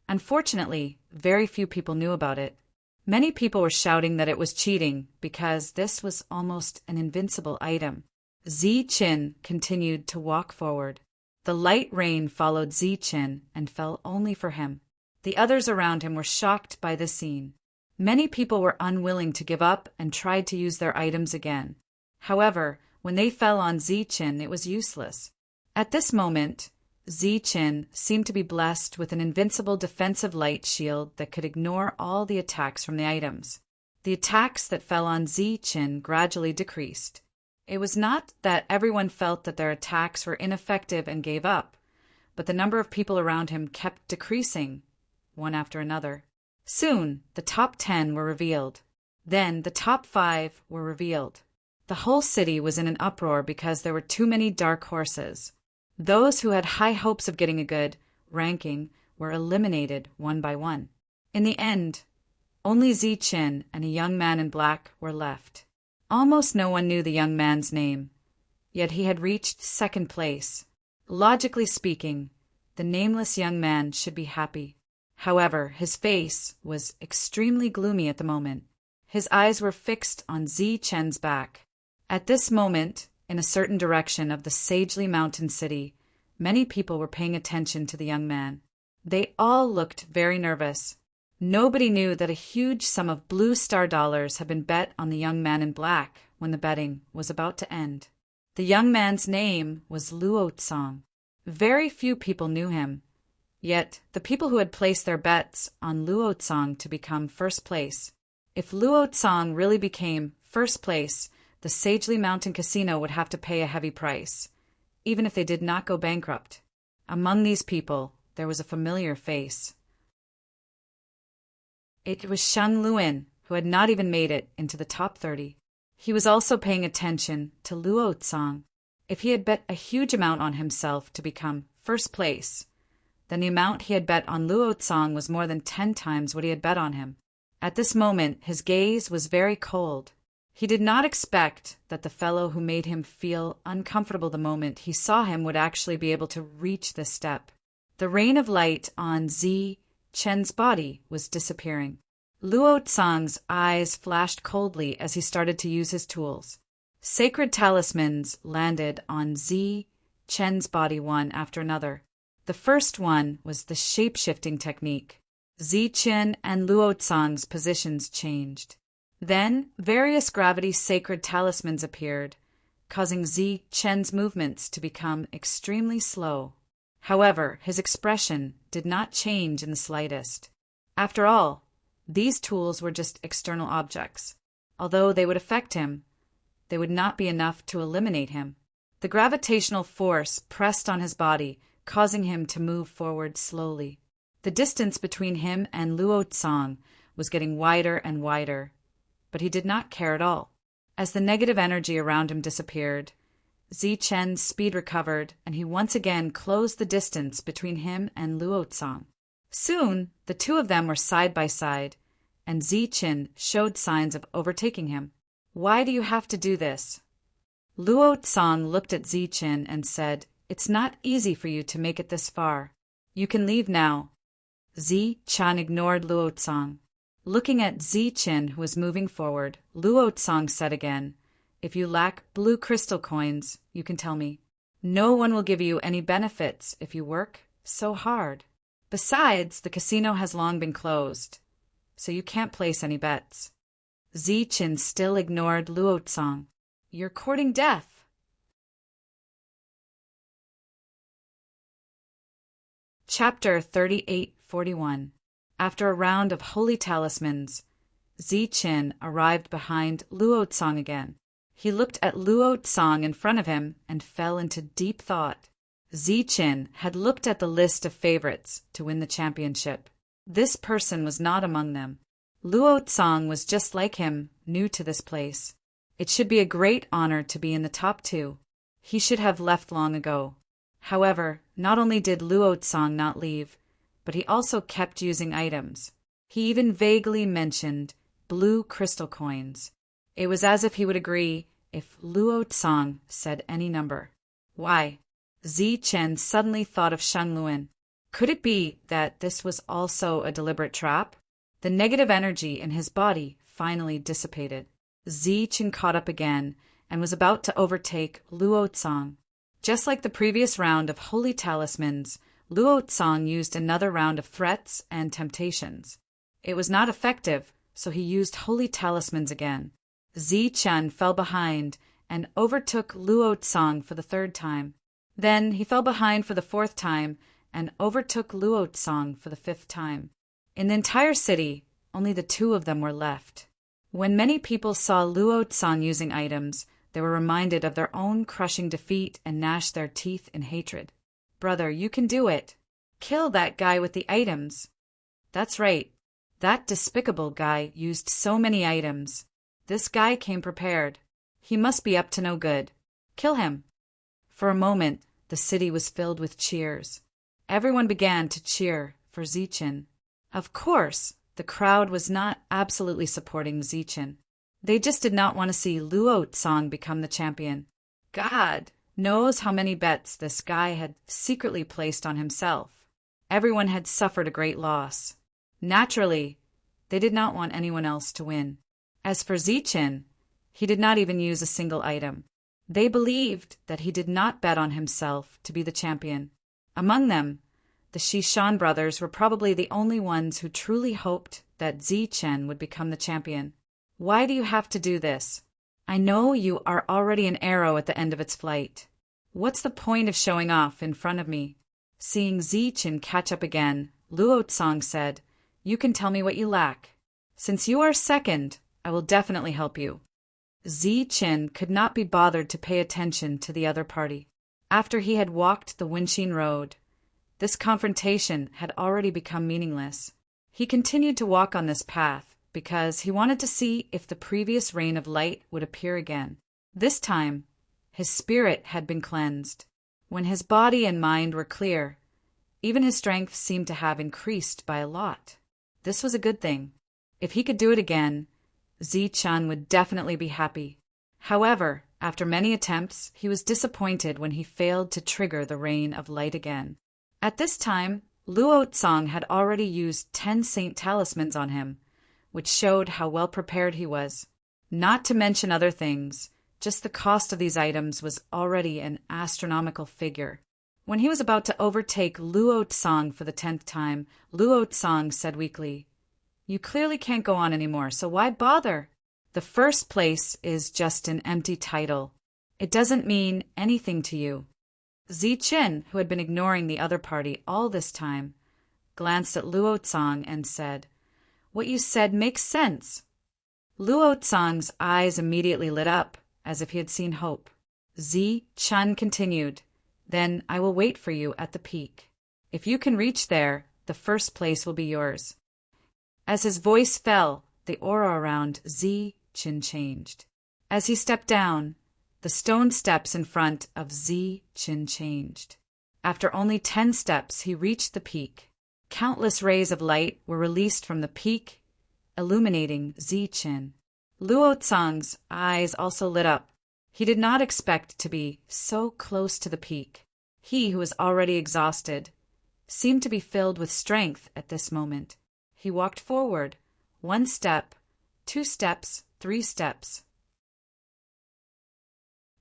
Unfortunately, very few people knew about it. Many people were shouting that it was cheating because this was almost an invincible item. Zichin continued to walk forward. The light rain followed Zichin and fell only for him. The others around him were shocked by this scene. Many people were unwilling to give up and tried to use their items again. However, when they fell on Zichin, it was useless. At this moment, Zichin seemed to be blessed with an invincible defensive light shield that could ignore all the attacks from the items. The attacks that fell on Zichin gradually decreased. It was not that everyone felt that their attacks were ineffective and gave up, but the number of people around him kept decreasing, one after another. Soon, the top 10 were revealed. Then the top 5 were revealed. The whole city was in an uproar because there were too many dark horses. Those who had high hopes of getting a good ranking were eliminated one by one. In the end, only Zichin and a young man in black were left. Almost no one knew the young man's name, yet he had reached second place. Logically speaking, the nameless young man should be happy. However, his face was extremely gloomy at the moment. His eyes were fixed on Zichin's back. At this moment, in a certain direction of the Sagely Mountain City, many people were paying attention to the young man. They all looked very nervous. Nobody knew that a huge sum of blue star dollars had been bet on the young man in black when the betting was about to end. The young man's name was Luotsong. Very few people knew him. Yet, the people who had placed their bets on Luotsong to become first place. If Luotsong really became first place, the Sagely Mountain Casino would have to pay a heavy price, even if they did not go bankrupt. Among these people, there was a familiar face. It was Sheng Luin, who had not even made it into the top 30. He was also paying attention to Luotsong. If he had bet a huge amount on himself to become first place, then the amount he had bet on Luotsong was more than 10 times what he had bet on him. At this moment, his gaze was very cold. He did not expect that the fellow who made him feel uncomfortable the moment he saw him would actually be able to reach this step. The rain of light on Zi Chen's body was disappearing. Luo Tsang's eyes flashed coldly as he started to use his tools. Sacred talismans landed on Zi Chen's body one after another. The first one was the shape-shifting technique. Zi Chen and Luo Tsang's positions changed. Then, various gravity sacred talismans appeared, causing Zi Chen's movements to become extremely slow. However, his expression did not change in the slightest. After all, these tools were just external objects. Although they would affect him, they would not be enough to eliminate him. The gravitational force pressed on his body, causing him to move forward slowly. The distance between him and Luo Tsang was getting wider and wider, but he did not care at all. As the negative energy around him disappeared, Zi Chen's speed recovered, and he once again closed the distance between him and Luo Tsang. Soon, the two of them were side by side, and Zi Chen showed signs of overtaking him. "Why do you have to do this?" Luo Tsang looked at Zi Chen and said, "It's not easy for you to make it this far. You can leave now." Zi Chen ignored Luo Tsang. Looking at Zi Chen, who was moving forward, Luo Tsang said again, "If you lack blue crystal coins, you can tell me. No one will give you any benefits if you work so hard. Besides, the casino has long been closed, so you can't place any bets." Zi Chen still ignored Luo Tsang. "You're courting death." Chapter 3841. After a round of holy talismans, Zi Chen arrived behind Luo Tsang again. He looked at Luo Tsang in front of him and fell into deep thought. Zi Chen had looked at the list of favorites to win the championship. This person was not among them. Luo Tsang was just like him, new to this place. It should be a great honor to be in the top two. He should have left long ago. However, not only did Luo Tsang not leave, but he also kept using items. He even vaguely mentioned blue crystal coins. It was as if he would agree if Luo Tsang said any number. Why? Zi Chen suddenly thought of Sheng Luan. Could it be that this was also a deliberate trap? The negative energy in his body finally dissipated. Zi Chen caught up again and was about to overtake Luo Tsang. Just like the previous round of holy talismans, Luo Tsang used another round of threats and temptations. It was not effective, so he used holy talismans again. Zi Chen fell behind and overtook Luo Tsang for the third time. Then he fell behind for the fourth time and overtook Luo Tsang for the fifth time. In the entire city, only the two of them were left. When many people saw Luo Tsang using items, they were reminded of their own crushing defeat and gnashed their teeth in hatred. "Brother, you can do it. Kill that guy with the items." That's right. That despicable guy used so many items. This guy came prepared. He must be up to no good. Kill him. For a moment, the city was filled with cheers. Everyone began to cheer for Zi Chen. Of course, the crowd was not absolutely supporting Zi Chen. They just did not want to see Luo Tsang become the champion. God knows how many bets this guy had secretly placed on himself. Everyone had suffered a great loss. Naturally, they did not want anyone else to win. As for Zi Chen, he did not even use a single item. They believed that he did not bet on himself to be the champion. Among them, the Shishan brothers were probably the only ones who truly hoped that Zi Chen would become the champion. "Why do you have to do this? I know you are already an arrow at the end of its flight. What's the point of showing off in front of me?" Seeing Zi Chen catch up again, Luo Tsang said, "You can tell me what you lack. Since you are second, I will definitely help you." Zi Chen could not be bothered to pay attention to the other party. After he had walked the Wenxin Road, this confrontation had already become meaningless. He continued to walk on this path because he wanted to see if the previous rain of light would appear again. This time, his spirit had been cleansed. When his body and mind were clear, even his strength seemed to have increased by a lot. This was a good thing. If he could do it again, Zi-chan would definitely be happy. However, after many attempts, he was disappointed when he failed to trigger the rain of light again. At this time, Luo Tsang had already used 10 Saint Talismans on him, which showed how well prepared he was. Not to mention other things, just the cost of these items was already an astronomical figure. When he was about to overtake Luo Tsang for the 10th time, Luo Tsang said weakly, "You clearly can't go on anymore, so why bother? The first place is just an empty title. It doesn't mean anything to you." Zi-chin, who had been ignoring the other party all this time, glanced at Luo Tsang and said, "What you said makes sense." Luo Tsang's eyes immediately lit up, as if he had seen hope. Zi-chan continued, "Then I will wait for you at the peak. If you can reach there, the first place will be yours." As his voice fell, the aura around Zi-chin changed. As he stepped down, the stone steps in front of Zi-chin changed. After only 10 steps, he reached the peak. Countless rays of light were released from the peak, illuminating Zi-chin. Luo Tsang's eyes also lit up. He did not expect to be so close to the peak. He, who was already exhausted, seemed to be filled with strength at this moment. He walked forward, 1 step, 2 steps, 3 steps.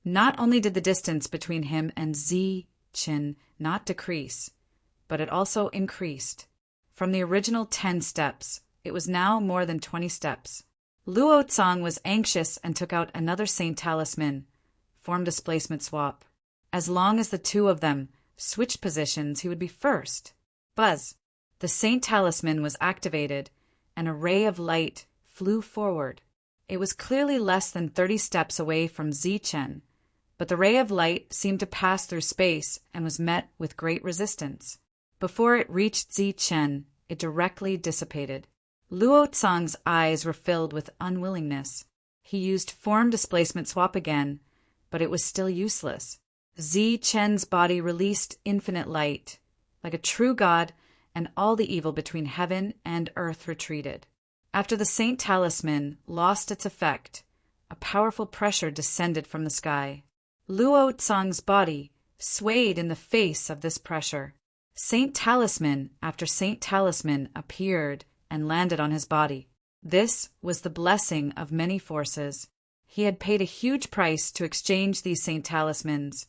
Not only did the distance between him and Zi-chin not decrease, but it also increased. From the original 10 steps, it was now more than 20 steps. Luo Tsang was anxious and took out another Saint Talisman, form displacement swap. As long as the two of them switched positions, he would be first. Buzz! The Saint Talisman was activated, and a ray of light flew forward. It was clearly less than 30 steps away from Zi-chin, but the ray of light seemed to pass through space and was met with great resistance. Before it reached Zi-chin, it directly dissipated. Luo Tsang's eyes were filled with unwillingness. He used form displacement swap again, but it was still useless. Zi-chin's body released infinite light. Like a true god, and all the evil between heaven and earth retreated. After the Saint Talisman lost its effect, a powerful pressure descended from the sky. Luo Tsang's body swayed in the face of this pressure. Saint Talisman after Saint Talisman appeared and landed on his body. This was the blessing of many forces. He had paid a huge price to exchange these Saint Talismans,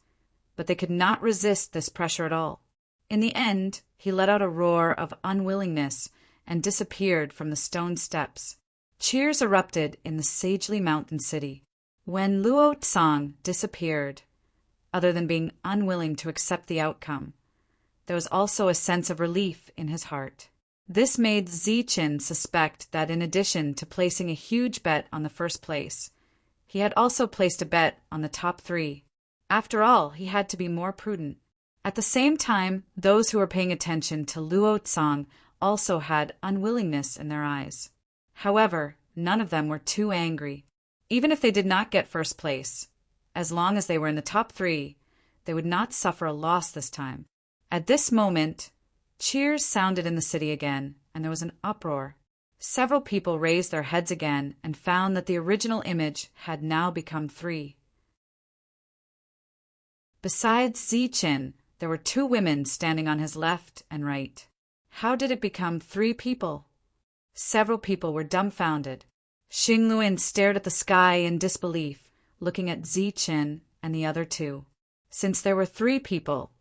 but they could not resist this pressure at all. In the end, he let out a roar of unwillingness and disappeared from the stone steps. Cheers erupted in the sagely mountain city. When Luo Tsang disappeared, other than being unwilling to accept the outcome, there was also a sense of relief in his heart. This made Zi-chin suspect that in addition to placing a huge bet on the first place, he had also placed a bet on the top 3. After all, he had to be more prudent. At the same time, those who were paying attention to Luo Tsang also had unwillingness in their eyes. However, none of them were too angry. Even if they did not get first place, as long as they were in the top 3, they would not suffer a loss this time. At this moment, cheers sounded in the city again, and there was an uproar. Several people raised their heads again and found that the original image had now become 3. Besides Zi-chin, there were 2 women standing on his left and right. How did it become 3 people? Several people were dumbfounded. Xing Luin stared at the sky in disbelief, looking at Zi-chin and the other 2. Since there were 3 people,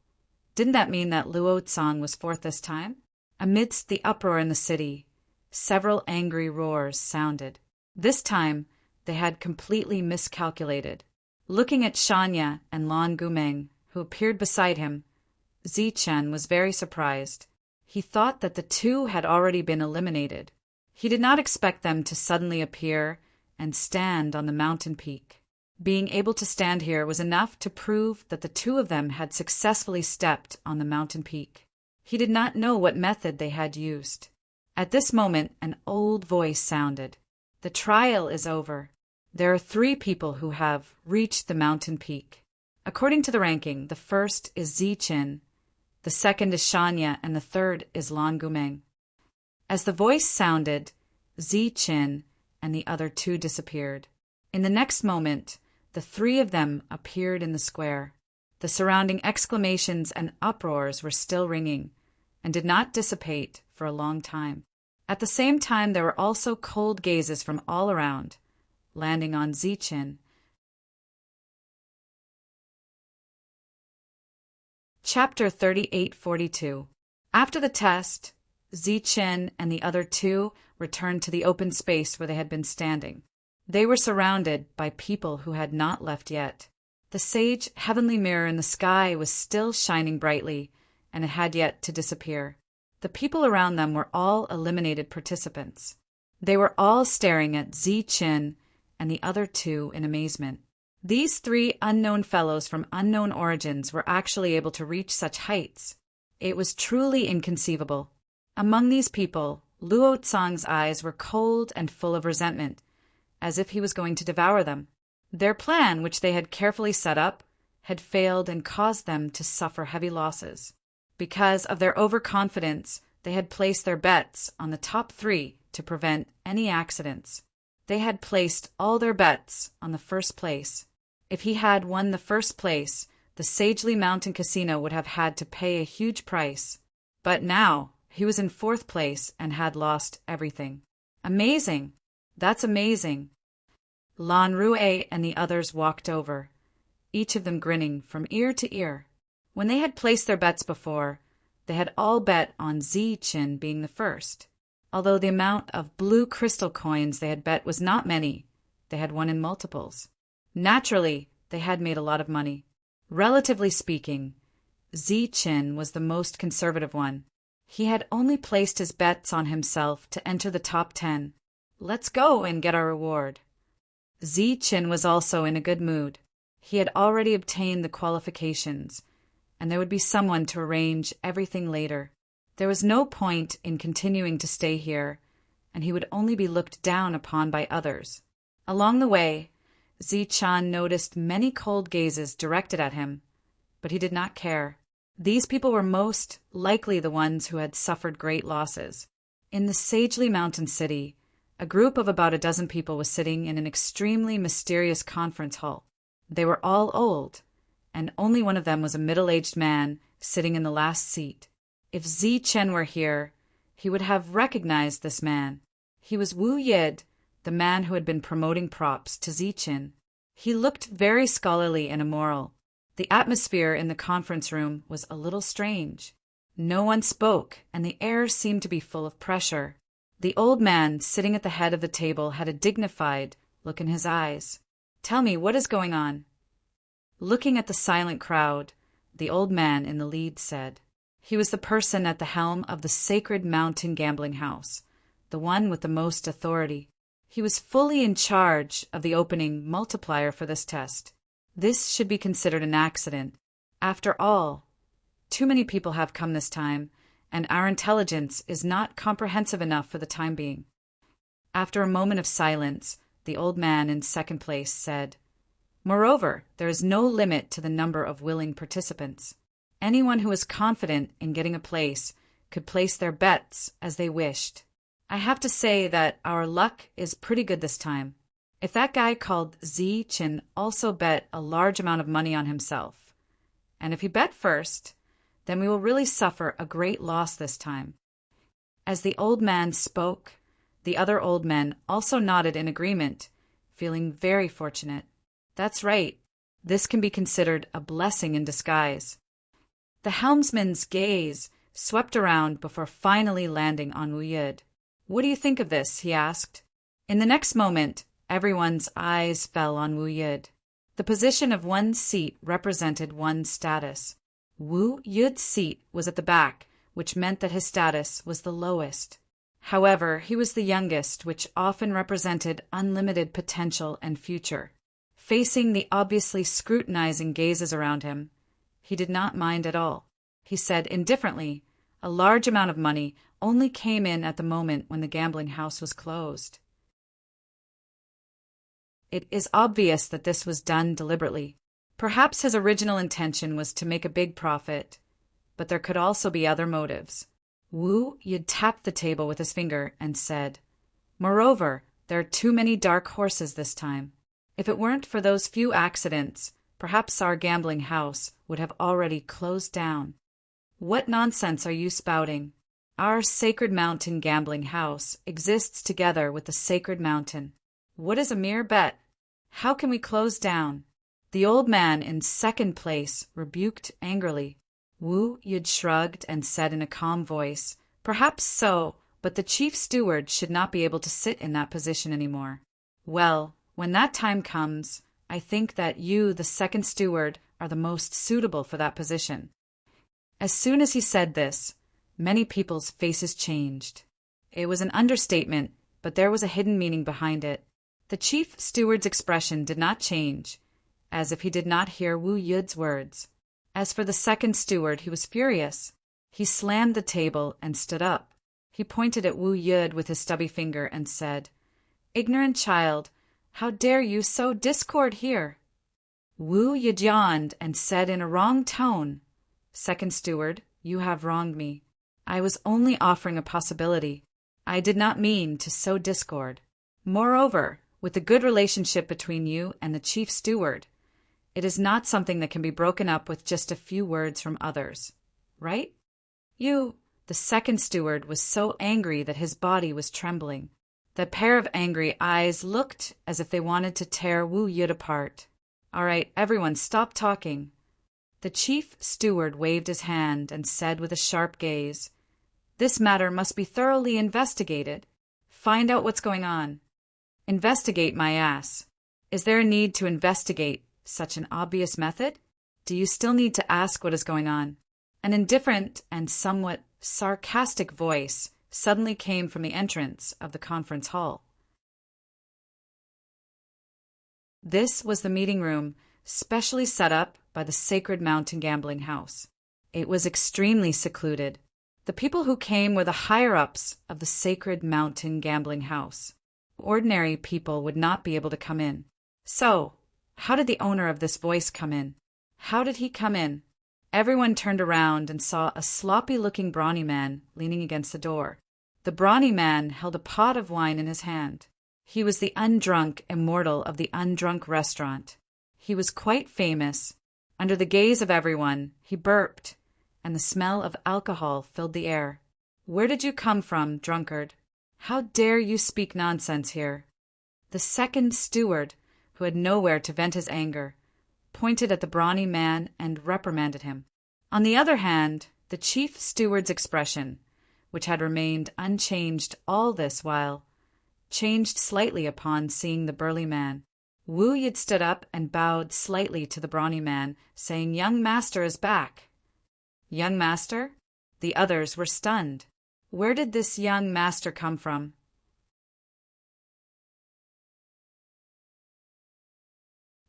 didn't that mean that Luo Tsang was fourth this time? Amidst the uproar in the city, several angry roars sounded. This time, they had completely miscalculated. Looking at Shanya and Lan Gumeng, who appeared beside him, Zi-chin was very surprised. He thought that the 2 had already been eliminated. He did not expect them to suddenly appear and stand on the mountain peak. Being able to stand here was enough to prove that the 2 of them had successfully stepped on the mountain peak. He did not know what method they had used. At this moment, an old voice sounded. "The trial is over. There are 3 people who have reached the mountain peak. According to the ranking, the first is Zi-chin, the second is Shanya, and the third is Lan Gumeng." As the voice sounded, Zi-chin and the other two disappeared. In the next moment, the three of them appeared in the square. The surrounding exclamations and uproars were still ringing, and did not dissipate for a long time. At the same time, there were also cold gazes from all around, landing on Zichen. Chapter 3842. After the test, Zichen and the other two returned to the open space where they had been standing. They were surrounded by people who had not left yet. The sage heavenly mirror in the sky was still shining brightly, and it had yet to disappear. The people around them were all eliminated participants. They were all staring at Zichen and the other two in amazement. These three unknown fellows from unknown origins were actually able to reach such heights. It was truly inconceivable. Among these people, Luo Tsang's eyes were cold and full of resentment, as if he was going to devour them. Their plan, which they had carefully set up, had failed and caused them to suffer heavy losses. Because of their overconfidence, they had placed their bets on the top three to prevent any accidents. They had placed all their bets on the first place. If he had won the first place, the Sagely Mountain Casino would have had to pay a huge price. But now, he was in fourth place and had lost everything. Amazing! That's amazing! Lan Rue and the others walked over, each of them grinning from ear to ear. When they had placed their bets before, they had all bet on Zichen being the first. Although the amount of blue crystal coins they had bet was not many, they had won in multiples. Naturally, they had made a lot of money. Relatively speaking, Zichen was the most conservative one. He had only placed his bets on himself to enter the top 10. Let's go and get our reward. Zichen was also in a good mood. He had already obtained the qualifications, and there would be someone to arrange everything later. There was no point in continuing to stay here, and he would only be looked down upon by others. Along the way, Zichen noticed many cold gazes directed at him, but he did not care. These people were most likely the ones who had suffered great losses. In the Sagely Mountain City, a group of about a dozen people was sitting in an extremely mysterious conference hall. They were all old, and only one of them was a middle-aged man sitting in the last seat. If Zichen were here, he would have recognized this man. He was Wu Yid, the man who had been promoting props to Zichen. He looked very scholarly and immoral. The atmosphere in the conference room was a little strange. No one spoke, and the air seemed to be full of pressure. The old man sitting at the head of the table had a dignified look in his eyes. "Tell me, what is going on?" Looking at the silent crowd, the old man in the lead said. He was the person at the helm of the Sacred Mountain Gambling House, the one with the most authority. He was fully in charge of the opening multiplier for this test. This should be considered an accident. After all, too many people have come this time, and our intelligence is not comprehensive enough for the time being. After a moment of silence, the old man in second place said, "Moreover, there is no limit to the number of willing participants. Anyone who is confident in getting a place could place their bets as they wished. I have to say that our luck is pretty good this time. If that guy called Zichen also bet a large amount of money on himself, and if he bet first, then we will really suffer a great loss this time." As the old man spoke, the other old men also nodded in agreement, feeling very fortunate. That's right. This can be considered a blessing in disguise. The helmsman's gaze swept around before finally landing on Wu Yid. "What do you think of this?" he asked. In the next moment, everyone's eyes fell on Wu Yid. The position of one's seat represented one's status. Wu Yid's seat was at the back, which meant that his status was the lowest. However, he was the youngest, which often represented unlimited potential and future. Facing the obviously scrutinizing gazes around him, he did not mind at all. He said indifferently, a large amount of money only came in at the moment when the gambling house was closed. It is obvious that this was done deliberately. Perhaps his original intention was to make a big profit, but there could also be other motives. Wu Yid tapped the table with his finger and said, "Moreover, There are too many dark horses this time. If it weren't for those few accidents, perhaps our gambling house would have already closed down. What nonsense are you spouting? Our Sacred Mountain gambling house exists together with the Sacred Mountain. What is a mere bet? How can we close down? The old man in second place rebuked angrily. Wu Yud shrugged and said in a calm voice, "Perhaps so, but the chief steward should not be able to sit in that position anymore. Well, when that time comes, I think that you, the second steward, are the most suitable for that position." As soon as he said this, many people's faces changed. It was an understatement, but there was a hidden meaning behind it. The chief steward's expression did not change, as if he did not hear Wu Yud's words. As for the second steward, he was furious. He slammed the table and stood up. He pointed at Wu Yud with his stubby finger and said, "Ignorant child, how dare you sow discord here?" Wu Yud yawned and said in a wrong tone, "Second steward, you have wronged me. I was only offering a possibility. I did not mean to sow discord. Moreover, with the good relationship between you and the chief steward, it is not something that can be broken up with just a few words from others. Right? You—" The second steward was so angry that his body was trembling. That pair of angry eyes looked as if they wanted to tear Wu Yud apart. "All right, everyone, stop talking." The chief steward waved his hand and said with a sharp gaze, "This matter must be thoroughly investigated. Find out what's going on." "Investigate my ass. Is there a need to investigate such an obvious method? Do you still need to ask what is going on?" An indifferent and somewhat sarcastic voice suddenly came from the entrance of the conference hall. This was the meeting room specially set up by the Sacred Mountain gambling house. It was extremely secluded. The people who came were the higher-ups of the Sacred Mountain gambling house. Ordinary people would not be able to come in. So, how did the owner of this voice come in? How did he come in? Everyone turned around and saw a sloppy-looking brawny man leaning against the door. The brawny man held a pot of wine in his hand. He was the undrunk immortal of the Undrunk restaurant. He was quite famous. Under the gaze of everyone, he burped, and the smell of alcohol filled the air. "Where did you come from, drunkard? How dare you speak nonsense here?" The second steward, who had nowhere to vent his anger, pointed at the brawny man and reprimanded him. On the other hand, the chief steward's expression, which had remained unchanged all this while, changed slightly upon seeing the burly man. Wu Yud stood up and bowed slightly to the brawny man, saying, "Young master is back." Young master? The others were stunned. Where did this young master come from?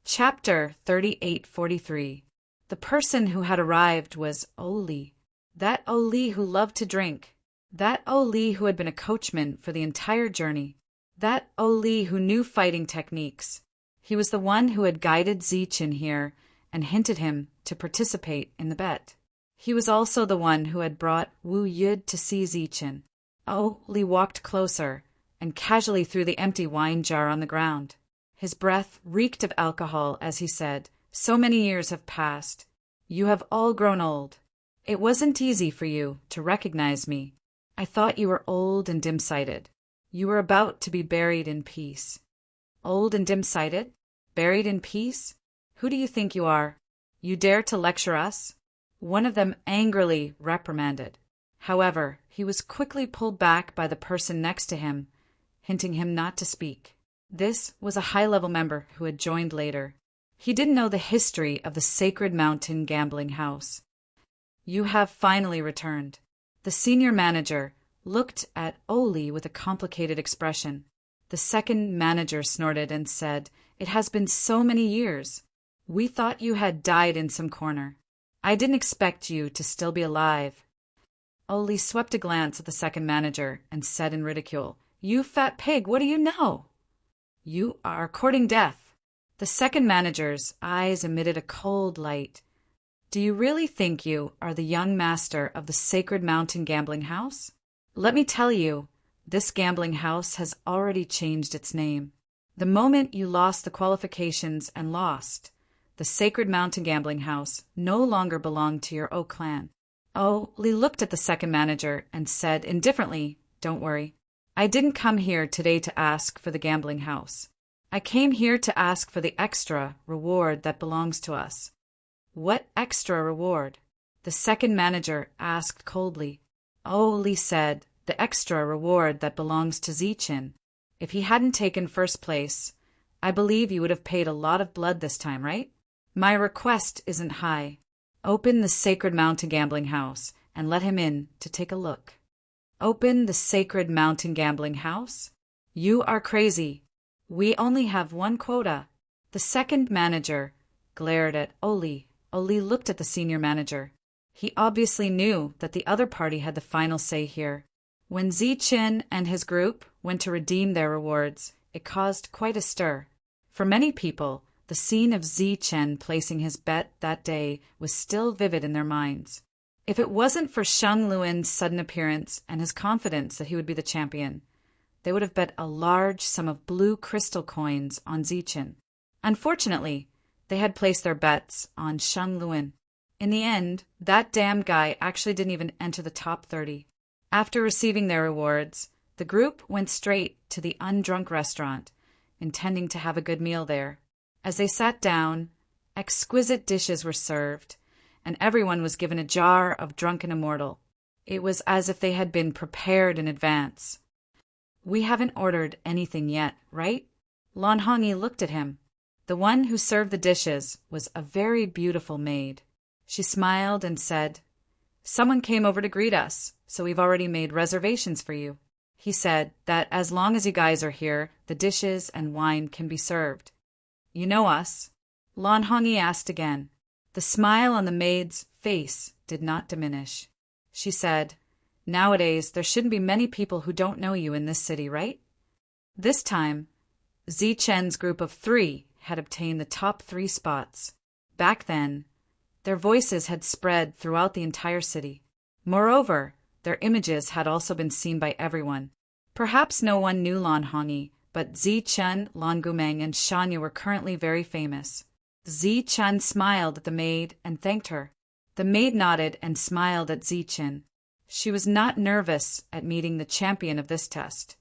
Chapter 3843. The person who had arrived was Oli. That Oli who loved to drink. That Oli who had been a coachman for the entire journey. That Oli who knew fighting techniques. He was the one who had guided Zichin here and hinted him to participate in the bet. He was also the one who had brought Wu Yud to see Zichin. Oli walked closer and casually threw the empty wine jar on the ground. His breath reeked of alcohol as he said, "So many years have passed. You have all grown old. It wasn't easy for you to recognize me. I thought you were old and dim-sighted. You were about to be buried in peace." Old and dim-sighted? Buried in peace? Who do you think you are? You dare to lecture us? One of them angrily reprimanded. However, he was quickly pulled back by the person next to him, hinting him not to speak. This was a high-level member who had joined later. He didn't know the history of the Sacred Mountain gambling house. "You have finally returned." The senior manager looked at Oli with a complicated expression. The second manager snorted and said, "It has been so many years. We thought you had died in some corner. I didn't expect you to still be alive." Oli swept a glance at the second manager and said in ridicule, "You fat pig, what do you know? You are courting death." The second manager's eyes emitted a cold light. "Do you really think you are the young master of the Sacred Mountain gambling house? Let me tell you, this gambling house has already changed its name. The moment you lost the qualifications and lost, the Sacred Mountain Gambling House no longer belonged to your Oak clan. Oh, Lee looked at the second manager and said indifferently, "Don't worry. I didn't come here today to ask for the gambling house. I came here to ask for the extra reward that belongs to us." "What extra reward?" the second manager asked coldly. "Oh," Lee said, "the extra reward that belongs to Zichin. If he hadn't taken first place, I believe you would have paid a lot of blood this time, right? My request isn't high. Open the Sacred Mountain Gambling House and let him in to take a look." "Open the Sacred Mountain Gambling House? You are crazy. We only have one quota." The second manager glared at Oli. Oli looked at the senior manager. He obviously knew that the other party had the final say here. When Zichin and his group went to redeem their rewards, it caused quite a stir. For many people, the scene of Zichin placing his bet that day was still vivid in their minds. If it wasn't for Shang Luan's sudden appearance and his confidence that he would be the champion, they would have bet a large sum of blue crystal coins on Zichin. Unfortunately, they had placed their bets on Shang Luan. In the end, that damned guy actually didn't even enter the top 30. After receiving their rewards, the group went straight to the Undrunk restaurant, intending to have a good meal there. As they sat down, exquisite dishes were served, and everyone was given a jar of Drunken Immortal. It was as if they had been prepared in advance. "We haven't ordered anything yet, right?" Lan Hongyi looked at him. The one who served the dishes was a very beautiful maid. She smiled and said, "Someone came over to greet us, so we've already made reservations for you. He said that as long as you guys are here, the dishes and wine can be served." "You know us?" Lan Hongyi asked again. The smile on the maid's face did not diminish. She said, "Nowadays, there shouldn't be many people who don't know you in this city, right?" This time, Zichen's group of 3 had obtained the top 3 spots. Back then, their voices had spread throughout the entire city. Moreover, their images had also been seen by everyone. Perhaps no one knew Lan Hongyi, but Zichen, Lan Gumeng, and Shanya were currently very famous. Zichen smiled at the maid and thanked her. The maid nodded and smiled at Zichen. She was not nervous at meeting the champion of this test.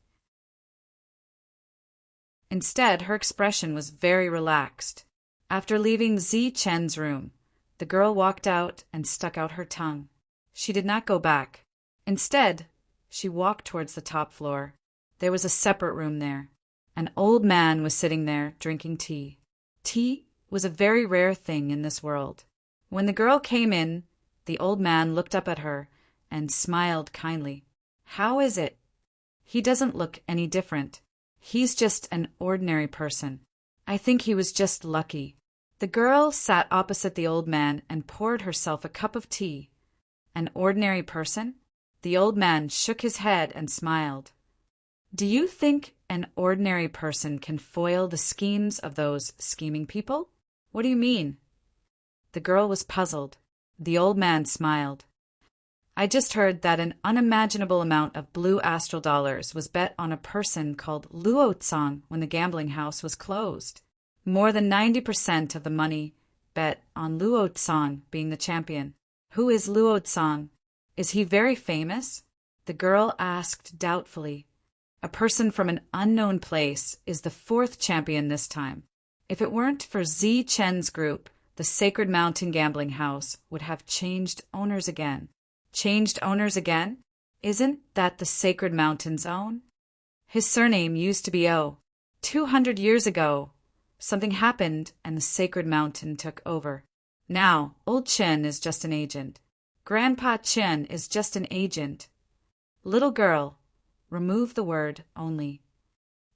Instead, her expression was very relaxed. After leaving Zichen's room, the girl walked out and stuck out her tongue. She did not go back. Instead, she walked towards the top floor. There was a separate room there. An old man was sitting there drinking tea. Tea was a very rare thing in this world. When the girl came in, the old man looked up at her and smiled kindly. "How is it?" "He doesn't look any different. He's just an ordinary person. I think he was just lucky." The girl sat opposite the old man and poured herself a cup of tea. "An ordinary person?" The old man shook his head and smiled. "Do you think an ordinary person can foil the schemes of those scheming people? What do you mean?" The girl was puzzled. The old man smiled. "I just heard that an unimaginable amount of blue astral dollars was bet on a person called Luo Tsang when the gambling house was closed. More than 90% of the money bet on Luo Tsang being the champion." "Who is Luo Tsang? Is he very famous?" the girl asked doubtfully. "A person from an unknown place is the 4th champion this time. If it weren't for Zichen's group, the Sacred Mountain Gambling House would have changed owners again." "Changed owners again? Isn't that the Sacred Mountain's own? His surname used to be O. 200 years ago, something happened and the Sacred Mountain took over. Now, old Chen is just an agent. Grandpa Chen is just an agent." "Little girl, remove the word only.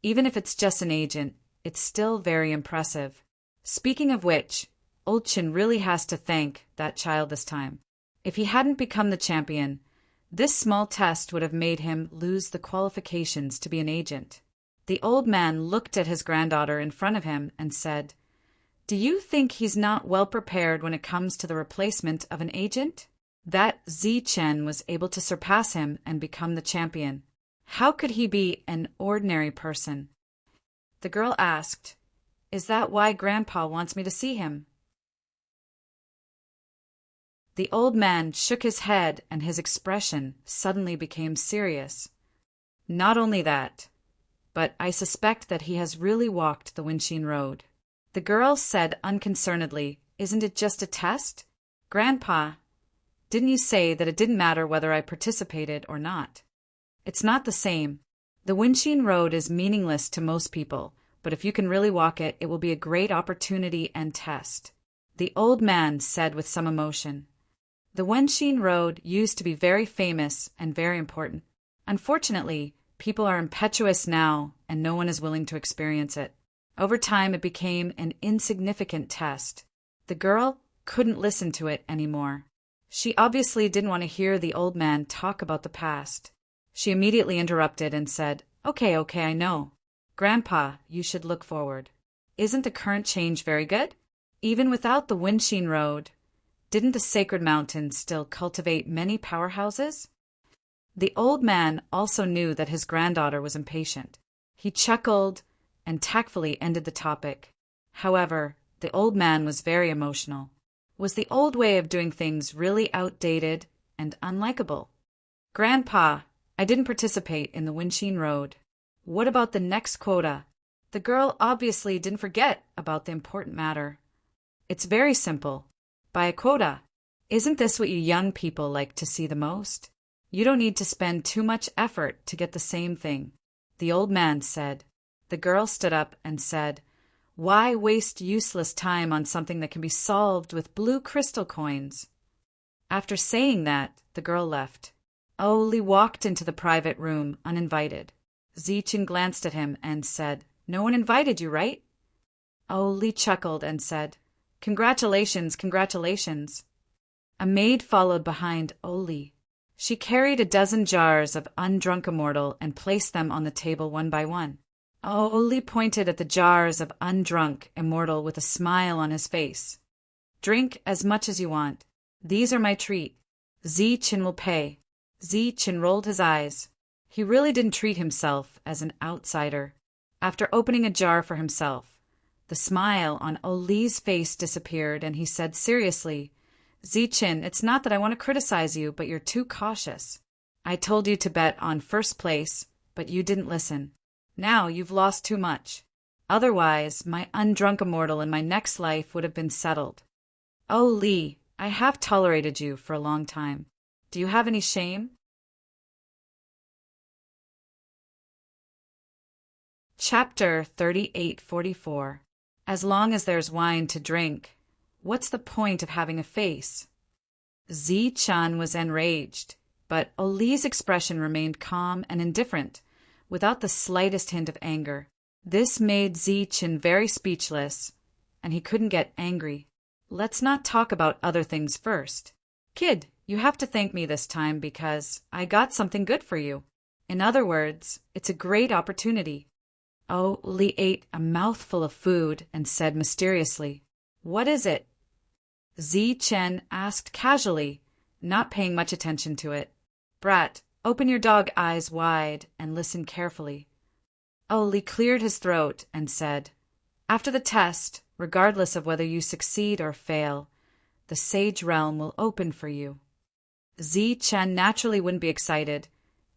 Even if it's just an agent, it's still very impressive. Speaking of which, old Chen really has to thank that child this time. If he hadn't become the champion, this small test would have made him lose the qualifications to be an agent." The old man looked at his granddaughter in front of him and said, "Do you think he's not well prepared when it comes to the replacement of an agent?" That Zichen was able to surpass him and become the champion. How could he be an ordinary person? The girl asked, "Is that why Grandpa wants me to see him?" The old man shook his head and his expression suddenly became serious. "Not only that, but I suspect that he has really walked the Wincheen Road." The girl said unconcernedly, "Isn't it just a test? Grandpa, didn't you say that it didn't matter whether I participated or not?" "It's not the same. The Wincheen Road is meaningless to most people, but if you can really walk it, it will be a great opportunity and test," the old man said with some emotion. The Wincheen Road used to be very famous and very important. Unfortunately, people are impetuous now, and no one is willing to experience it. Over time, it became an insignificant test. The girl couldn't listen to it anymore. She obviously didn't want to hear the old man talk about the past. She immediately interrupted and said, Okay, I know. Grandpa, you should look forward. Isn't the current change very good? Even without the Wincheen Road, didn't the Sacred Mountains still cultivate many powerhouses?" The old man also knew that his granddaughter was impatient. He chuckled and tactfully ended the topic. However, the old man was very emotional. Was the old way of doing things really outdated and unlikable? "Grandpa, I didn't participate in the Wincheen Road. What about the next quota?" The girl obviously didn't forget about the important matter. "It's very simple. Buy a quota. Isn't this what you young people like to see the most? You don't need to spend too much effort to get the same thing," the old man said. The girl stood up and said, "Why waste useless time on something that can be solved with blue crystal coins?" After saying that, the girl left. Oli walked into the private room uninvited. Zichin glanced at him and said, "No one invited you, right?" Oli chuckled and said, Congratulations. A maid followed behind Oli. She carried a dozen jars of undrunk immortal and placed them on the table one by one. Oli pointed at the jars of undrunk immortal with a smile on his face. "Drink as much as you want. These are my treat. Zichin will pay." Zichin rolled his eyes. He really didn't treat himself as an outsider. After opening a jar for himself, the smile on Oli's face disappeared and he said seriously, "Zichin, it's not that I want to criticize you, but you're too cautious. I told you to bet on first place, but you didn't listen. Now you've lost too much. Otherwise, my undrunk immortal in my next life would have been settled. Oli, I have tolerated you for a long time. Do you have any shame?" Chapter 3844. As long as there's wine to drink, what's the point of having a face? Zichin was enraged, but Oli's expression remained calm and indifferent, without the slightest hint of anger. This made Zichin very speechless, and he couldn't get angry. "Let's not talk about other things first. Kid, you have to thank me this time because I got something good for you. In other words, it's a great opportunity." Oli ate a mouthful of food and said mysteriously, "What is it?" Zichin asked casually, not paying much attention to it. "Brat, open your dog eyes wide and listen carefully." Oli cleared his throat and said, "After the test, regardless of whether you succeed or fail, the Sage Realm will open for you." Zichin naturally wouldn't be excited,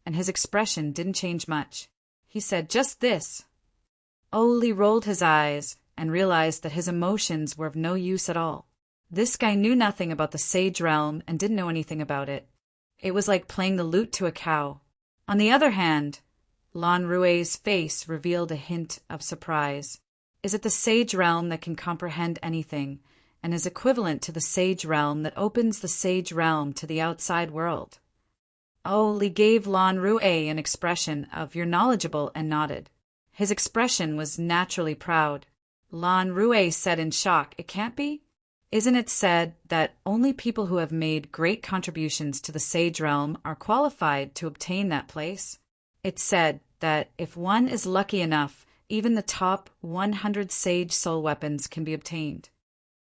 and his expression didn't change much. He said just this. Oli rolled his eyes and realized that his emotions were of no use at all. This guy knew nothing about the Sage Realm and didn't know anything about it. It was like playing the lute to a cow. On the other hand, Lan Rue's face revealed a hint of surprise. Is it the Sage Realm that can comprehend anything, and is equivalent to the Sage Realm that opens the Sage Realm to the outside world? Oli gave Lan Rue an expression of "You're knowledgeable," and nodded. His expression was naturally proud. Lan Rue said in shock, "It can't be? Isn't it said that only people who have made great contributions to the Sage Realm are qualified to obtain that place? It's said that if one is lucky enough, even the top 100 Sage soul weapons can be obtained."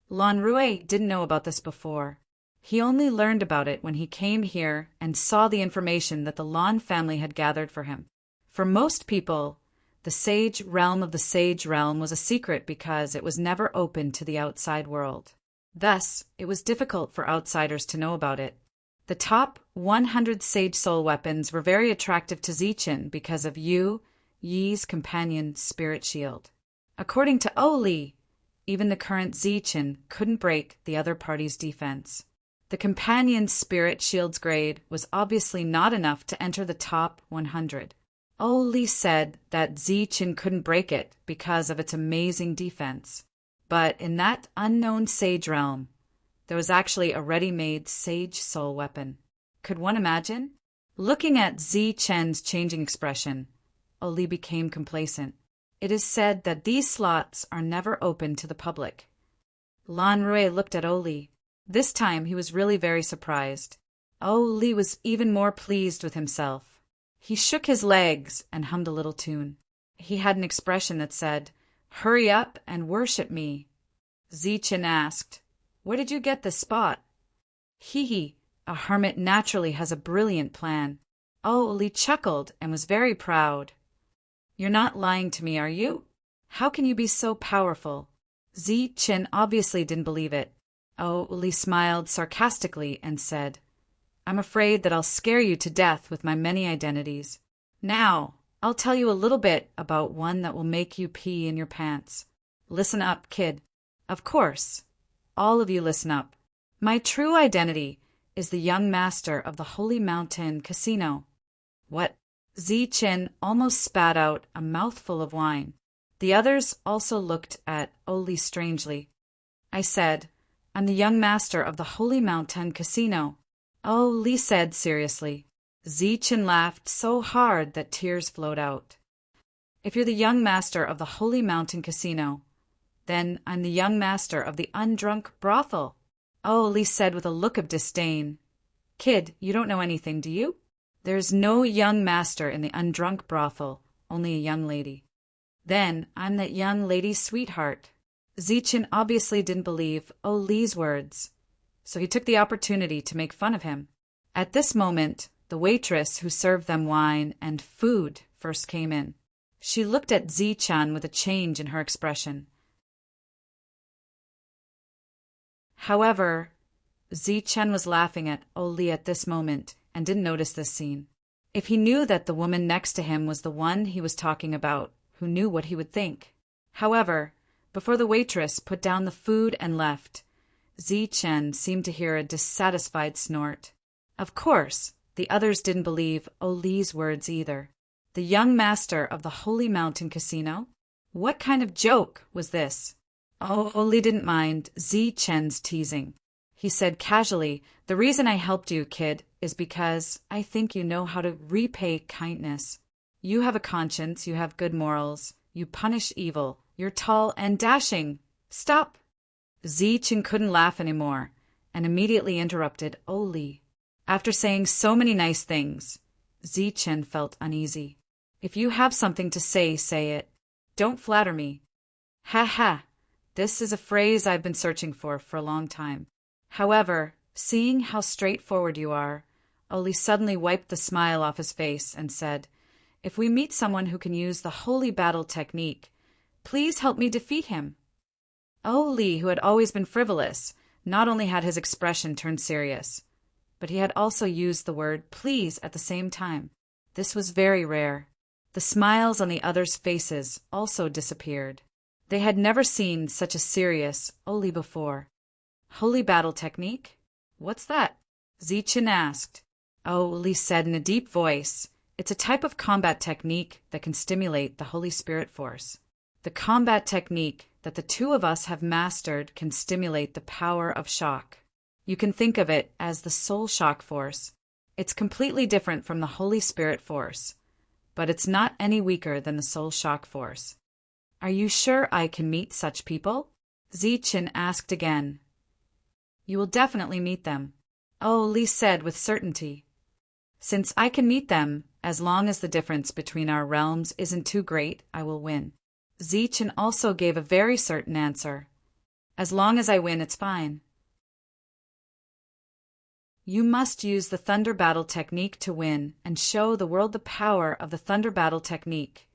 Lan Rue didn't know about this before. He only learned about it when he came here and saw the information that the Lan family had gathered for him. For most people, the sage realm of the sage realm was a secret because it was never open to the outside world. Thus, it was difficult for outsiders to know about it. The top 100 sage soul weapons were very attractive to Zichen because of Yi's companion spirit shield. According to Oli, even the current Zichen couldn't break the other party's defense. The companion spirit shield's grade was obviously not enough to enter the top 100. Oli said that Zichen couldn't break it because of its amazing defense. But in that unknown sage realm, there was actually a ready-made sage soul weapon. Could one imagine? Looking at Zichen's changing expression, Oli became complacent. It is said that these slots are never open to the public. Lan Rui looked at Oli. This time he was really very surprised. Oli was even more pleased with himself. He shook his legs and hummed a little tune. He had an expression that said, "Hurry up and worship me." Zichen asked, "Where did you get this spot?" "Hee, a hermit naturally has a brilliant plan." Oli chuckled and was very proud. "You're not lying to me, are you? How can you be so powerful?" Zichen obviously didn't believe it. Oli smiled sarcastically and said, "I'm afraid that I'll scare you to death with my many identities. Now, I'll tell you a little bit about one that will make you pee in your pants. Listen up, kid. Of course, all of you listen up. My true identity is the young master of the Holy Mountain Casino." "What?" Zichen almost spat out a mouthful of wine. The others also looked at Oli strangely. "I said, I'm the young master of the Holy Mountain Casino," Oli said seriously. Zichen laughed so hard that tears flowed out. "If you're the young master of the Holy Mountain Casino, then I'm the young master of the undrunk brothel," Oli said with a look of disdain. "Kid, you don't know anything, do you? There's no young master in the undrunk brothel, only a young lady." "Then I'm that young lady's sweetheart." Zichen obviously didn't believe Oli's words, so he took the opportunity to make fun of him. At this moment, the waitress who served them wine and food first came in. She looked at Zichen with a change in her expression. However, Zichen was laughing at Oli at this moment and didn't notice this scene. If he knew that the woman next to him was the one he was talking about, who knew what he would think? However, before the waitress put down the food and left, Zichen seemed to hear a dissatisfied snort. Of course, the others didn't believe Oli's words either. The young master of the Holy Mountain Casino? What kind of joke was this? Oli didn't mind Zichen's teasing. He said casually, "The reason I helped you, kid, is because I think you know how to repay kindness. You have a conscience, you have good morals, you punish evil, you're tall and dashing. Stop!" Zichen couldn't laugh anymore and immediately interrupted Oli. After saying so many nice things, Zichen felt uneasy. "If you have something to say, say it. Don't flatter me." "Ha ha! This is a phrase I've been searching for a long time." However, seeing how straightforward you are, Oli suddenly wiped the smile off his face and said, "If we meet someone who can use the holy battle technique, please help me defeat him." Oli, who had always been frivolous, not only had his expression turned serious, but he had also used the word please at the same time. This was very rare. The smiles on the others' faces also disappeared. They had never seen such a serious Oli before. "Holy battle technique? What's that?" Zichen asked. Oli said in a deep voice, "It's a type of combat technique that can stimulate the Holy Spirit force. The combat technique that the two of us have mastered can stimulate the power of shock. You can think of it as the soul shock force. It's completely different from the Holy Spirit force, but it's not any weaker than the soul shock force." "Are you sure I can meet such people?" Zichen asked again. "You will definitely meet them," Oli said with certainty. "Since I can meet them, as long as the difference between our realms isn't too great, I will win." Zichen also gave a very certain answer. "As long as I win, it's fine." You must use the Thunder Battle technique to win and show the world the power of the Thunder Battle technique.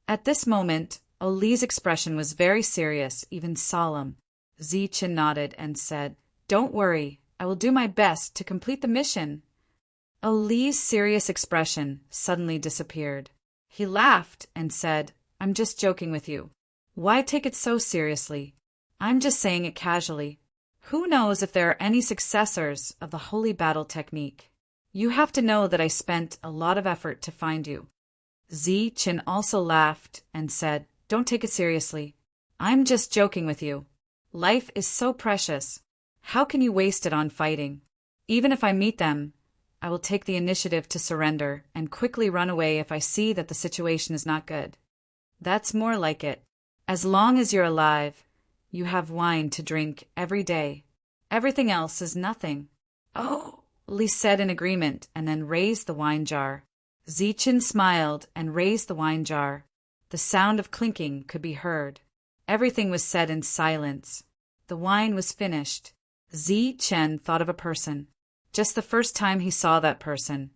At this moment, Oli's expression was very serious, even solemn. Zichen nodded and said, "Don't worry, I will do my best to complete the mission." Oli's serious expression suddenly disappeared. He laughed and said, "I'm just joking with you. Why take it so seriously? I'm just saying it casually. Who knows if there are any successors of the Holy Battle technique? You have to know that I spent a lot of effort to find you." Zichen also laughed and said, "Don't take it seriously. I'm just joking with you. Life is so precious. How can you waste it on fighting? Even if I meet them, I will take the initiative to surrender and quickly run away if I see that the situation is not good. That's more like it. As long as you're alive, you have wine to drink every day. Everything else is nothing." "Oh," Li said in agreement and then raised the wine jar. Zichen smiled and raised the wine jar. The sound of clinking could be heard. Everything was said in silence. The wine was finished. Zichen thought of a person. Just the first time he saw that person,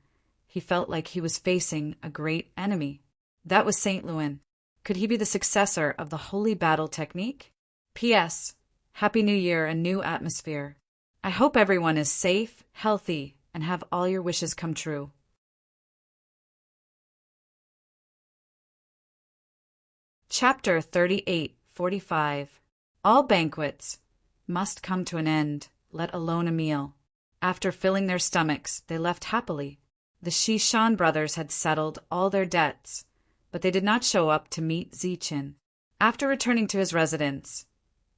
he felt like he was facing a great enemy. That was Saint Luin. Could he be the successor of the Holy Battle technique? P.S. Happy New Year and new atmosphere. I hope everyone is safe, healthy, and have all your wishes come true. Chapter 38:45. All banquets must come to an end, let alone a meal. After filling their stomachs, they left happily. The Shishan brothers had settled all their debts, but they did not show up to meet Zichen. After returning to his residence,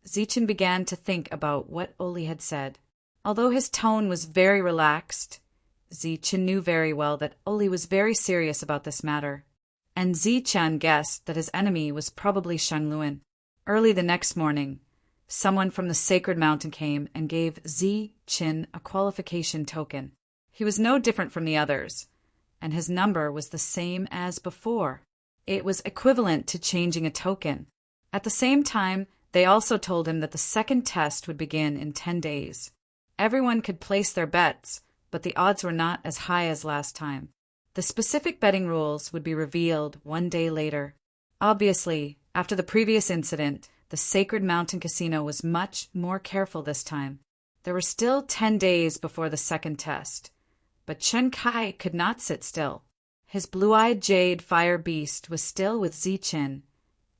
Zichen began to think about what Oli had said. Although his tone was very relaxed, Zichen knew very well that Oli was very serious about this matter, and Zichen guessed that his enemy was probably Shangluan. Early the next morning, someone from the sacred mountain came and gave Zichen a qualification token. He was no different from the others, and his number was the same as before. It was equivalent to changing a token. At the same time, they also told him that the second test would begin in 10 days. Everyone could place their bets, but the odds were not as high as last time. The specific betting rules would be revealed 1 day later. Obviously, after the previous incident, the Sacred Mountain Casino was much more careful this time. There were still 10 days before the second test, but Chen Kai could not sit still. His blue-eyed jade fire beast was still with Zichen,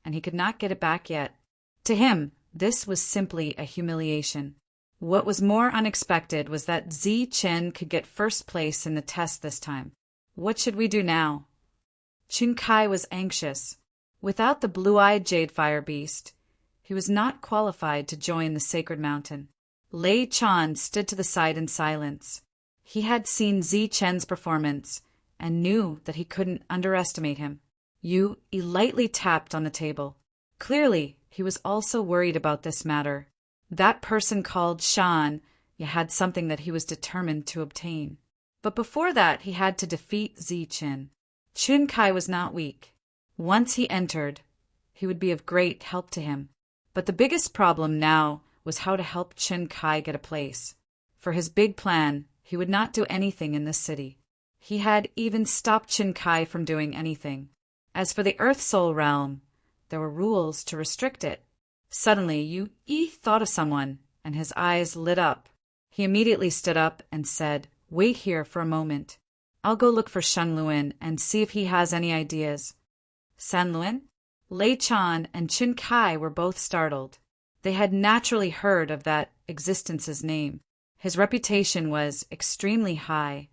and he could not get it back yet. To him, this was simply a humiliation. What was more unexpected was that Zichen could get first place in the test this time. What should we do now? Chen Kai was anxious. Without the blue-eyed jade fire beast, he was not qualified to join the sacred mountain. Lei Chan stood to the side in silence. He had seen Zichen's performance and knew that he couldn't underestimate him. He lightly tapped on the table. Clearly, he was also worried about this matter. That person called Shan had something that he was determined to obtain. But before that, he had to defeat Zichen. Chen Kai was not weak. Once he entered, he would be of great help to him. But the biggest problem now was how to help Chen Kai get a place. For his big plan, he would not do anything in this city. He had even stopped Chen Kai from doing anything. As for the Earth Soul realm, there were rules to restrict it. Suddenly, Yi thought of someone, and his eyes lit up. He immediately stood up and said, "Wait here for a moment. I'll go look for Shangluan and see if he has any ideas." Sanluan? Lei Chan and Chen Kai were both startled. They had naturally heard of that existence's name. His reputation was extremely high,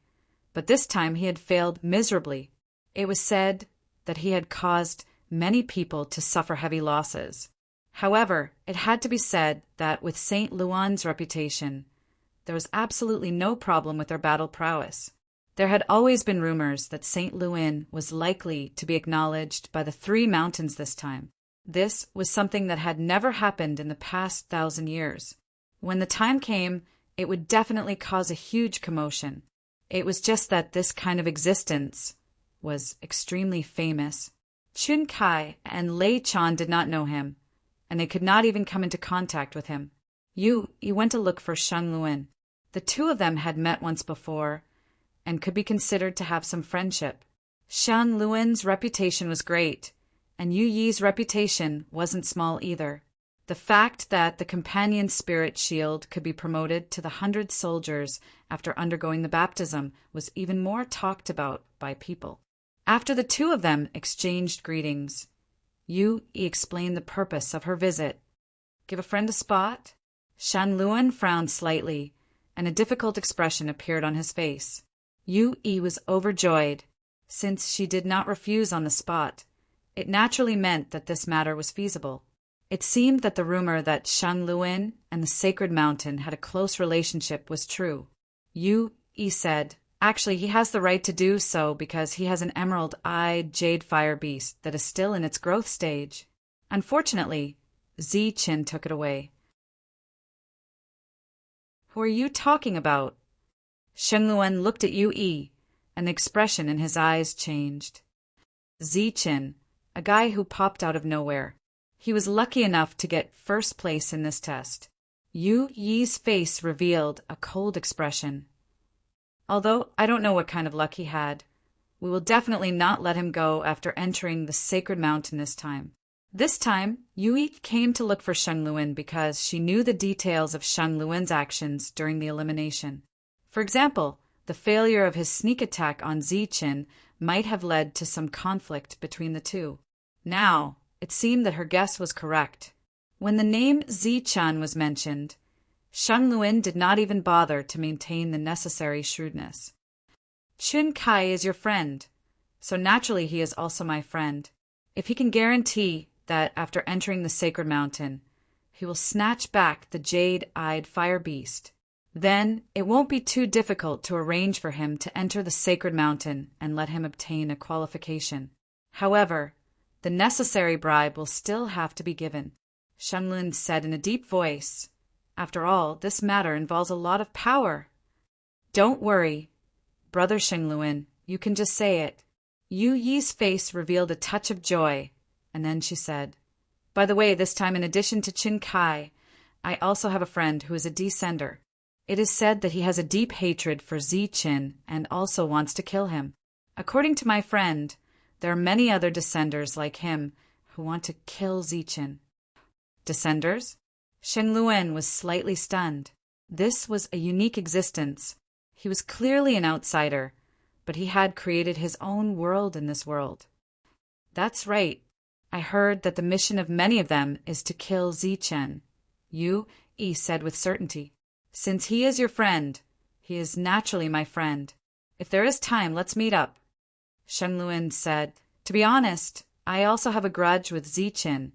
but this time he had failed miserably. It was said that he had caused many people to suffer heavy losses. However, it had to be said that with Saint Luan's reputation, there was absolutely no problem with their battle prowess. There had always been rumors that Saint Luin was likely to be acknowledged by the 3 mountains this time. This was something that had never happened in the past 1,000 years. When the time came, it would definitely cause a huge commotion. It was just that this kind of existence was extremely famous. Chen Kai and Lei Chan did not know him, and they could not even come into contact with him. He went to look for Shangluan. The two of them had met once before and could be considered to have some friendship. Shan Luan's reputation was great, and Yu Yi's reputation wasn't small either. The fact that the companion spirit shield could be promoted to the 100 soldiers after undergoing the baptism was even more talked about by people. After the two of them exchanged greetings, Yu Yi explained the purpose of her visit. Give a friend a spot? Shan Luan frowned slightly, and a difficult expression appeared on his face. Yu Yi was overjoyed. Since she did not refuse on the spot, it naturally meant that this matter was feasible. It seemed that the rumor that Shan Luan and the sacred mountain had a close relationship was true. Yu Yi said, actually, he has the right to do so because he has an emerald-eyed jade fire beast that is still in its growth stage. Unfortunately, Ziqin took it away. Who are you talking about? Shen Luan looked at Yu Yi, and the expression in his eyes changed. Ziqin, a guy who popped out of nowhere. He was lucky enough to get first place in this test. Yu Yi's face revealed a cold expression. Although I don't know what kind of luck he had, we will definitely not let him go after entering the sacred mountain this time. This time, Yu Yi came to look for Shen Luan because she knew the details of Shen Luan's actions during the elimination. For example, the failure of his sneak attack on Ziqin might have led to some conflict between the two. Now, it seemed that her guess was correct. When the name Ziqin was mentioned, Shen Luan did not even bother to maintain the necessary shrewdness. Qin Kai is your friend, so naturally he is also my friend. If he can guarantee that after entering the sacred mountain, he will snatch back the jade-eyed fire beast, then it won't be too difficult to arrange for him to enter the sacred mountain and let him obtain a qualification. However, the necessary bribe will still have to be given, Shen Luan said in a deep voice. After all, this matter involves a lot of power. Don't worry, brother Shen Luan, you can just say it. Yu Yi's face revealed a touch of joy, and then she said, by the way, this time in addition to Qin Kai, I also have a friend who is a descender. It is said that he has a deep hatred for Ziqin and also wants to kill him. According to my friend, there are many other descenders like him who want to kill Ziqin. Descenders? Shen Luan was slightly stunned. This was a unique existence. He was clearly an outsider, but he had created his own world in this world. That's right. I heard that the mission of many of them is to kill Ziqin, Yu Yi said with certainty. Since he is your friend, he is naturally my friend. If there is time, let's meet up. Shen Luan said, to be honest, I also have a grudge with Ziqin,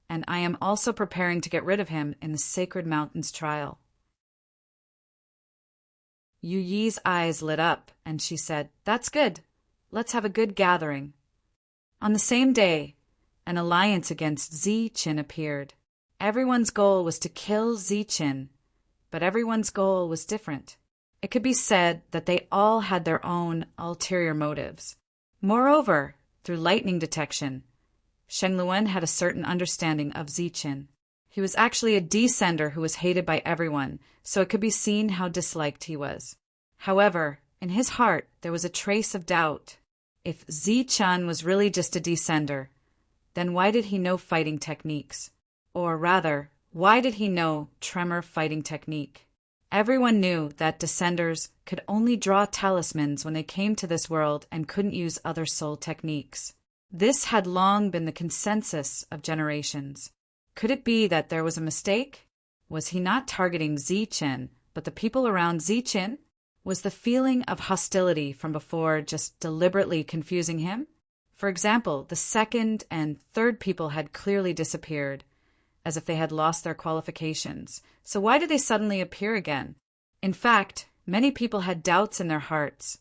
and I am also preparing to get rid of him in the Sacred Mountains trial. Yu Yi's eyes lit up, and she said, that's good. Let's have a good gathering. On the same day, an alliance against Ziqin appeared. Everyone's goal was to kill Ziqin, but everyone's goal was different. It could be said that they all had their own ulterior motives. Moreover, through lightning detection, Shen Luan had a certain understanding of Ziqin. He was actually a descender who was hated by everyone, so it could be seen how disliked he was. However, in his heart there was a trace of doubt. If Ziqin was really just a descender, then why did he know fighting techniques? Or rather, why did he know tremor fighting technique? Everyone knew that descenders could only draw talismans when they came to this world and couldn't use other soul techniques. This had long been the consensus of generations. Could it be that there was a mistake? Was he not targeting Ziqin, but the people around Ziqin? Was the feeling of hostility from before just deliberately confusing him? For example, the second and third people had clearly disappeared, as if they had lost their qualifications. So why did they suddenly appear again? In fact, many people had doubts in their hearts,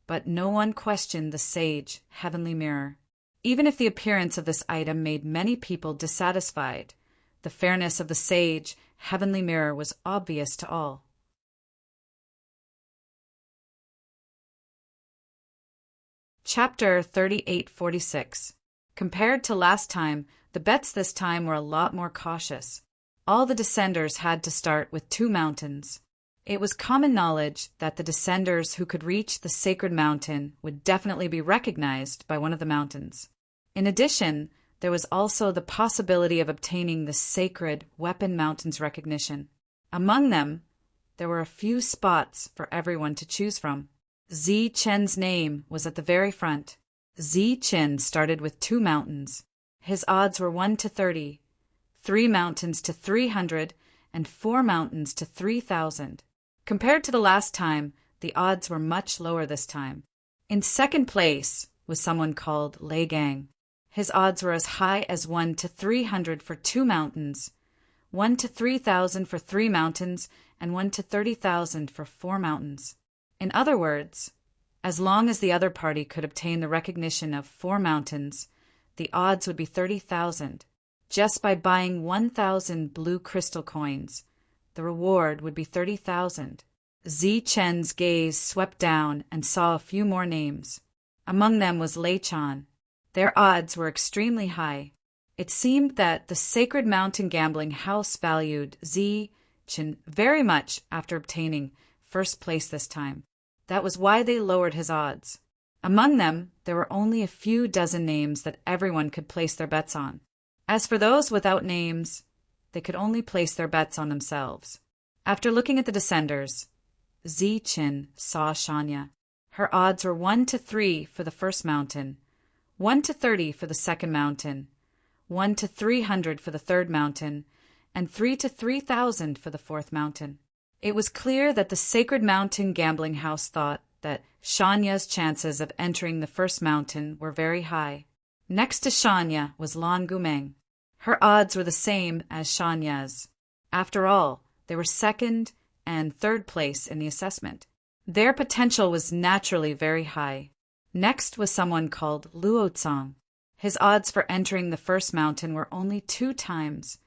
but no one questioned the sage, heavenly mirror. Even if the appearance of this item made many people dissatisfied, the fairness of the sage, heavenly mirror was obvious to all. Chapter 3846. Compared to last time, the bets this time were a lot more cautious. All the descenders had to start with 2 mountains. It was common knowledge that the descenders who could reach the sacred mountain would definitely be recognized by one of the mountains. In addition, there was also the possibility of obtaining the sacred Weapon Mountain's recognition. Among them, there were a few spots for everyone to choose from. Zichen's name was at the very front. Zichen started with 2 mountains. His odds were 1 to 30, 3 mountains to 300, and 4 mountains to 3,000. Compared to the last time, the odds were much lower this time. In second place was someone called Lei Gang. His odds were as high as 1 to 300 for 2 mountains, 1 to 3,000 for 3 mountains, and 1 to 30,000 for 4 mountains. In other words, as long as the other party could obtain the recognition of 4 mountains, the odds would be 30,000. Just by buying 1,000 blue crystal coins, the reward would be 30,000. Zichen's gaze swept down and saw a few more names. Among them was Lei Chan. Their odds were extremely high. It seemed that the Sacred Mountain Gambling House valued Zichen very much after obtaining first place this time. That was why they lowered his odds. Among them, there were only a few dozen names that everyone could place their bets on. As for those without names, they could only place their bets on themselves. After looking at the descenders, Zichen saw Shanya. Her odds were 1 to 3 for the first mountain, 1 to 30 for the second mountain, 1 to 300 for the third mountain, and 3 to 3,000 for the fourth mountain. It was clear that the Sacred Mountain Gambling House thought that Shanya's chances of entering the first mountain were very high. Next to Shanya was Lan Gumeng. Her odds were the same as Shanya's. After all, they were second and third place in the assessment. Their potential was naturally very high. Next was someone called Luo Tsang. His odds for entering the first mountain were only 2 times,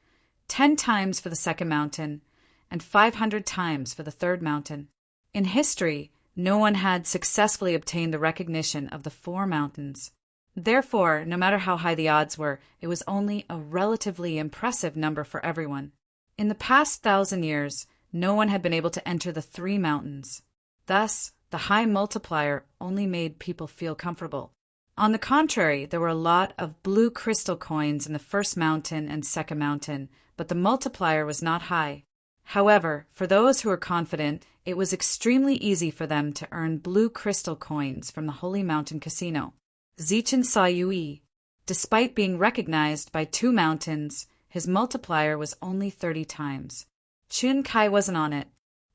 10 times for the second mountain, and 500 times for the third mountain. In history, no one had successfully obtained the recognition of the 4 mountains. Therefore, no matter how high the odds were, it was only a relatively impressive number for everyone. In the past 1,000 years, no one had been able to enter the 3 mountains. Thus, the high multiplier only made people feel comfortable. On the contrary, there were a lot of blue crystal coins in the first mountain and second mountain, but the multiplier was not high. However, for those who were confident, it was extremely easy for them to earn blue crystal coins from the Holy Mountain Casino. Zichen saw Yui. Despite being recognized by 2 mountains, his multiplier was only 30 times. Chun Kai wasn't on it.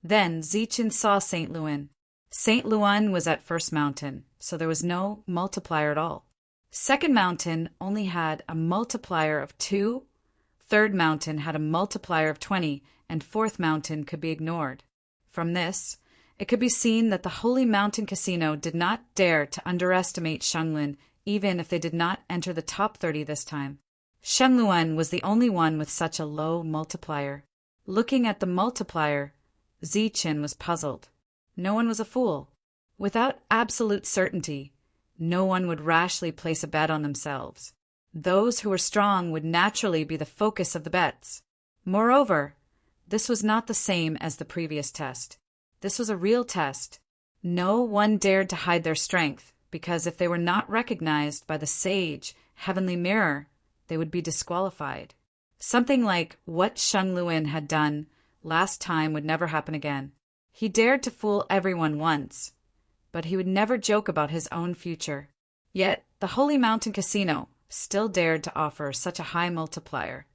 Then Zichen saw St. Luan. St. Luan was at first mountain, so there was no multiplier at all. Second mountain only had a multiplier of 2, third mountain had a multiplier of 20, and fourth mountain could be ignored. From this, it could be seen that the Holy Mountain Casino did not dare to underestimate Shenluan, even if they did not enter the top 30 this time. Shenluan was the only one with such a low multiplier. Looking at the multiplier, Zichen was puzzled. No one was a fool. Without absolute certainty, no one would rashly place a bet on themselves. Those who were strong would naturally be the focus of the bets. Moreover, this was not the same as the previous test. This was a real test. No one dared to hide their strength, because if they were not recognized by the sage, heavenly mirror, they would be disqualified. Something like what Shenluan had done last time would never happen again. He dared to fool everyone once, but he would never joke about his own future. Yet the Holy Mountain Casino still dared to offer such a high multiplier.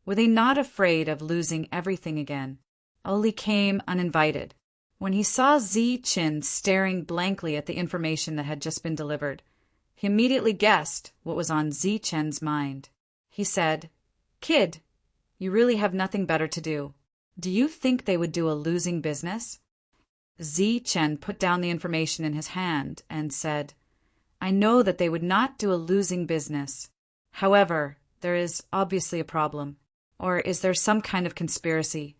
Were they not afraid of losing everything again? Oli came uninvited. When he saw Zichen staring blankly at the information that had just been delivered, he immediately guessed what was on Zichen's mind. He said, "Kid, you really have nothing better to do. Do you think they would do a losing business?" Zichen put down the information in his hand and said, "I know that they would not do a losing business. However, there is obviously a problem. Or is there some kind of conspiracy?"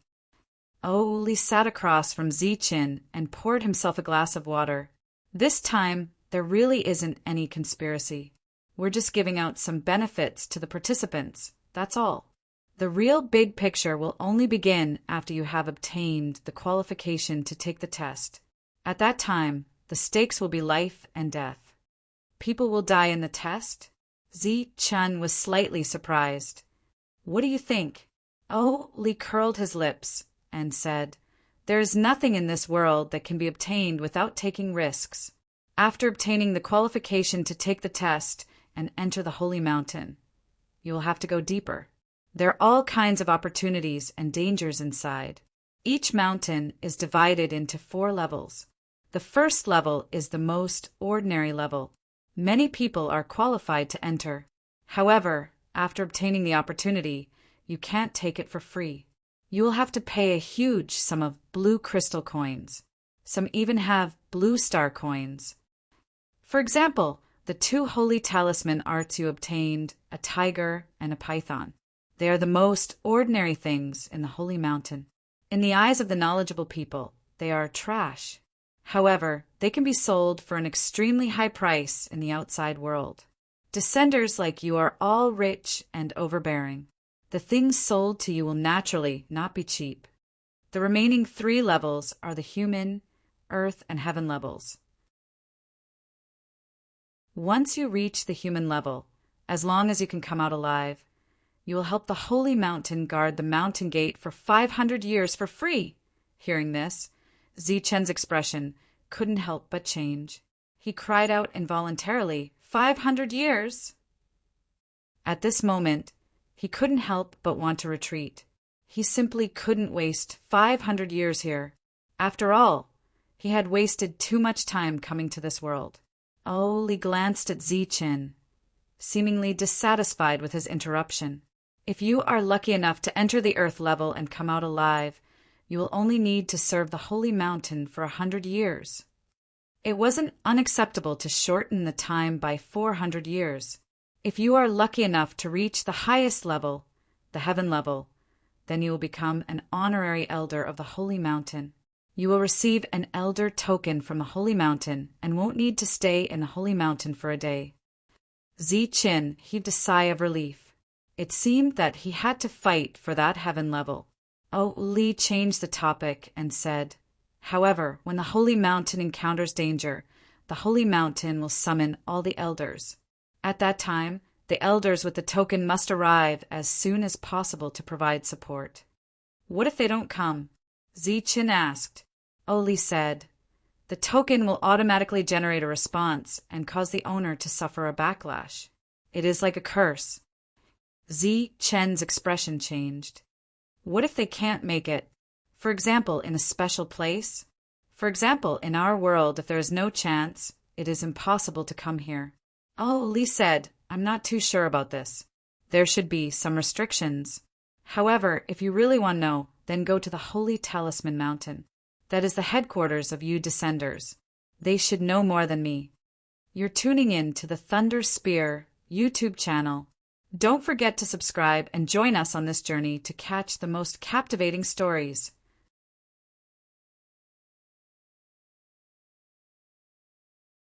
Oli sat across from Zichen and poured himself a glass of water. "This time, there really isn't any conspiracy. We're just giving out some benefits to the participants, that's all." The real big picture will only begin after you have obtained the qualification to take the test. At that time, the stakes will be life and death. People will die in the test? Zi Chun was slightly surprised. What do you think? Oh, Li curled his lips and said, There is nothing in this world that can be obtained without taking risks. After obtaining the qualification to take the test and enter the holy mountain, you will have to go deeper. There are all kinds of opportunities and dangers inside. Each mountain is divided into 4 levels. The first level is the most ordinary level. Many people are qualified to enter. However, after obtaining the opportunity, you can't take it for free. You will have to pay a huge sum of blue crystal coins. Some even have blue star coins. For example, the 2 holy talisman arts you obtained, a tiger and a python. They are the most ordinary things in the holy mountain. In the eyes of the knowledgeable people, they are trash. However, they can be sold for an extremely high price in the outside world. Descenders like you are all rich and overbearing. The things sold to you will naturally not be cheap. The remaining 3 levels are the human, earth, and heaven levels. Once you reach the human level, as long as you can come out alive, you will help the holy mountain guard the mountain gate for 500 years for free. Hearing this, Zi Chen's expression couldn't help but change. He cried out involuntarily, 500 years! At this moment, he couldn't help but want to retreat. He simply couldn't waste 500 years here. After all, he had wasted too much time coming to this world. Li glanced at Zi Chen, seemingly dissatisfied with his interruption. If you are lucky enough to enter the earth level and come out alive, you will only need to serve the holy mountain for 100 years. It wasn't unacceptable to shorten the time by 400 years. If you are lucky enough to reach the highest level, the heaven level, then you will become an honorary elder of the holy mountain. You will receive an elder token from the holy mountain and won't need to stay in the holy mountain for a day. Zi Chen heaved a sigh of relief. It seemed that he had to fight for that heaven level. Li changed the topic and said, However, when the holy mountain encounters danger, the holy mountain will summon all the elders. At that time, the elders with the token must arrive as soon as possible to provide support. What if they don't come? Zi Chen asked. Li said, The token will automatically generate a response and cause the owner to suffer a backlash. It is like a curse. Zi Chen's expression changed. What if they can't make it? For example, in a special place? For example, in our world, if there is no chance, it is impossible to come here. Li said, I'm not too sure about this. There should be some restrictions. However, if you really want to know, then go to the Holy Talisman Mountain. That is the headquarters of you Descenders. They should know more than me. You're tuning in to the Thunder Spear YouTube channel. Don't forget to subscribe and join us on this journey to catch the most captivating stories.